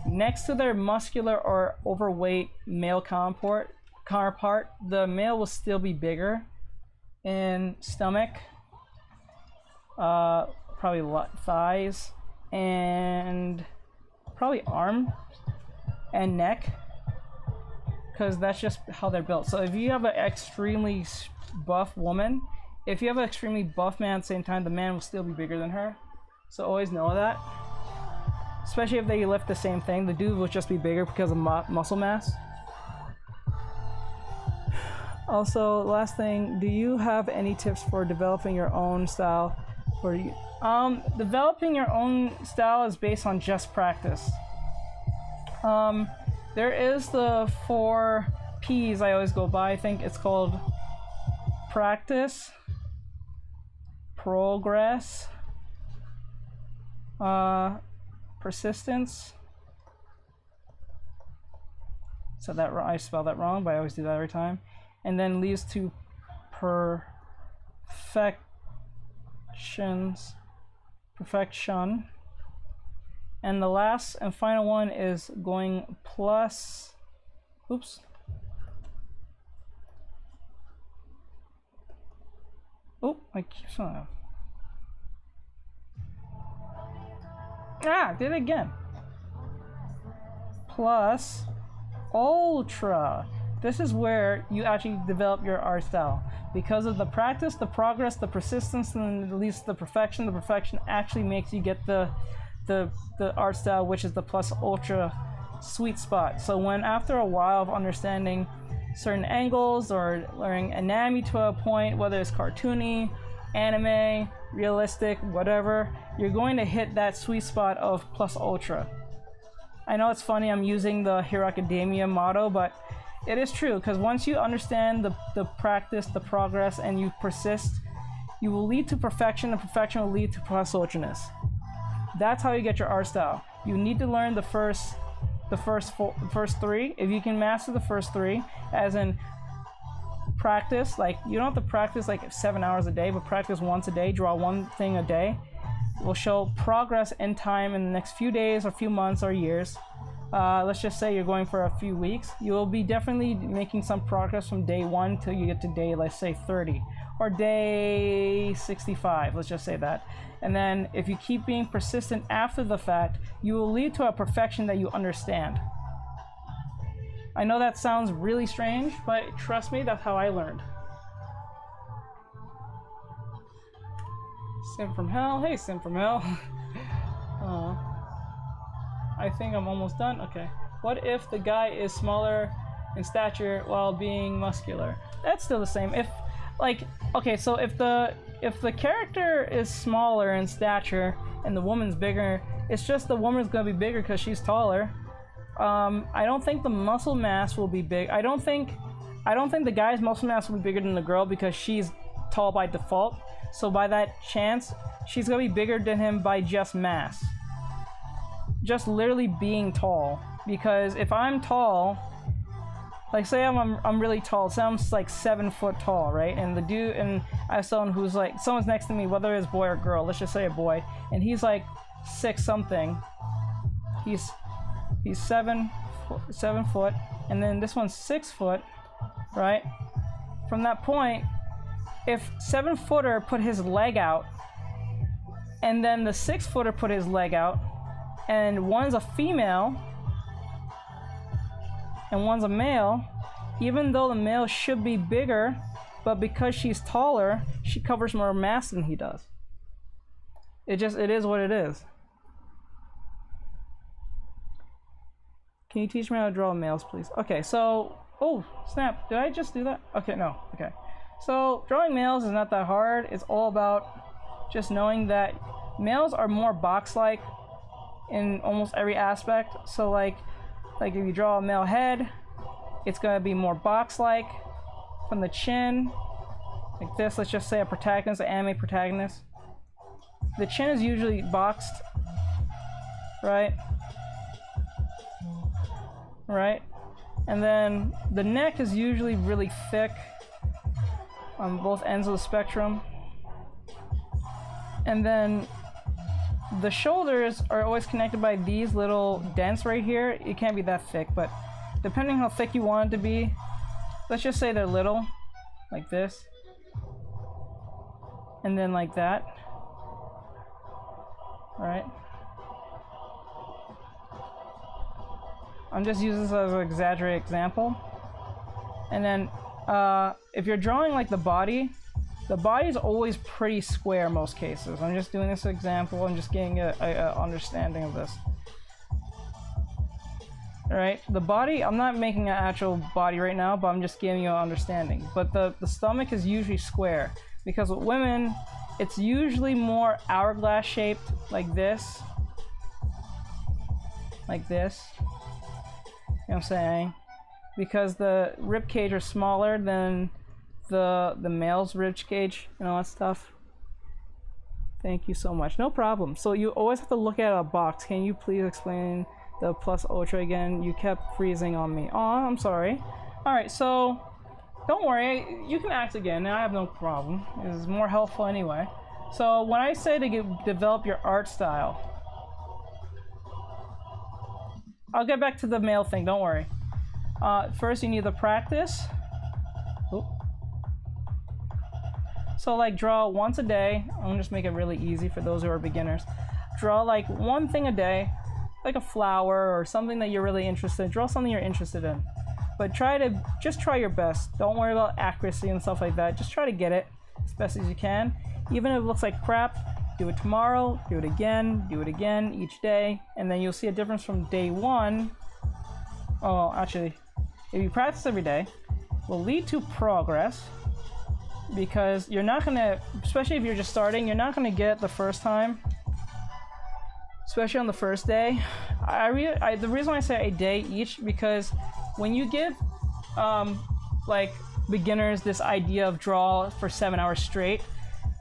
next to their muscular or overweight male counterpart, the male will still be bigger in stomach, probably thighs, and probably arm and neck, because that's just how they're built. So if you have an extremely buff woman, if you have an extremely buff man at the same time, the man will still be bigger than her. So always know that. Especially if they lift the same thing, the dude will just be bigger because of muscle mass. Also, last thing, do you have any tips for developing your own style? Developing your own style is based on just practice. There is the 4 P's I always go by. I think it's called practice, progress, persistence. So that I spelled that wrong, but I always do that every time. And then leads to perfection. And the last and final one is going plus. Oops. Oh, I keep saying that. Did it again. Plus ultra. This is where you actually develop your art style. Because of the practice, the progress, the persistence, and then at least the perfection. The perfection actually makes you get the art style, which is the plus ultra sweet spot. So when after a while of understanding certain angles or learning anatomy to a point, whether it's cartoony, anime, realistic, whatever, you're going to hit that sweet spot of plus ultra. I know it's funny I'm using the Hero Academia motto, but it is true, because once you understand the practice, the progress, and you persist, you will lead to perfection, and perfection will lead to plus ultraness. That's how you get your art style. You need to learn the first 3. If you can master the first 3, as in practice, like you don't have to practice like 7 hours a day, but practice once a day, draw one thing a day. It will show progress in time in the next few days or few months or years. Let's just say you're going for a few weeks. You will be definitely making some progress from day 1 till you get to day, let's say 30 or day 65, let's just say that. And then if you keep being persistent after the fact, you will lead to a perfection that you understand. I know that sounds really strange, but trust me, that's how I learned. Sim from hell. Hey, Sim from hell. I think I'm almost done. Okay. What if the guy is smaller in stature while being muscular? That's still the same. If, like, okay, so if the character is smaller in stature and the woman's bigger, it's just the woman's gonna be bigger because she's taller. I don't think the muscle mass will be big. I don't think the guy's muscle mass will be bigger than the girl because she's tall by default. So by that chance, she's gonna be bigger than him by just mass. Just literally being tall. Because if I'm tall, like say I'm really tall, say I'm like 7 foot tall, right? And the dude, and I have someone who's like, someone's next to me, whether it's boy or girl, let's just say a boy, and he's like 6 something. He's 7 foot, and then this one's 6 foot, right? From that point, if 7 footer put his leg out, and then the 6 footer put his leg out, and one's a female, and one's a male, even though the male should be bigger, but because she's taller, she covers more mass than he does. It is what it is. Can you teach me how to draw males, please? Okay, so, oh, snap, did I just do that? Okay, no, okay. So, drawing males is not that hard. It's all about just knowing that males are more box-like in almost every aspect. So, like if you draw a male head, it's gonna be more box-like from the chin, like this. Let's just say a protagonist, an anime protagonist. The chin is usually boxed, right? Right? And then the neck is usually really thick on both ends of the spectrum. And then the shoulders are always connected by these little dents right here. It can't be that thick, but depending how thick you want it to be, let's just say they're little, like this. And then like that. Right? I'm just using this as an exaggerated example. And then if you're drawing like the body is always pretty square in most cases. I'm just doing this example. I'm just getting a understanding of this. Alright, the body, I'm not making an actual body right now, but I'm just giving you an understanding. But the stomach is usually square, because with women, it's usually more hourglass shaped, like this. Like this. You know what I'm saying? Because the rib cage are smaller than the male's rib cage and all that stuff. Thank you so much. No problem. So you always have to look at a box. Can you please explain the plus ultra again? You kept freezing on me. Oh, I'm sorry. Alright, so don't worry. You can act again. I have no problem. It's more helpful anyway. So when I say to develop your art style, I'll get back to the male thing. Don't worry. First, you need the practice. Oop. So like draw once a day. I'm gonna just make it really easy for those who are beginners. Draw like one thing a day, like a flower or something that you're really interested in. Draw something you're interested in. But try your best. Don't worry about accuracy and stuff like that. Just try to get it as best as you can. Even if it looks like crap, do it tomorrow, do it again each day, and then you'll see a difference from day one. Oh, actually, if you practice every day, will lead to progress, because you're not gonna, especially if you're just starting, you're not gonna get it the first time, especially on the first day. The reason why I say a day each, because when you give like beginners this idea of draw for 7 hours straight,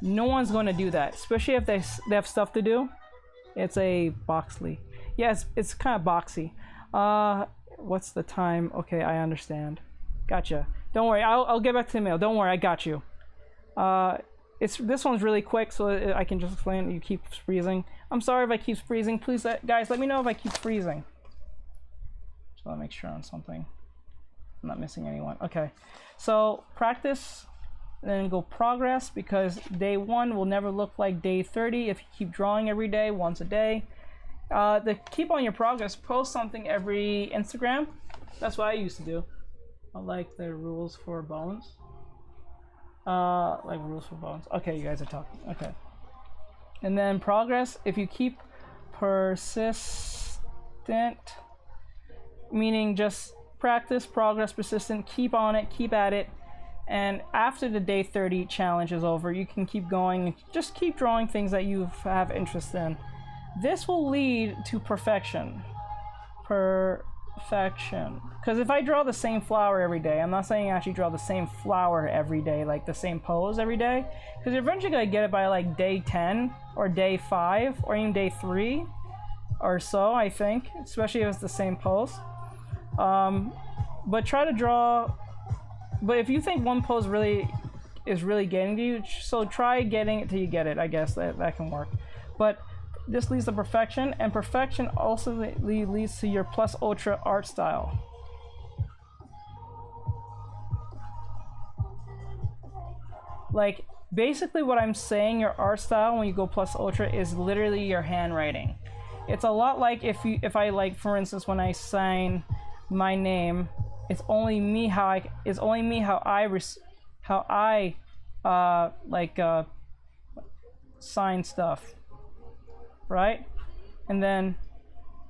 no one's going to do that, especially if they have stuff to do. It's a boxly. Yeah, it's kind of boxy. What's the time? Okay, I understand. Gotcha. Don't worry, I'll get back to the mail. Don't worry, I got you. This one's really quick, so I can just explain. You keep freezing. I'm sorry if I keep freezing. Please, guys, let me know if I keep freezing. So I'll make sure on something. I'm not missing anyone. Okay, so practice, then go progress, because day 1 will never look like day 30 if you keep drawing every day, once a day. To keep on your progress, post something every Instagram, That's what I used to do. I like the rules for bones. Like rules for bones. Okay, you guys are talking. Okay. And then progress, if you keep persistent, meaning just practice, progress, persistent, keep on it, keep at it. And after the day 30 challenge is over, you can keep going, just keep drawing things that you have interest in. This will lead to perfection. Perfection. Because if I draw the same flower every day, I'm not saying actually draw the same flower every day, like the same pose every day, because you're eventually going to get it by like day 10 or day 5 or even day 3 or so, I think, especially if it's the same pose. But try to draw. But if you think one pose really is really getting to you, so try getting it till you get it. I guess that can work. But this leads to perfection, and perfection also leads to your plus ultra art style. Like basically what I'm saying, your art style when you go plus ultra is literally your handwriting. It's a lot like if I like, for instance, when I sign my name, it's only me how I sign stuff, right? And then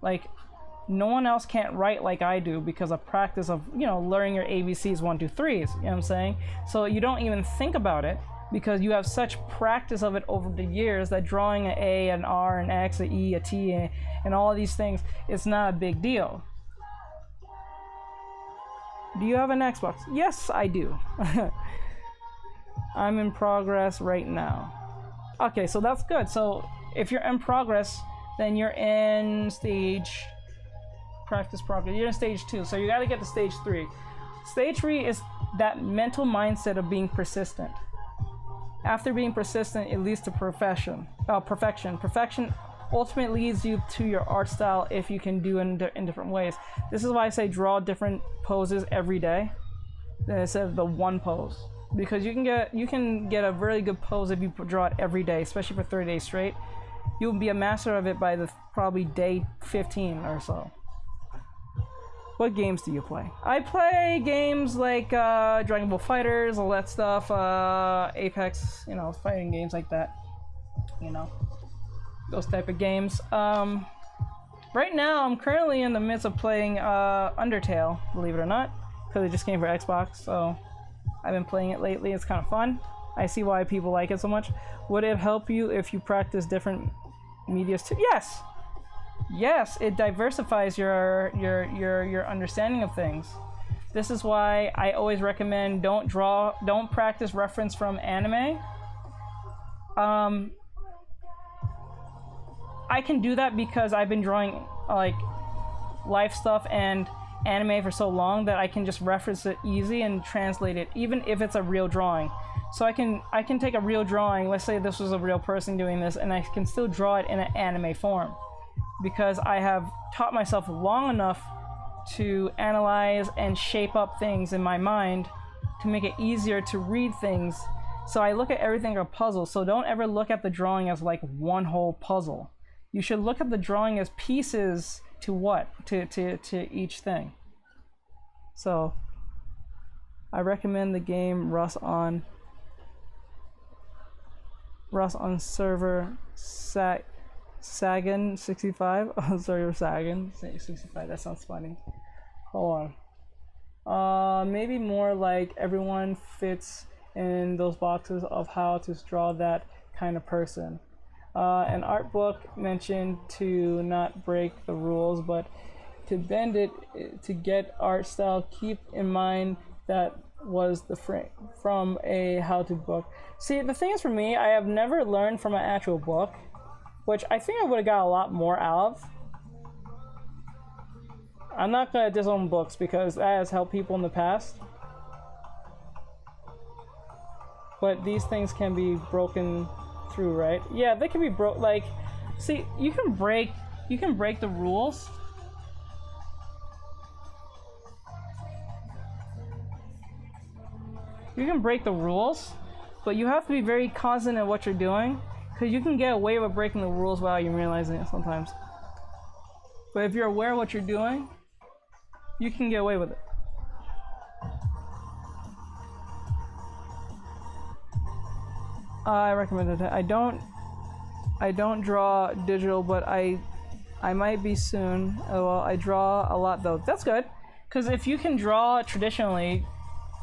like no one else can't write like I do because of practice of, you know, learning your ABCs 1 2 3s, you know what I'm saying? So you don't even think about it because you have such practice of it over the years that drawing an A, an R, an X, an E, a T, and all of these things, it's not a big deal. Do you have an Xbox? Yes, I do. I'm in progress right now. Okay, so that's good. So if you're in progress, then you're in stage practice progress. You're in stage 2, so you got to get to stage 3. Stage 3 is that mental mindset of being persistent. After being persistent, it leads to perfection. Perfection ultimately leads you to your art style if you can do it in different ways. This is why I say draw different poses every day instead of the one pose, because you can get a really good pose if you draw it every day, especially for 30 days straight. You'll be a master of it by the probably day 15 or so. What games do you play? I play games like Dragon Ball Fighters, all that stuff, Apex, you know, fighting games like that, you know, those type of games. Right now, I'm currently in the midst of playing Undertale, believe it or not, because it just came for Xbox, so I've been playing it lately. It's kind of fun. I see why people like it so much. Would it help you if you practice different medias too? Yes! Yes, it diversifies your understanding of things. This is why I always recommend don't practice reference from anime. I can do that because I've been drawing like life stuff and anime for so long that I can just reference it easy and translate it, even if it's a real drawing. So I can take a real drawing, let's say this was a real person doing this, and I can still draw it in an anime form, because I have taught myself long enough to analyze and shape up things in my mind to make it easier to read things. So I look at everything like a puzzle. So don't ever look at the drawing as like one whole puzzle. You should look at the drawing as pieces to what? To each thing. So I recommend the game Rust on server Sagan 65. Oh, sorry, Sagan 65. That sounds funny. Hold on. Maybe more like everyone fits in those boxes of how to draw that kind of person. An art book mentioned to not break the rules, but to bend it to get art style. Keep in mind that was the frame from a how-to book. See, the thing is, for me, I have never learned from an actual book, which I think I would have got a lot more out of. I'm not gonna disown books because that has helped people in the past. But these things can be broken through, right? Yeah, they can be broke. Like, see, you can break the rules. You can break the rules, but you have to be very constant in what you're doing, because you can get away with breaking the rules without you realizing it sometimes. But if you're aware of what you're doing, you can get away with it. I recommend it. I don't draw digital, but I might be soon. Oh, well, I draw a lot though. That's good, because if you can draw traditionally,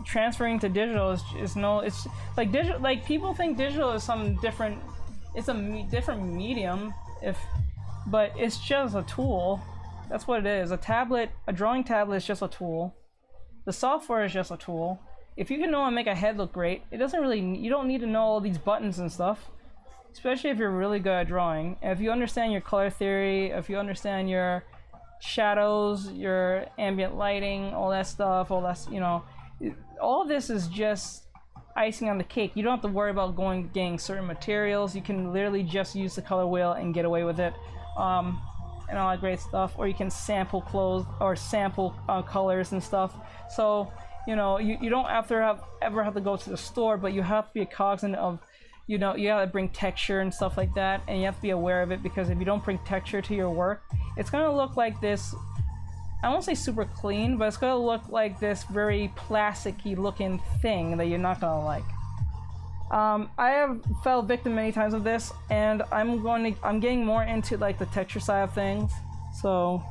transferring to digital is no. It's like digital. Like people think digital is some different. It's a different medium. But it's just a tool. That's what it is. A drawing tablet is just a tool. The software is just a tool. If you can know how to make a head look great, you don't need to know all these buttons and stuff. Especially if you're really good at drawing. And if you understand your color theory, if you understand your shadows, your ambient lighting, all that stuff, all of this is just icing on the cake. You don't have to worry about getting certain materials. You can literally just use the color wheel and get away with it. And all that great stuff. Or you can sample clothes or sample colors and stuff. So, you don't ever have to go to the store, but you have to be cognizant of, you gotta bring texture and stuff like that, and you have to be aware of it, because if you don't bring texture to your work, it's gonna look like this. I won't say super clean, but it's gonna look like this very plasticky looking thing that you're not gonna like. I have fell victim many times of this, and I'm getting more into like the texture side of things, so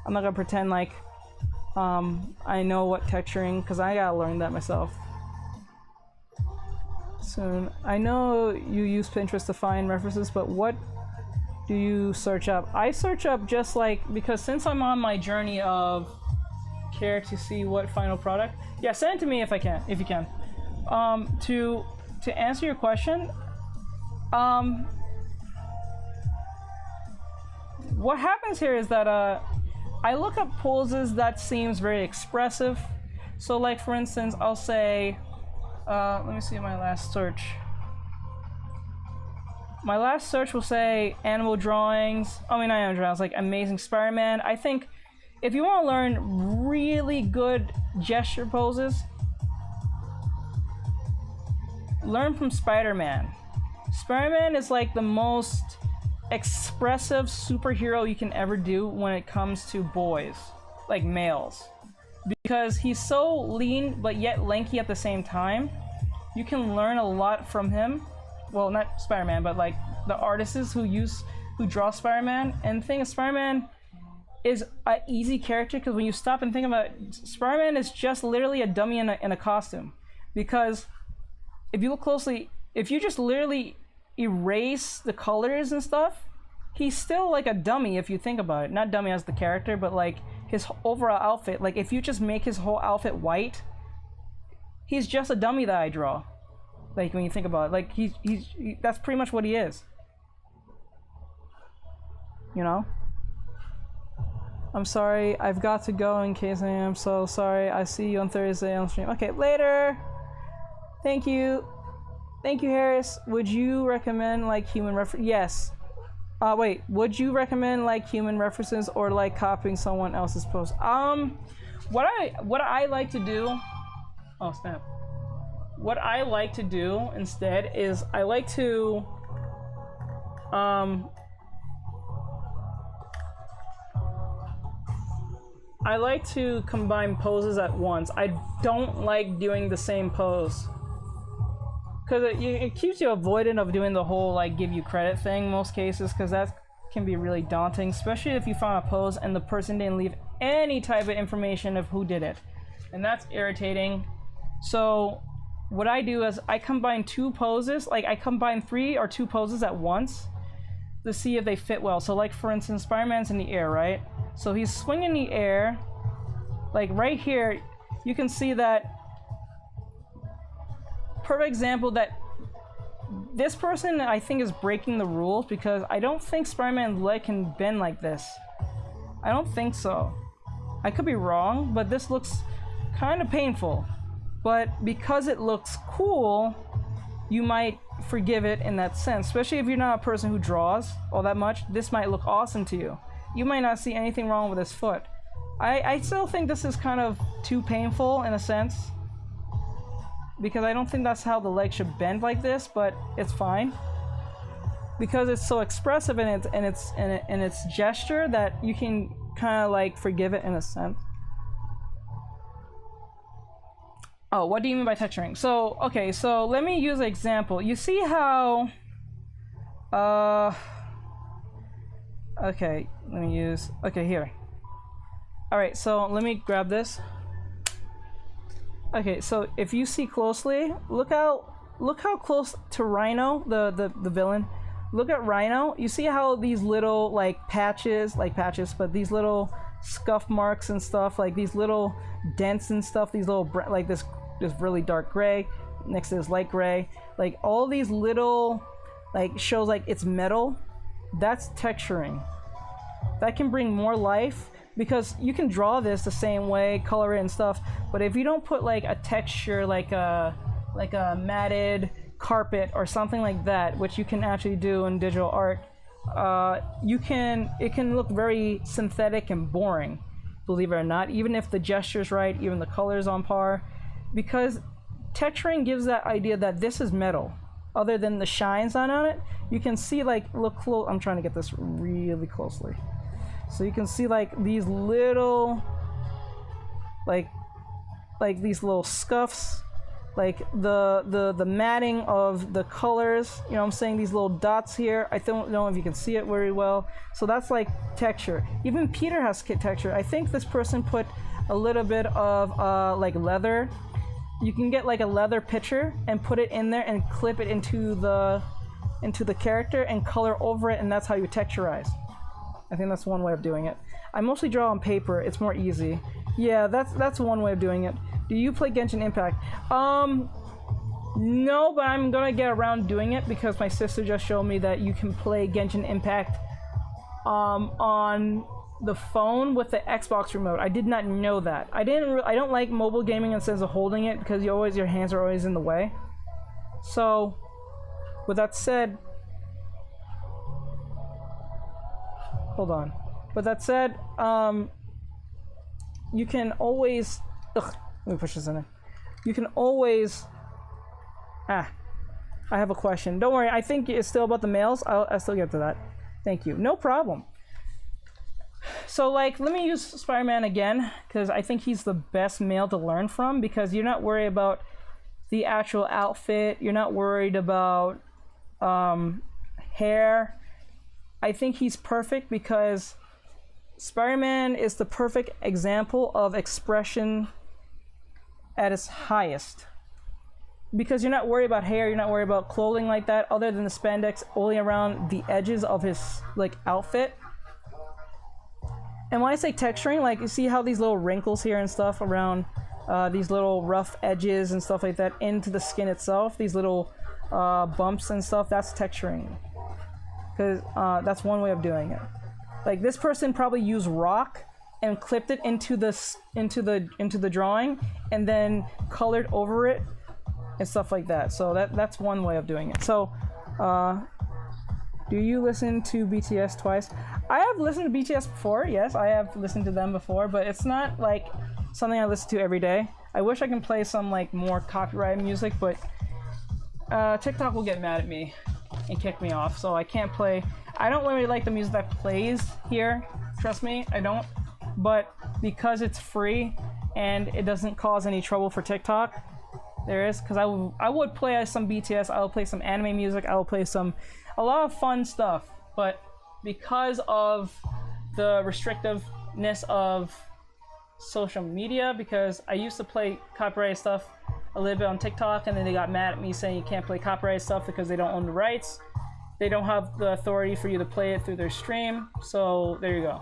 I'm not gonna pretend like I know what texturing, because I gotta learn that myself soon. I know you use Pinterest to find references, but what do you search up? I search up just like, because since I'm on my journey of care to see what final product, yeah, send it to me if you can. To answer your question, what happens here is that I look up poses that seems very expressive. So like for instance, I'll say, let me see my last search. My last search will say animal drawings. I mean, not animal drawings, like Amazing Spider-Man. I think if you want to learn really good gesture poses, learn from Spider-Man. Spider-Man is like the most expressive superhero you can ever do when it comes to boys, like males. Because he's so lean but yet lanky at the same time. You can learn a lot from him. Well, not Spider-Man, but like the artists who draw Spider-Man. And the thing is, Spider-Man is an easy character, because when you stop and think about it, Spider-Man is just literally a dummy in a costume. Because if you look closely, if you just literally erase the colors and stuff, he's still like a dummy if you think about it. Not dummy as the character, but like his overall outfit. Like if you just make his whole outfit white, he's just a dummy that I draw. Like when you think about it, like that's pretty much what he is. You know? I'm sorry, I've got to go in case I am so sorry. I see you on Thursday on stream. Okay, later. Thank you. Thank you, Harris. Would you recommend like human reference? Yes. Wait, would you recommend like human references or like copying someone else's post? What I like to do, oh snap. What I like to do instead is I like to combine poses at once. I don't like doing the same pose, because it keeps you avoidant of doing the whole like give you credit thing most cases, because that can be really daunting, especially if you find a pose and the person didn't leave any type of information of who did it, and that's irritating. So what I do is I combine two poses, like I combine 3 or 2 poses at once to see if they fit well. So like for instance, Spider-Man's in the air, right? So he's swinging in the air, like right here, you can see that perfect example that this person I think is breaking the rules, because I don't think Spider-Man's leg can bend like this. I don't think so. I could be wrong, but this looks kind of painful. But because it looks cool, you might forgive it in that sense, especially if you're not a person who draws all that much. This might look awesome to you. You might not see anything wrong with his foot. I still think this is kind of too painful in a sense, because I don't think that's how the leg should bend like this, but it's fine. Because it's so expressive in its gesture that you can kind of like forgive it in a sense. Oh, what do you mean by texturing? So, okay, so let me use an example. You see how... Okay, let me use... Okay, here. Alright, so let me grab this. Okay, so if you see closely, look how close to Rhino, the villain. Look at Rhino. You see how these little like patches, but these little scuff marks and stuff, like these little dents and stuff, these little like this really dark gray next to this light gray, like all these little like shows like it's metal. That's texturing. That can bring more life because you can draw this the same way, color it and stuff, but if you don't put like a texture like a matted carpet or something like that, which you can actually do in digital art, it can look very synthetic and boring, believe it or not, even if the gesture's right, even the color's on par, because texturing gives that idea that this is metal. Other than the shines on it, you can see like, look close, I'm trying to get this really closely. So you can see like these little, like these little scuffs, like the matting of the colors, you know what I'm saying, these little dots here. I don't know if you can see it very well. So that's like texture. Even Peter has texture. I think this person put a little bit of like leather. You can get like a leather picture and put it in there and clip it into the character and color over it, and that's how you texturize. I think that's one way of doing it. I mostly draw on paper, it's more easy. Yeah, that's one way of doing it. Do you play Genshin Impact? No, but I'm gonna get around doing it because my sister just showed me that you can play Genshin Impact on the phone with the Xbox remote. I did not know that. I don't like mobile gaming in the sense of holding it because your hands are always in the way. So, with that said, hold on. With that said, you can always. Ugh, let me push this in there. You can always. I have a question. Don't worry. I think it's still about the males. I'll still get to that. Thank you. No problem. So, like, let me use Spider-Man again, because I think he's the best male to learn from, because you're not worried about the actual outfit, you're not worried about hair. I think he's perfect because Spider-Man is the perfect example of expression at its highest. Because you're not worried about hair, you're not worried about clothing like that, other than the spandex only around the edges of his, like, outfit. And when I say texturing, like, you see how these little wrinkles here and stuff around these little rough edges and stuff like that into the skin itself, these little bumps and stuff, that's texturing. Because that's one way of doing it. Like, this person probably used rock and clipped it into the drawing and then colored over it and stuff like that. So that's one way of doing it. So, do you listen to BTS twice? I have listened to BTS before, yes, I have listened to them before, but it's not like something I listen to every day. I wish I can play some like more copyrighted music, but TikTok will get mad at me and kick me off, so I can't play. I don't really like the music that plays here, trust me, I don't. But because it's free and it doesn't cause any trouble for TikTok, there is, because I would play some BTS, I will play some anime music, I will play a lot of fun stuff, but because of the restrictiveness of social media, because I used to play copyrighted stuff a little bit on TikTok, and then they got mad at me saying you can't play copyrighted stuff because they don't own the rights. They don't have the authority for you to play it through their stream, so there you go.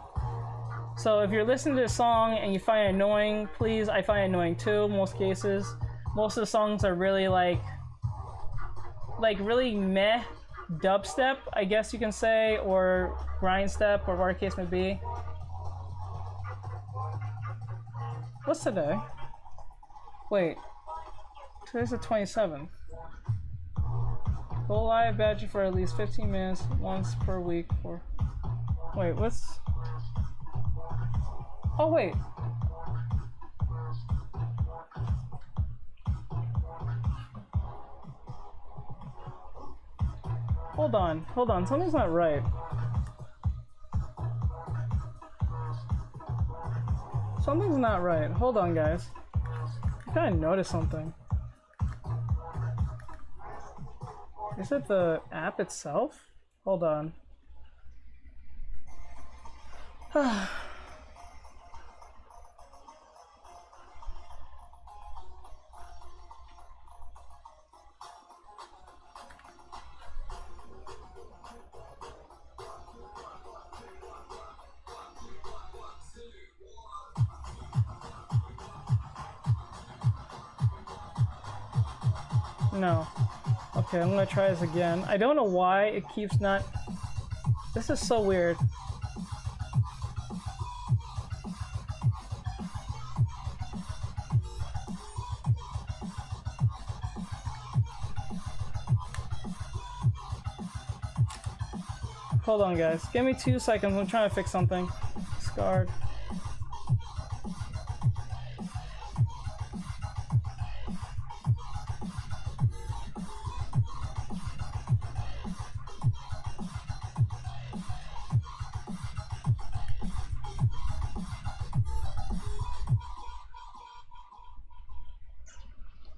So if you're listening to a song and you find it annoying, please, I find it annoying too, most cases. Most of the songs are really like really meh dubstep, I guess you can say, or grind step, or whatever the case may be. What's today? Wait, today's the 27th. Go live badge for at least 15 minutes once per week for... Wait, what's... Oh, wait. Hold on, something's not right. Something's not right. Hold on, guys. I thought I noticed something. Is it the app itself? Hold on. No. Okay, I'm gonna try this again. I don't know why it keeps not... This is so weird. Hold on, guys. Give me 2 seconds. I'm trying to fix something. Scarred.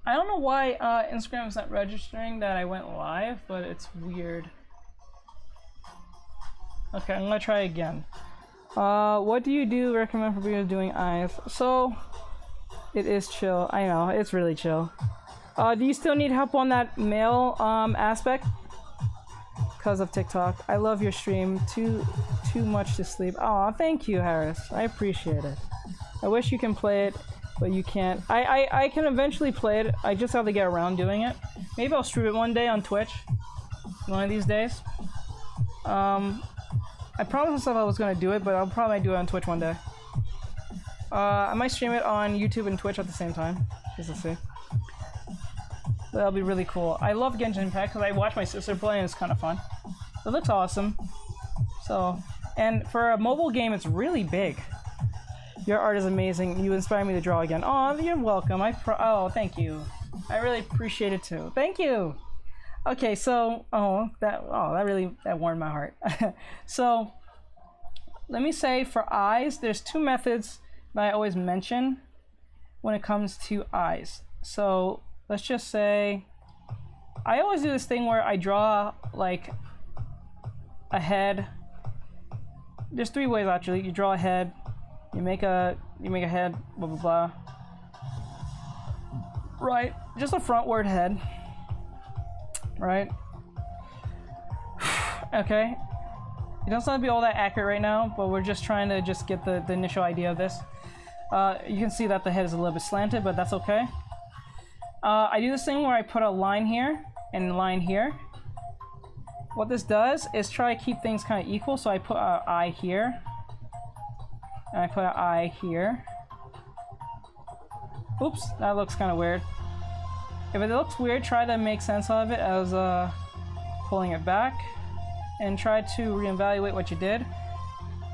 I don't know why Instagram is not registering that I went live, but it's weird. Okay, I'm gonna try again. What do you do recommend for people doing eyes? So, it is chill. I know, it's really chill. Do you still need help on that male aspect? Because of TikTok. I love your stream. Too much to sleep. Aw, thank you, Harris. I appreciate it. I wish you can play it, but you can't. I can eventually play it. I just have to get around doing it. Maybe I'll stream it one day on Twitch. One of these days. I promised myself I was gonna do it, but I'll probably do it on Twitch one day. I might stream it on YouTube and Twitch at the same time, just to see. That'll be really cool. I love Genshin Impact because I watch my sister play and it's kind of fun. It looks awesome. So, and for a mobile game, it's really big. Your art is amazing. You inspire me to draw again. Oh, you're welcome. Oh, thank you. I really appreciate it too. Thank you. Okay, so that warmed my heart. So let me say for eyes, there's 2 methods that I always mention when it comes to eyes. So let's just say I always do this thing where I draw like a head. There's 3 ways actually. You draw a head, you make a head, blah blah blah. Right, just a frontward head. Right? Okay. It doesn't have to be all that accurate right now, but we're just trying to just get the initial idea of this. You can see that the head is a little bit slanted, but that's okay. I do this thing where I put a line here and a line here. What this does is try to keep things kind of equal, so I put an eye here. And I put an eye here. Oops, that looks kind of weird. If it looks weird, try to make sense of it as pulling it back and try to reevaluate what you did.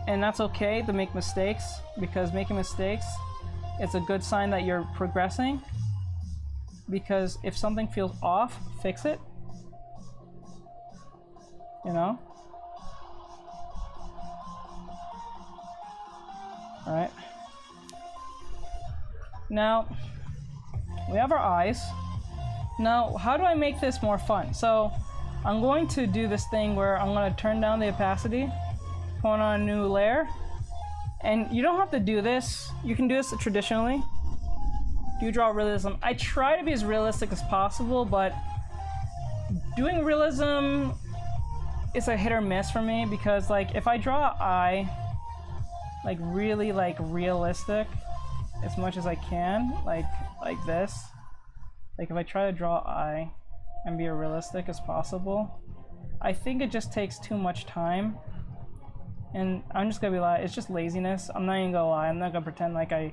And that's okay to make mistakes, because making mistakes, it's a good sign that you're progressing. Because if something feels off, fix it. You know? Alright. Now, we have our eyes. Now, how do I make this more fun? So, I'm going to do this thing where I'm going to turn down the opacity, put on a new layer, and you don't have to do this. You can do this traditionally. Do draw realism. I try to be as realistic as possible, but doing realism is a hit or miss for me, because like if I draw an eye, like really like realistic as much as I can, like this. Like if I try to draw eye and be as realistic as possible, I think it just takes too much time. And I'm just gonna be like, it's just laziness. I'm not even gonna lie. I'm not gonna pretend like I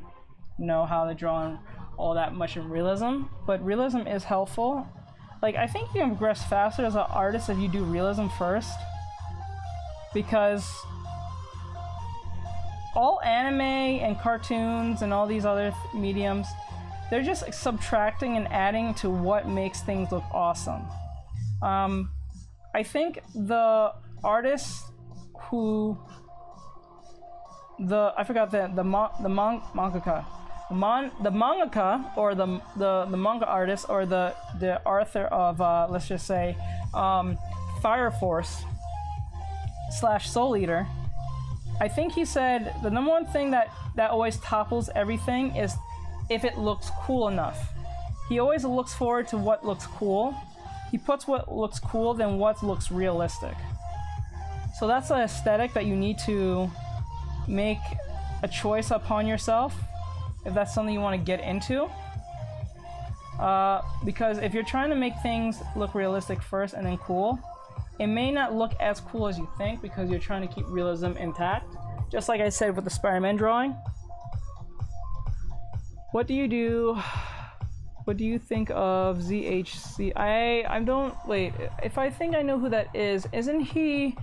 know how to draw all that much in realism. But realism is helpful. Like I think you can progress faster as an artist if you do realism first, because all anime and cartoons and all these other mediums, they're just subtracting and adding to what makes things look awesome. I think the artists who I forgot the mangaka. the mangaka or the manga artist or the author of let's just say Fire Force / Soul Eater, I think he said the number one thing that always topples everything is if it looks cool enough. He always looks forward to what looks cool. He puts what looks cool than what looks realistic. So that's an aesthetic that you need to make a choice upon yourself if that's something you want to get into. Because if you're trying to make things look realistic first and then cool, it may not look as cool as you think because you're trying to keep realism intact. Just like I said with the Spider-Man drawing. What do you think of ZHC? I don't, wait, if I think I know who that is, isn't he,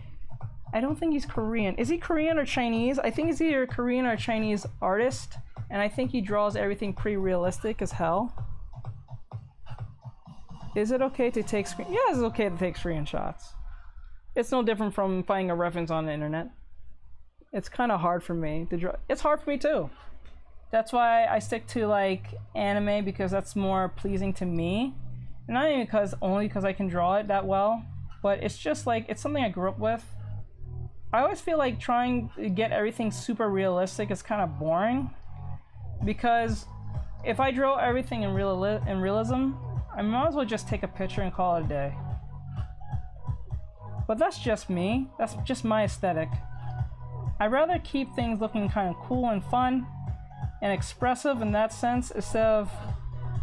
I don't think he's Korean. Is he Korean or Chinese? I think he's either a Korean or Chinese artist, and I think he draws everything pretty realistic as hell. Is it okay to take screen? Yeah, it's okay to take screenshots. It's no different from finding a reference on the internet. It's kind of hard for me to draw. It's hard for me too. That's why I stick to like anime, because that's more pleasing to me. And not even only because I can draw it that well, but it's just like, it's something I grew up with. I always feel like trying to get everything super realistic is kind of boring, because if I draw everything in realism, I might as well just take a picture and call it a day. But that's just me. That's just my aesthetic. I'd rather keep things looking kind of cool and fun and expressive in that sense, instead of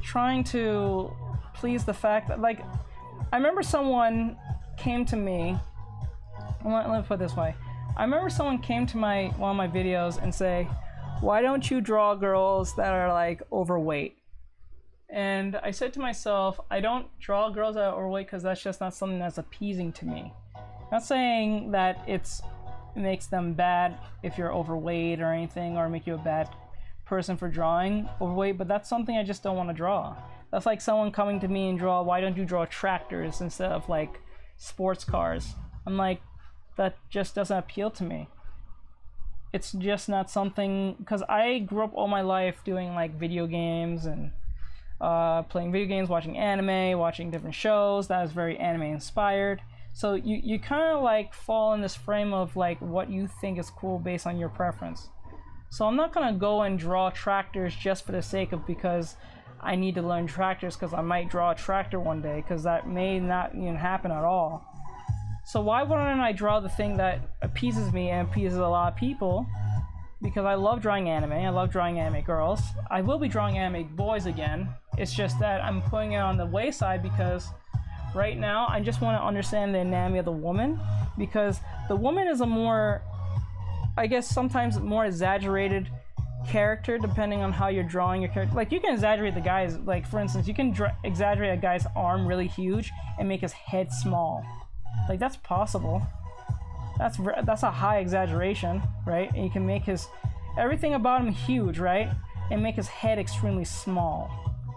trying to please the fact that, like, I remember someone came to me, let me put it this way. I remember someone came to one of my videos and say, why don't you draw girls that are like overweight? And I said to myself, I don't draw girls that are overweight because that's just not something that's appeasing to me. Not saying that it makes them bad if you're overweight or anything, or make you a bad person for drawing overweight, but that's something I just don't want to draw. That's like someone coming to me and draw, why don't you draw tractors instead of like sports cars? I'm like, that just doesn't appeal to me. It's just not something, because I grew up all my life doing like video games and playing video games, watching anime, watching different shows that is very anime inspired. So you kind of like fall in this frame of like what you think is cool based on your preference. So I'm not gonna go and draw tractors just for the sake of, because I need to learn tractors because I might draw a tractor one day, because that may not even happen at all. So why wouldn't I draw the thing that appeases me and appeases a lot of people? Because I love drawing anime. I love drawing anime girls. I will be drawing anime boys again. It's just that I'm putting it on the wayside because right now I just want to understand the anatomy of the woman, because the woman is a more, I guess sometimes more exaggerated character depending on how you're drawing your character. Like you can exaggerate the guys, like for instance, you can exaggerate a guy's arm really huge and make his head small. Like that's possible. That's a high exaggeration, right? And you can make everything about him huge, right? And make his head extremely small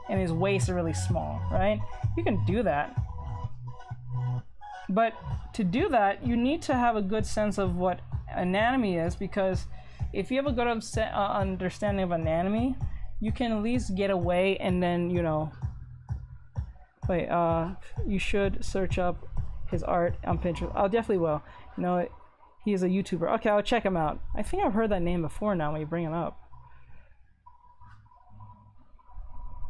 and his waist really small, right? You can do that. But to do that, you need to have a good sense of what anatomy is, because if you have a good understanding of anatomy, you can at least get away and then, you know, wait, you should search up his art on Pinterest. I definitely will. You know, he is a YouTuber. Okay, I'll check him out. I think I've heard that name before now when you bring it up.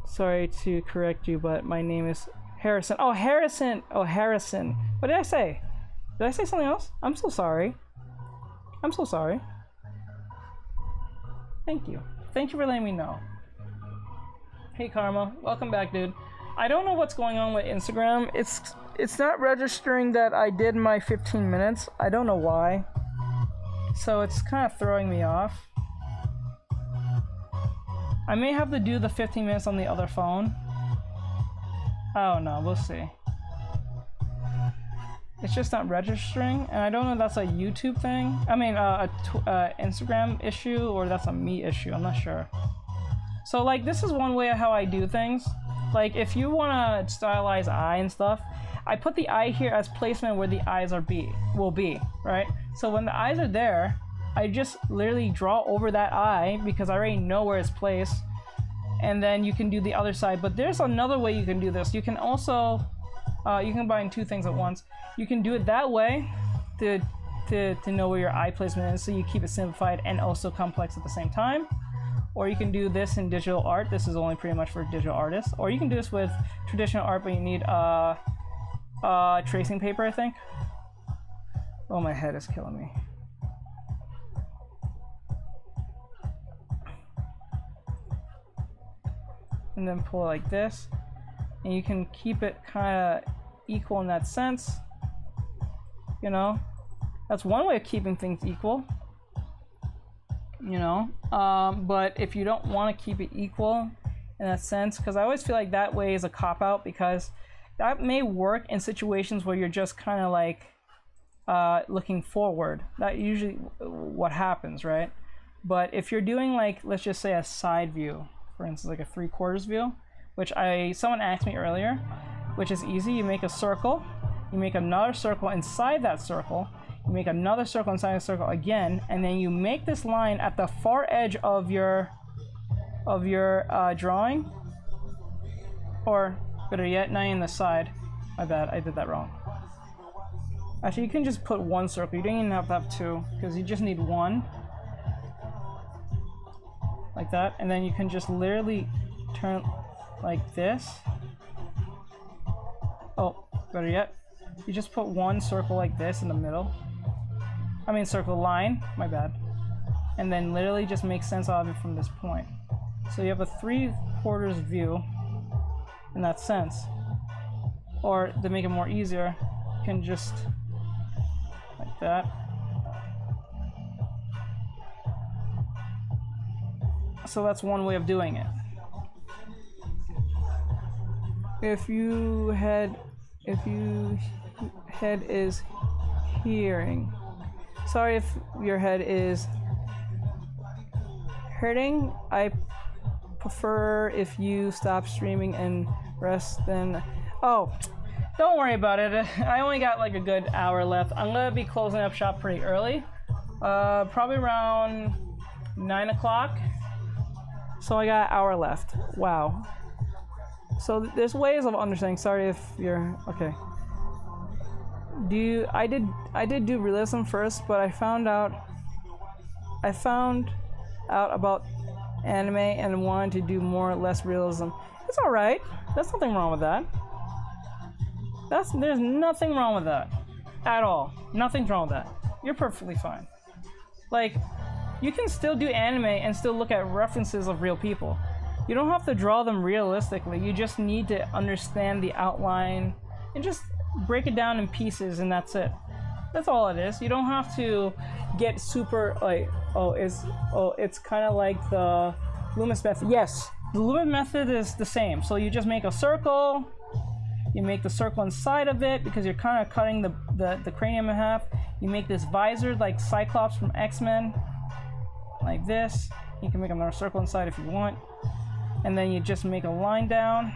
Sorry to correct you, but my name is Harrison. Oh, Harrison. Oh, Harrison. What did I say? Did I say something else? I'm so sorry. I'm so sorry. Thank you. Thank you for letting me know. Hey, Karma. Welcome back, dude. I don't know what's going on with Instagram. It's not registering that I did my 15 minutes. I don't know why. So it's kind of throwing me off. I may have to do the 15 minutes on the other phone. I don't know. We'll see. It's just not registering, and I don't know if that's a YouTube thing. I mean, Instagram issue, or that's a me issue. I'm not sure. So, like, this is one way of how I do things. Like, if you want to stylize eye and stuff, I put the eye here as placement where the eyes will be, right? So when the eyes are there, I just literally draw over that eye because I already know where it's placed. and then you can do the other side. But there's another way you can do this. You can also, you can combine two things at once. You can do it that way to know where your eye placement is, so you keep it simplified and also complex at the same time. Or you can do this in digital art. This is only pretty much for digital artists. Or you can do this with traditional art, but you need tracing paper, I think. Oh, my head is killing me. And then pull it like this. And you can keep it kind of equal in that sense. You know? That's one way of keeping things equal. You know? But if you don't want to keep it equal in that sense, because I always feel like that way is a cop-out, because that may work in situations where you're just kind of like looking forward. That usually what happens, right? But if you're doing, like, let's just say a side view, for instance, like a 3/4 view, which someone asked me earlier, which is easy. You make a circle, you make another circle inside that circle, you make another circle inside the circle again, and then you make this line at the far edge of your drawing, or better yet, not in the side. My bad, I did that wrong. Actually, you can just put one circle. You don't even have to have two, because you just need one. Like that, and then you can just literally turn like this. Oh, better yet, you just put one circle like this in the middle. I mean circle line, my bad. And then literally just make sense of it from this point. So you have a 3/4 view in that sense. Or to make it more easier, you can just like that. So that's one way of doing it. If you head is hearing. Sorry if your head is hurting. I prefer if you stop streaming and rest then. Oh, don't worry about it. I only got like a good hour left. I'm gonna be closing up shop pretty early. Probably around 9 o'clock. So I got an hour left. Wow. So there's ways of understanding. Sorry if you're okay. I did do realism first, but I found out about anime and wanted to do more or less realism. It's all right. There's nothing wrong with that. There's nothing wrong with that at all. Nothing's wrong with that. You're perfectly fine. Like, you can still do anime and still look at references of real people. You don't have to draw them realistically. You just need to understand the outline and just break it down in pieces, and that's it. That's all it is. You don't have to get super like, it's kind of like the Loomis method. Yes, the Loomis method is the same. So you just make a circle. You make the circle inside of it because you're kind of cutting the cranium in half. You make this visor like Cyclops from X-Men. Like this. You can make another circle inside if you want. And then you just make a line down.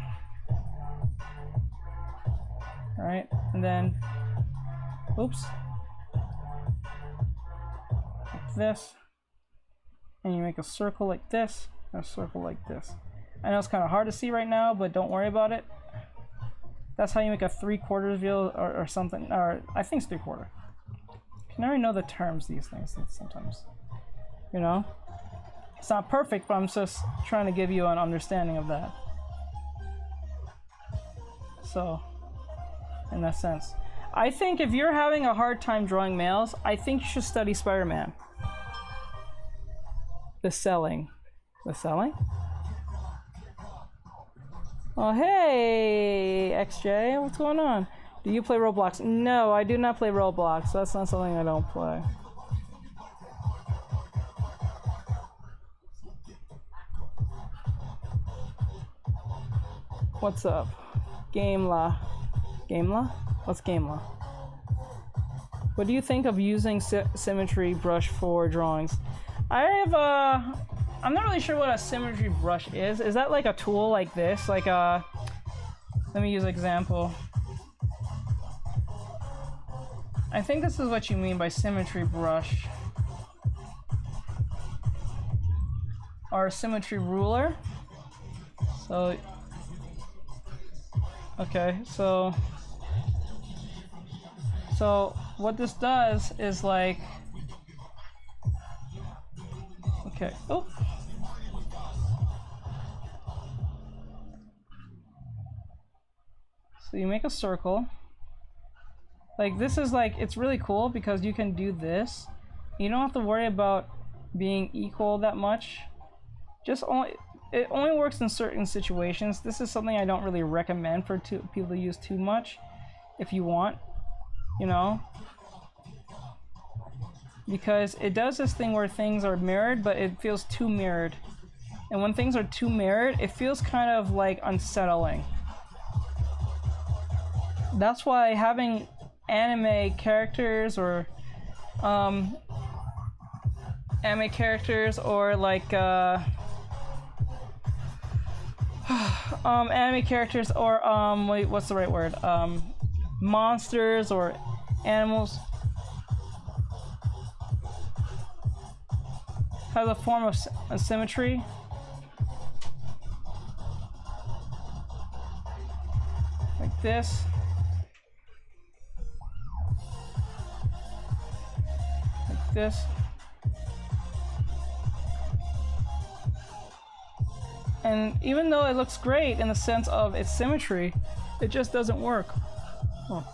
Alright, and then, oops. Like this. And you make a circle like this, and a circle like this. I know it's kind of hard to see right now, but don't worry about it. That's how you make a 3/4 view or something, or I think it's 3/4. You never know the terms these things sometimes. You know? It's not perfect, but I'm just trying to give you an understanding of that. So, in that sense. I think if you're having a hard time drawing males, I think you should study Spider-Man. The selling. The selling? Oh, hey, XJ, what's going on? Do you play Roblox? No, I do not play Roblox. That's not something I don't play. What's up? Gamela. Gamela? What's Gamela? What do you think of using symmetry brush for drawings? I'm not really sure what a symmetry brush is. Is that like a tool like this? Like let me use an example. I think this is what you mean by symmetry brush. Or symmetry ruler. So, okay, so what this does is like, okay, oh. So you make a circle. Like this is like, it's really cool because you can do this. You don't have to worry about being equal that much. It only works in certain situations. This is something I don't really recommend for people to use too much. If you want, you know, because it does this thing where things are mirrored, but it feels too mirrored. And when things are too mirrored, it feels kind of like unsettling. That's why having anime characters or like anime characters or wait, what's the right word? Monsters or animals has a form of symmetry. Like this. Like this. And even though it looks great in the sense of its symmetry, it just doesn't work. Oh.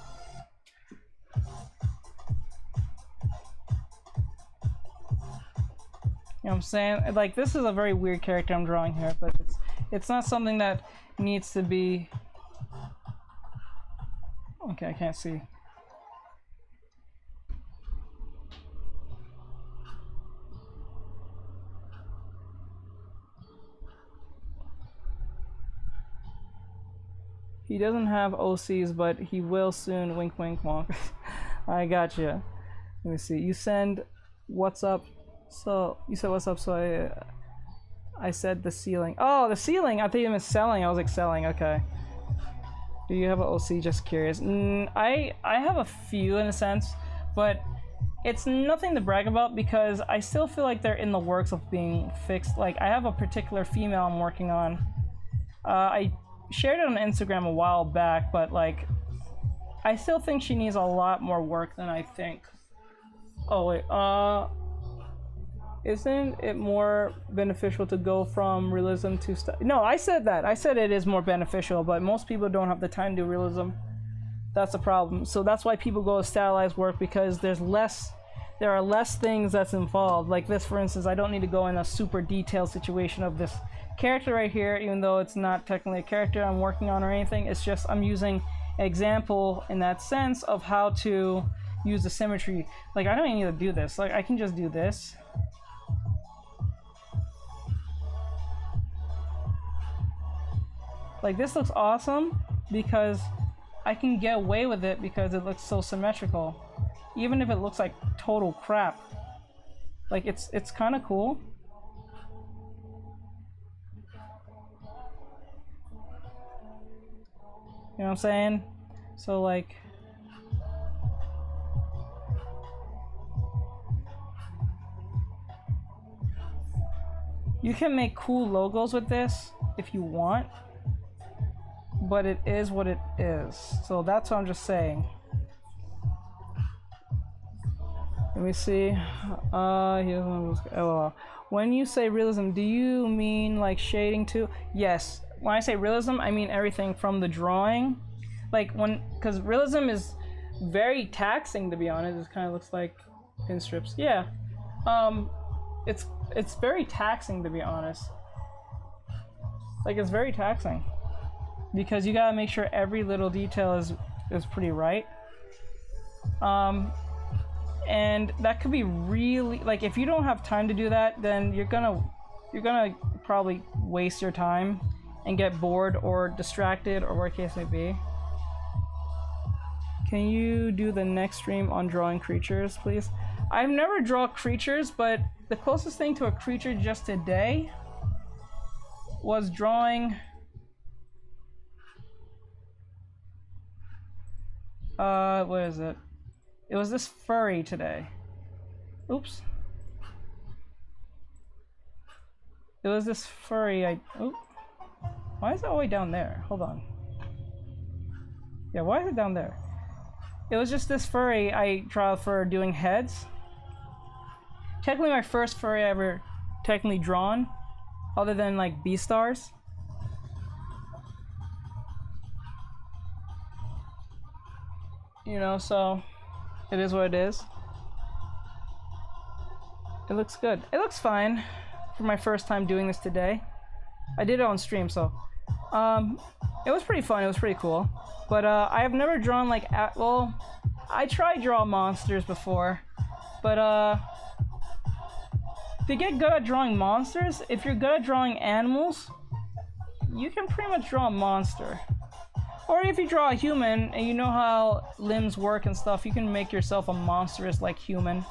You know what I'm saying? Like, this is a very weird character I'm drawing here, but it's not something that needs to be... Okay, I can't see. He doesn't have OCs, but he will soon. Wink, wink, wonk. I gotcha. Let me see. You send what's up. So you said what's up. So I said the ceiling. Oh, the ceiling. I think it was selling. I was like selling. Okay. Do you have an OC? Just curious. I have a few in a sense, but it's nothing to brag about because I still feel like they're in the works of being fixed. Like I have a particular female I'm working on. I shared it on Instagram a while back, but like I still think she needs a lot more work than I think. Oh wait, isn't it more beneficial to go from realism to No, I said that. I said it is more beneficial, but most people don't have the time to do realism. That's the problem. So that's why people go to stylized work, because there are less things that's involved. Like this, for instance, I don't need to go in a super detailed situation of this character right here, even though it's not technically a character I'm working on or anything. It's just I'm using an example in that sense of how to use the symmetry. Like I don't even need to do this. Like I can just do this. Like this looks awesome because I can get away with it because it looks so symmetrical. Even if it looks like total crap. Like it's kind of cool. You know what I'm saying? So like you can make cool logos with this if you want, but it is what it is. So that's what I'm just saying. Let me see. LOL. When you say realism, do you mean like shading too? Yes. When I say realism, I mean everything from the drawing. Like because realism is very taxing, to be honest. It kind of looks like pin strips. Yeah. It's very taxing, to be honest. Like it's very taxing because you gotta make sure every little detail is pretty right. And that could be really, like, if you don't have time to do that, then you're gonna probably waste your time and get bored or distracted or whatever case may be. Can you do the next stream on drawing creatures, please? I've never drawn creatures, but the closest thing to a creature just today was drawing what is it? It was this furry today. Oops. It was this furry. Why is it all the way down there? Hold on. Yeah, why is it down there? It was just this furry I draw for doing heads. Technically my first furry I ever technically drawn, other than like Beastars. You know, so it is what it is. It looks good. It looks fine for my first time doing this today. I did it on stream, so it was pretty fun. It was pretty cool. But I have never drawn like well, I tried draw monsters before, but to get good at drawing monsters, if you're good at drawing animals, you can pretty much draw a monster. Or if you draw a human and you know how limbs work and stuff, you can make yourself a monstrous like human.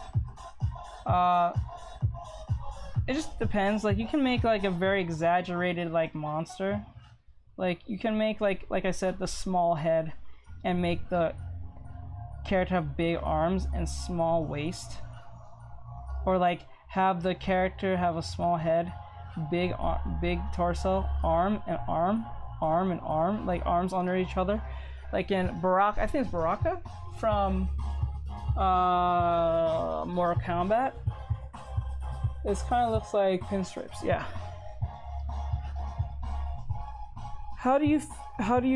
It just depends. Like you can make like a very exaggerated like monster. Like you can make like I said, the small head and make the character have big arms and small waist. Or like have the character have a small head, big torso, arm and arm, like arms under each other. Like in Baraka, I think it's Baraka from Mortal Kombat. This kind of looks like pinstripes, yeah. How do you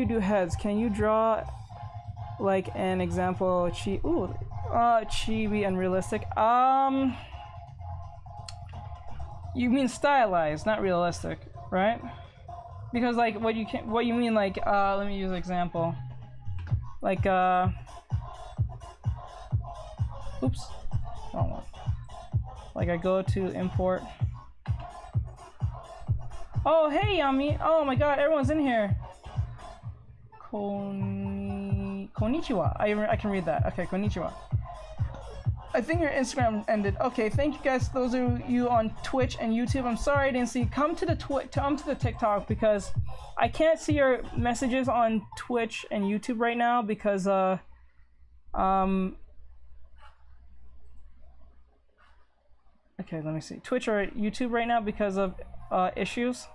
do heads? Can you draw like an example chibi and realistic? You mean stylized, not realistic, right? Because like what you mean like let me use an example. Like oops, wrong one. Like I go to import. Oh hey Yami! Oh my god, everyone's in here. Konnichiwa. I can read that. Okay, konnichiwa. I think your Instagram ended. Okay, thank you guys. Those of you on Twitch and YouTube. I'm sorry I didn't see. Come to the TikTok because I can't see your messages on Twitch and YouTube right now because okay, let me see. Twitch or YouTube right now because of issues.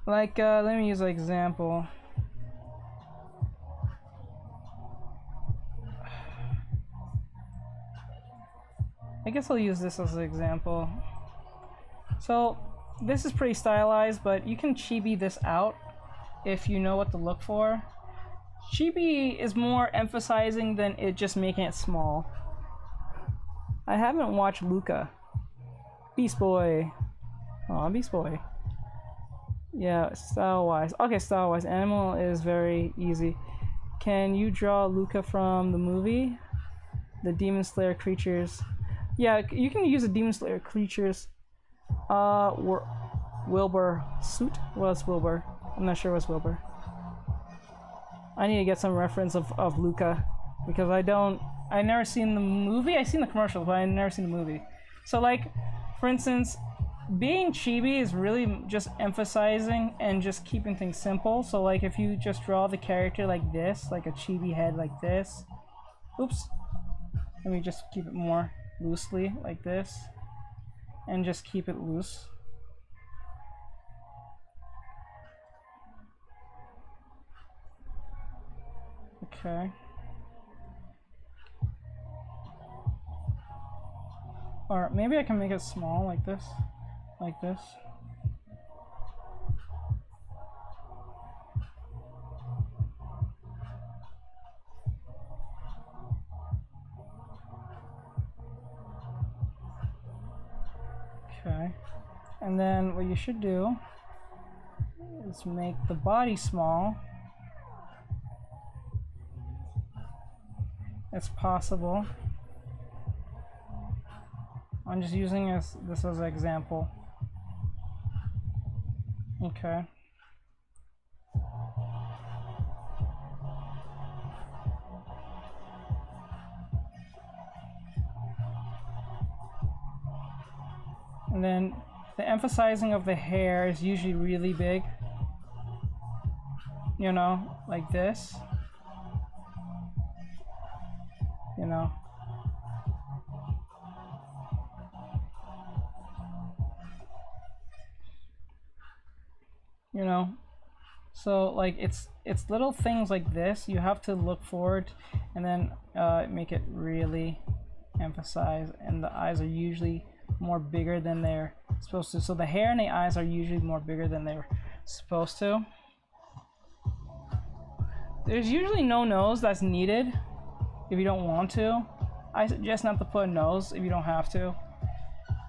Like, let me use an example. I guess I'll use this as an example. So, this is pretty stylized, but you can chibi this out if you know what to look for. Chibi is more emphasizing than it just making it small. I haven't watched Luca. Beast Boy. Aw, Beast Boy. Yeah, style-wise. Okay, style-wise. Animal is very easy. Can you draw Luca from the movie? The Demon Slayer creatures. Yeah, you can use the Demon Slayer creatures. Wilbur suit? What's Wilbur? I'm not sure what's Wilbur. I need to get some reference of Luca because I never seen the movie. I seen the commercials, but I never seen the movie. So like, for instance, being chibi is really just emphasizing and just keeping things simple. So like if you just draw the character like this, like a chibi head like this. Oops. Let me just keep it more loosely like this. And just keep it loose. Okay. Or maybe I can make it small like this. Like this. Okay. And then what you should do is make the body small as possible. I'm just using this as an example. Okay. And then the emphasizing of the hair is usually really big. You know, like this. You know. you know. So like it's little things like this you have to look forward and then make it really emphasize, and the eyes are usually more bigger than they're supposed to. So the hair and the eyes are usually more bigger than they're supposed to. There's usually no nose that's needed if you don't want to. I suggest not to put a nose if you don't have to.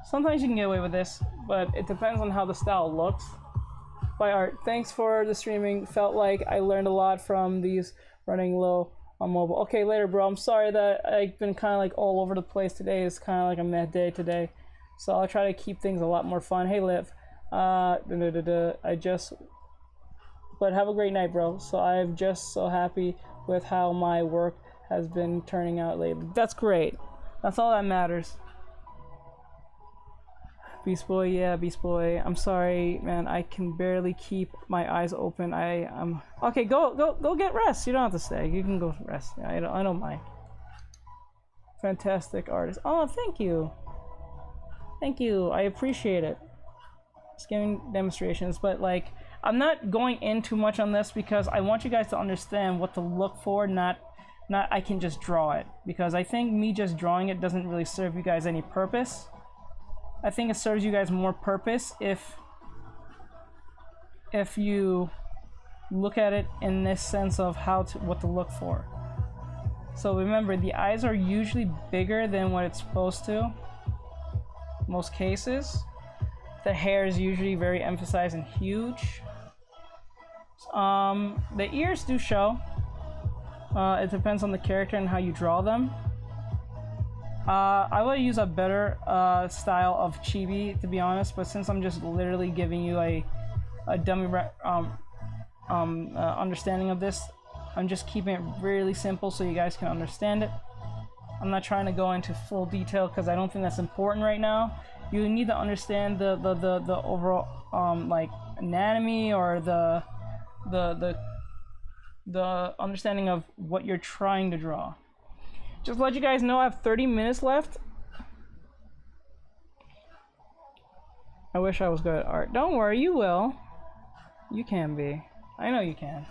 Sometimes you can get away with this, but it depends on how the style looks. By Art, thanks for the streaming. Felt like I learned a lot from these running low on mobile. Okay, later, bro. I'm sorry that I've been kind of like all over the place today. It's kind of like a mad day today, so I'll try to keep things a lot more fun. Hey, Liv. But have a great night, bro. So I'm just so happy with how my work has been turning out lately. That's great. That's all that matters. Beast Boy, yeah, Beast Boy. I'm sorry, man. I can barely keep my eyes open. I'm okay. Go get rest. You don't have to stay. You can go rest. I don't mind. Fantastic artist. Oh, thank you. Thank you. I appreciate it. Just giving demonstrations, but like I'm not going in too much on this because I want you guys to understand what to look for. Not I can just draw it, because I think me just drawing it doesn't really serve you guys any purpose. I think it serves you guys more purpose if you look at it in this sense of what to look for. So remember, the eyes are usually bigger than what it's supposed to. Most cases. The hair is usually very emphasized and huge. The ears do show. It depends on the character and how you draw them. I would use a better style of chibi, to be honest, but since I'm just literally giving you a dummy understanding of this, I'm just keeping it really simple so you guys can understand it. I'm not trying to go into full detail because I don't think that's important right now. You need to understand the overall like anatomy, or the understanding of what you're trying to draw. Just to let you guys know, I have 30 minutes left. I wish I was good at art. Don't worry, you will. You can be. I know you can.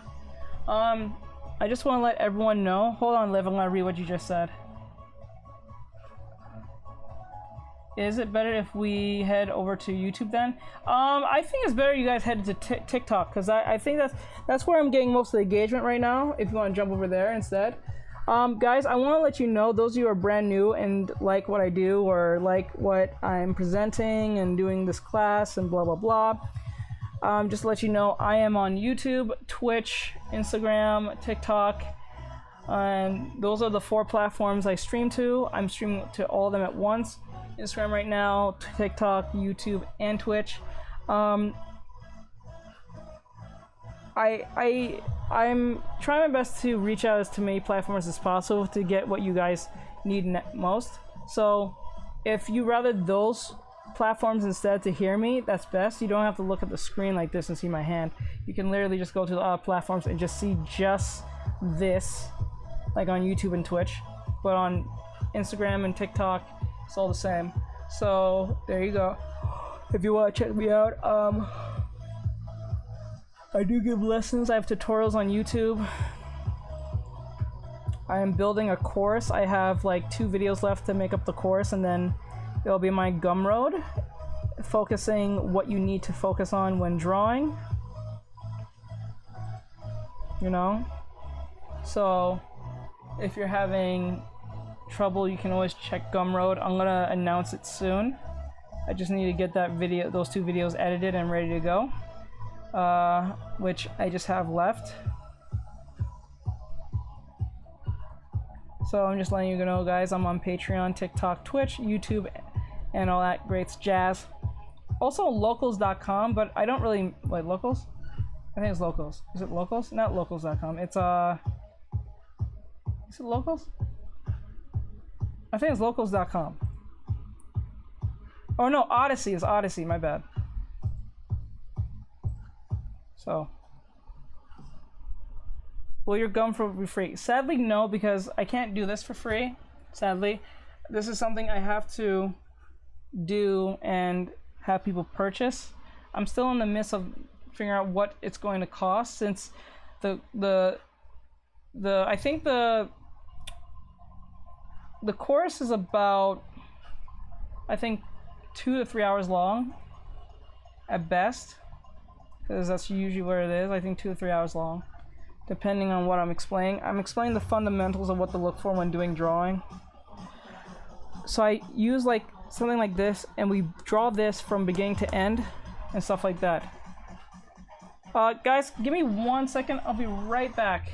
I just want to let everyone know. Hold on, Liv. I'm gonna read what you just said. Is it better if we head over to YouTube then? I think it's better you guys head to TikTok, because I think that's where I'm getting most of the engagement right now. If you want to jump over there instead. Guys, I want to let you know, those of you who are brand new and like what I do, or like what I'm presenting and doing this class and blah blah blah, just to let you know, I am on YouTube, Twitch, Instagram, TikTok, and those are the 4 platforms I stream to. I'm streaming to all of them at once. Instagram right now, TikTok, YouTube, and Twitch. I'm trying my best to reach out to as many platforms as possible to get what you guys need most. So if you rather those platforms instead to hear me, that's best. You don't have to look at the screen like this and see my hand. You can literally just go to the other platforms and just see just this, like on YouTube and Twitch. But on Instagram and TikTok, it's all the same. So there you go. If you want to check me out, I do give lessons. I have tutorials on YouTube. I am building a course. I have like 2 videos left to make up the course, and then it'll be my Gumroad, focusing what you need to focus on when drawing. You know? So if you're having trouble, you can always check Gumroad. I'm gonna announce it soon. I just need to get those 2 videos edited and ready to go. Which I just have left. So I'm just letting you know, guys, I'm on Patreon, TikTok, Twitch, YouTube, and all that great jazz. Also locals.com, but I don't really like locals. I think it's locals. Is it locals? Not locals.com. It's is it locals? I think it's locals.com. Oh no, Odyssey is Odyssey, my bad. So, will your gum be free? Sadly, no, because I can't do this for free. Sadly, this is something I have to do and have people purchase. I'm still in the midst of figuring out what it's going to cost, since I think the course is about, I think, 2 to 3 hours long at best, because that's usually where it is. I think 2 to 3 hours long, depending on what I'm explaining. I'm explaining the fundamentals of what to look for when doing drawing. So I use like something like this, and we draw this from beginning to end and stuff like that. Guys, give me 1 second. I'll be right back.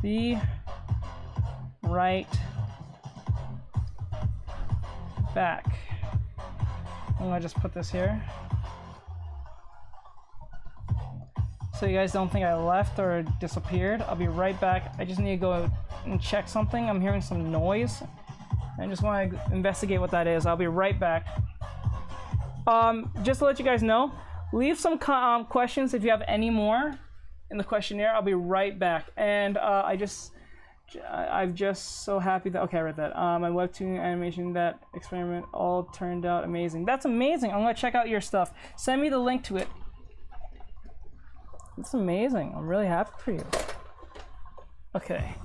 Be right back. I'm gonna just put this here so you guys don't think I left or disappeared. I'll be right back. I just need to go and check something. I'm hearing some noise. I just want to investigate what that is. I'll be right back. Just to let you guys know, leave some questions if you have any more in the questionnaire. I'll be right back. And I'm just so happy that, okay, I read that. My webtoon animation, that experiment all turned out amazing. That's amazing. I'm gonna check out your stuff. Send me the link to it. It's amazing. I'm really happy for you. Okay.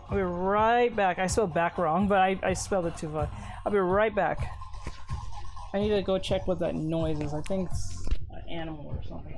I'll be right back. I spelled back wrong, but I spelled it too far. I'll be right back. I need to go check what that noise is. I think it's an animal or something.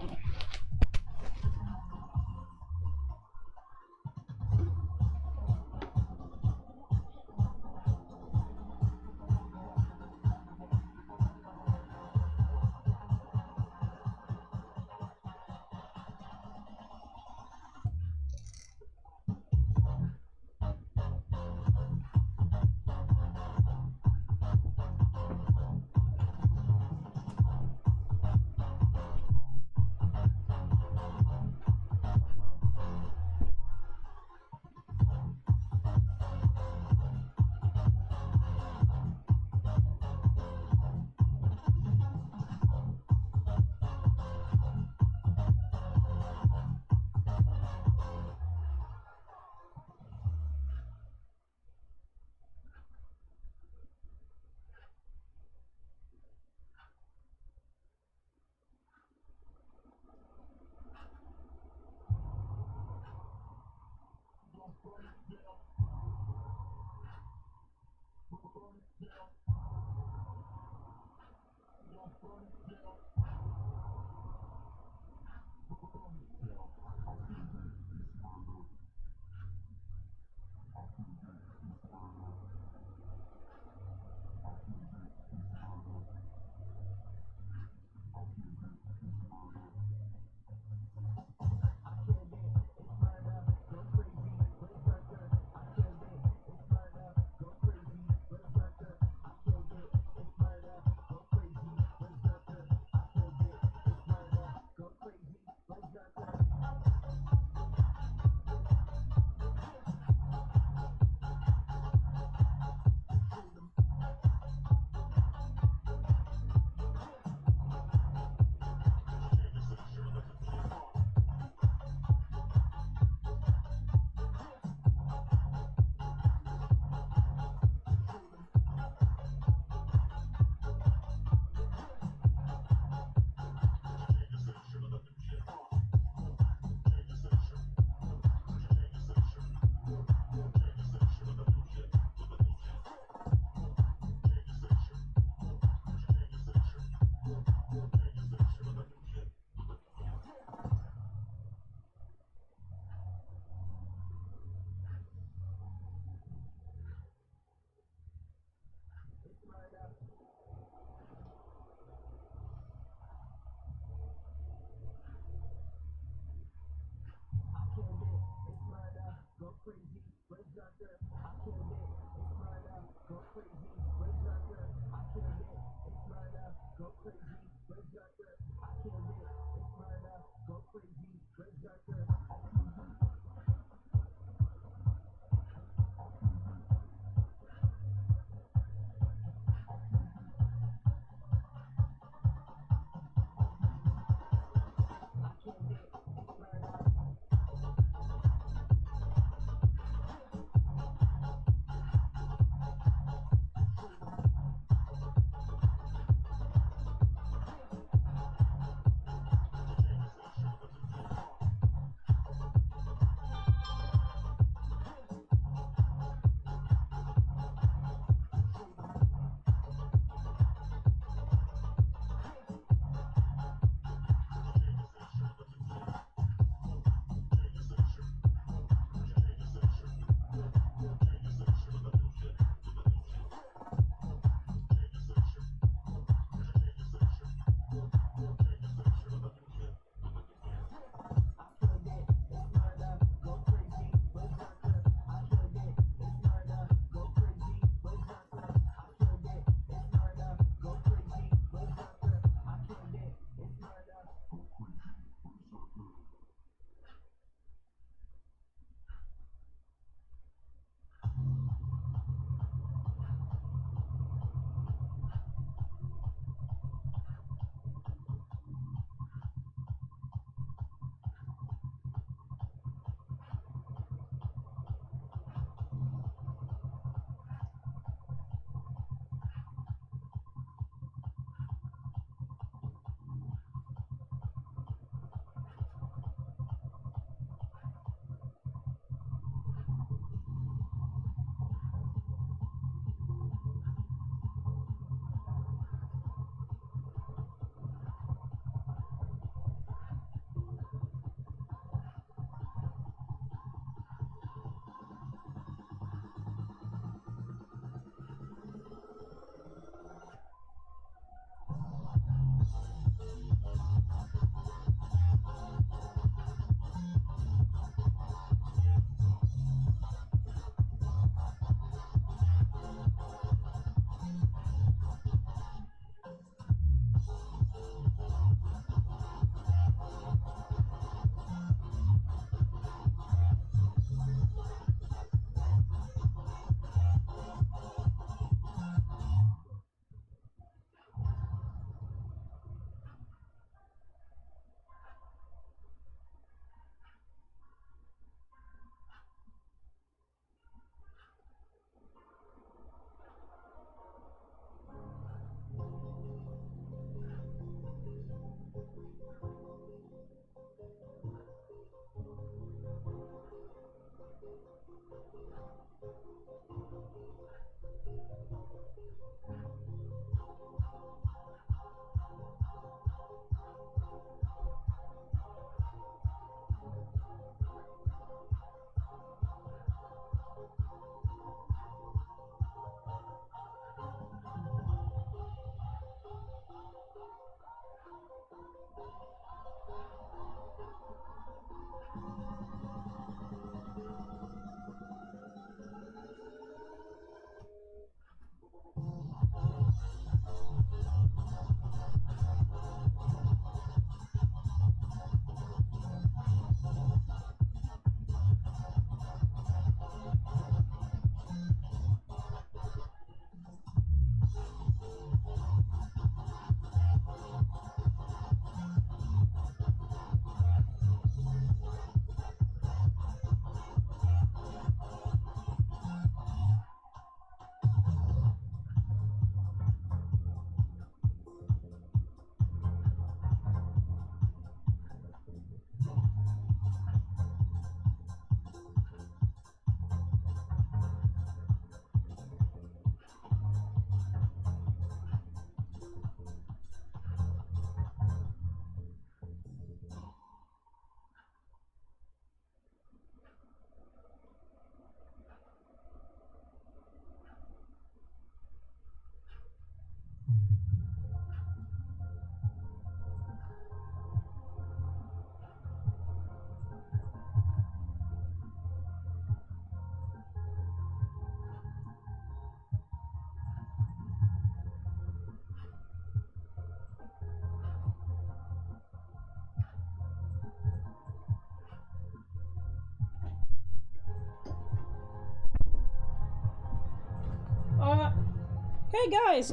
Hey guys,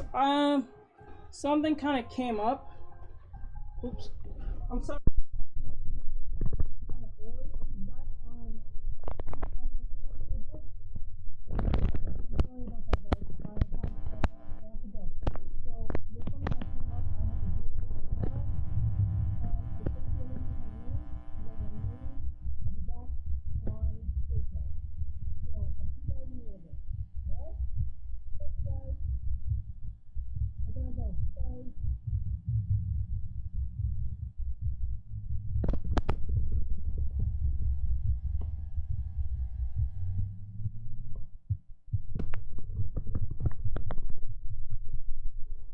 something kind of came up. Oops, I'm sorry.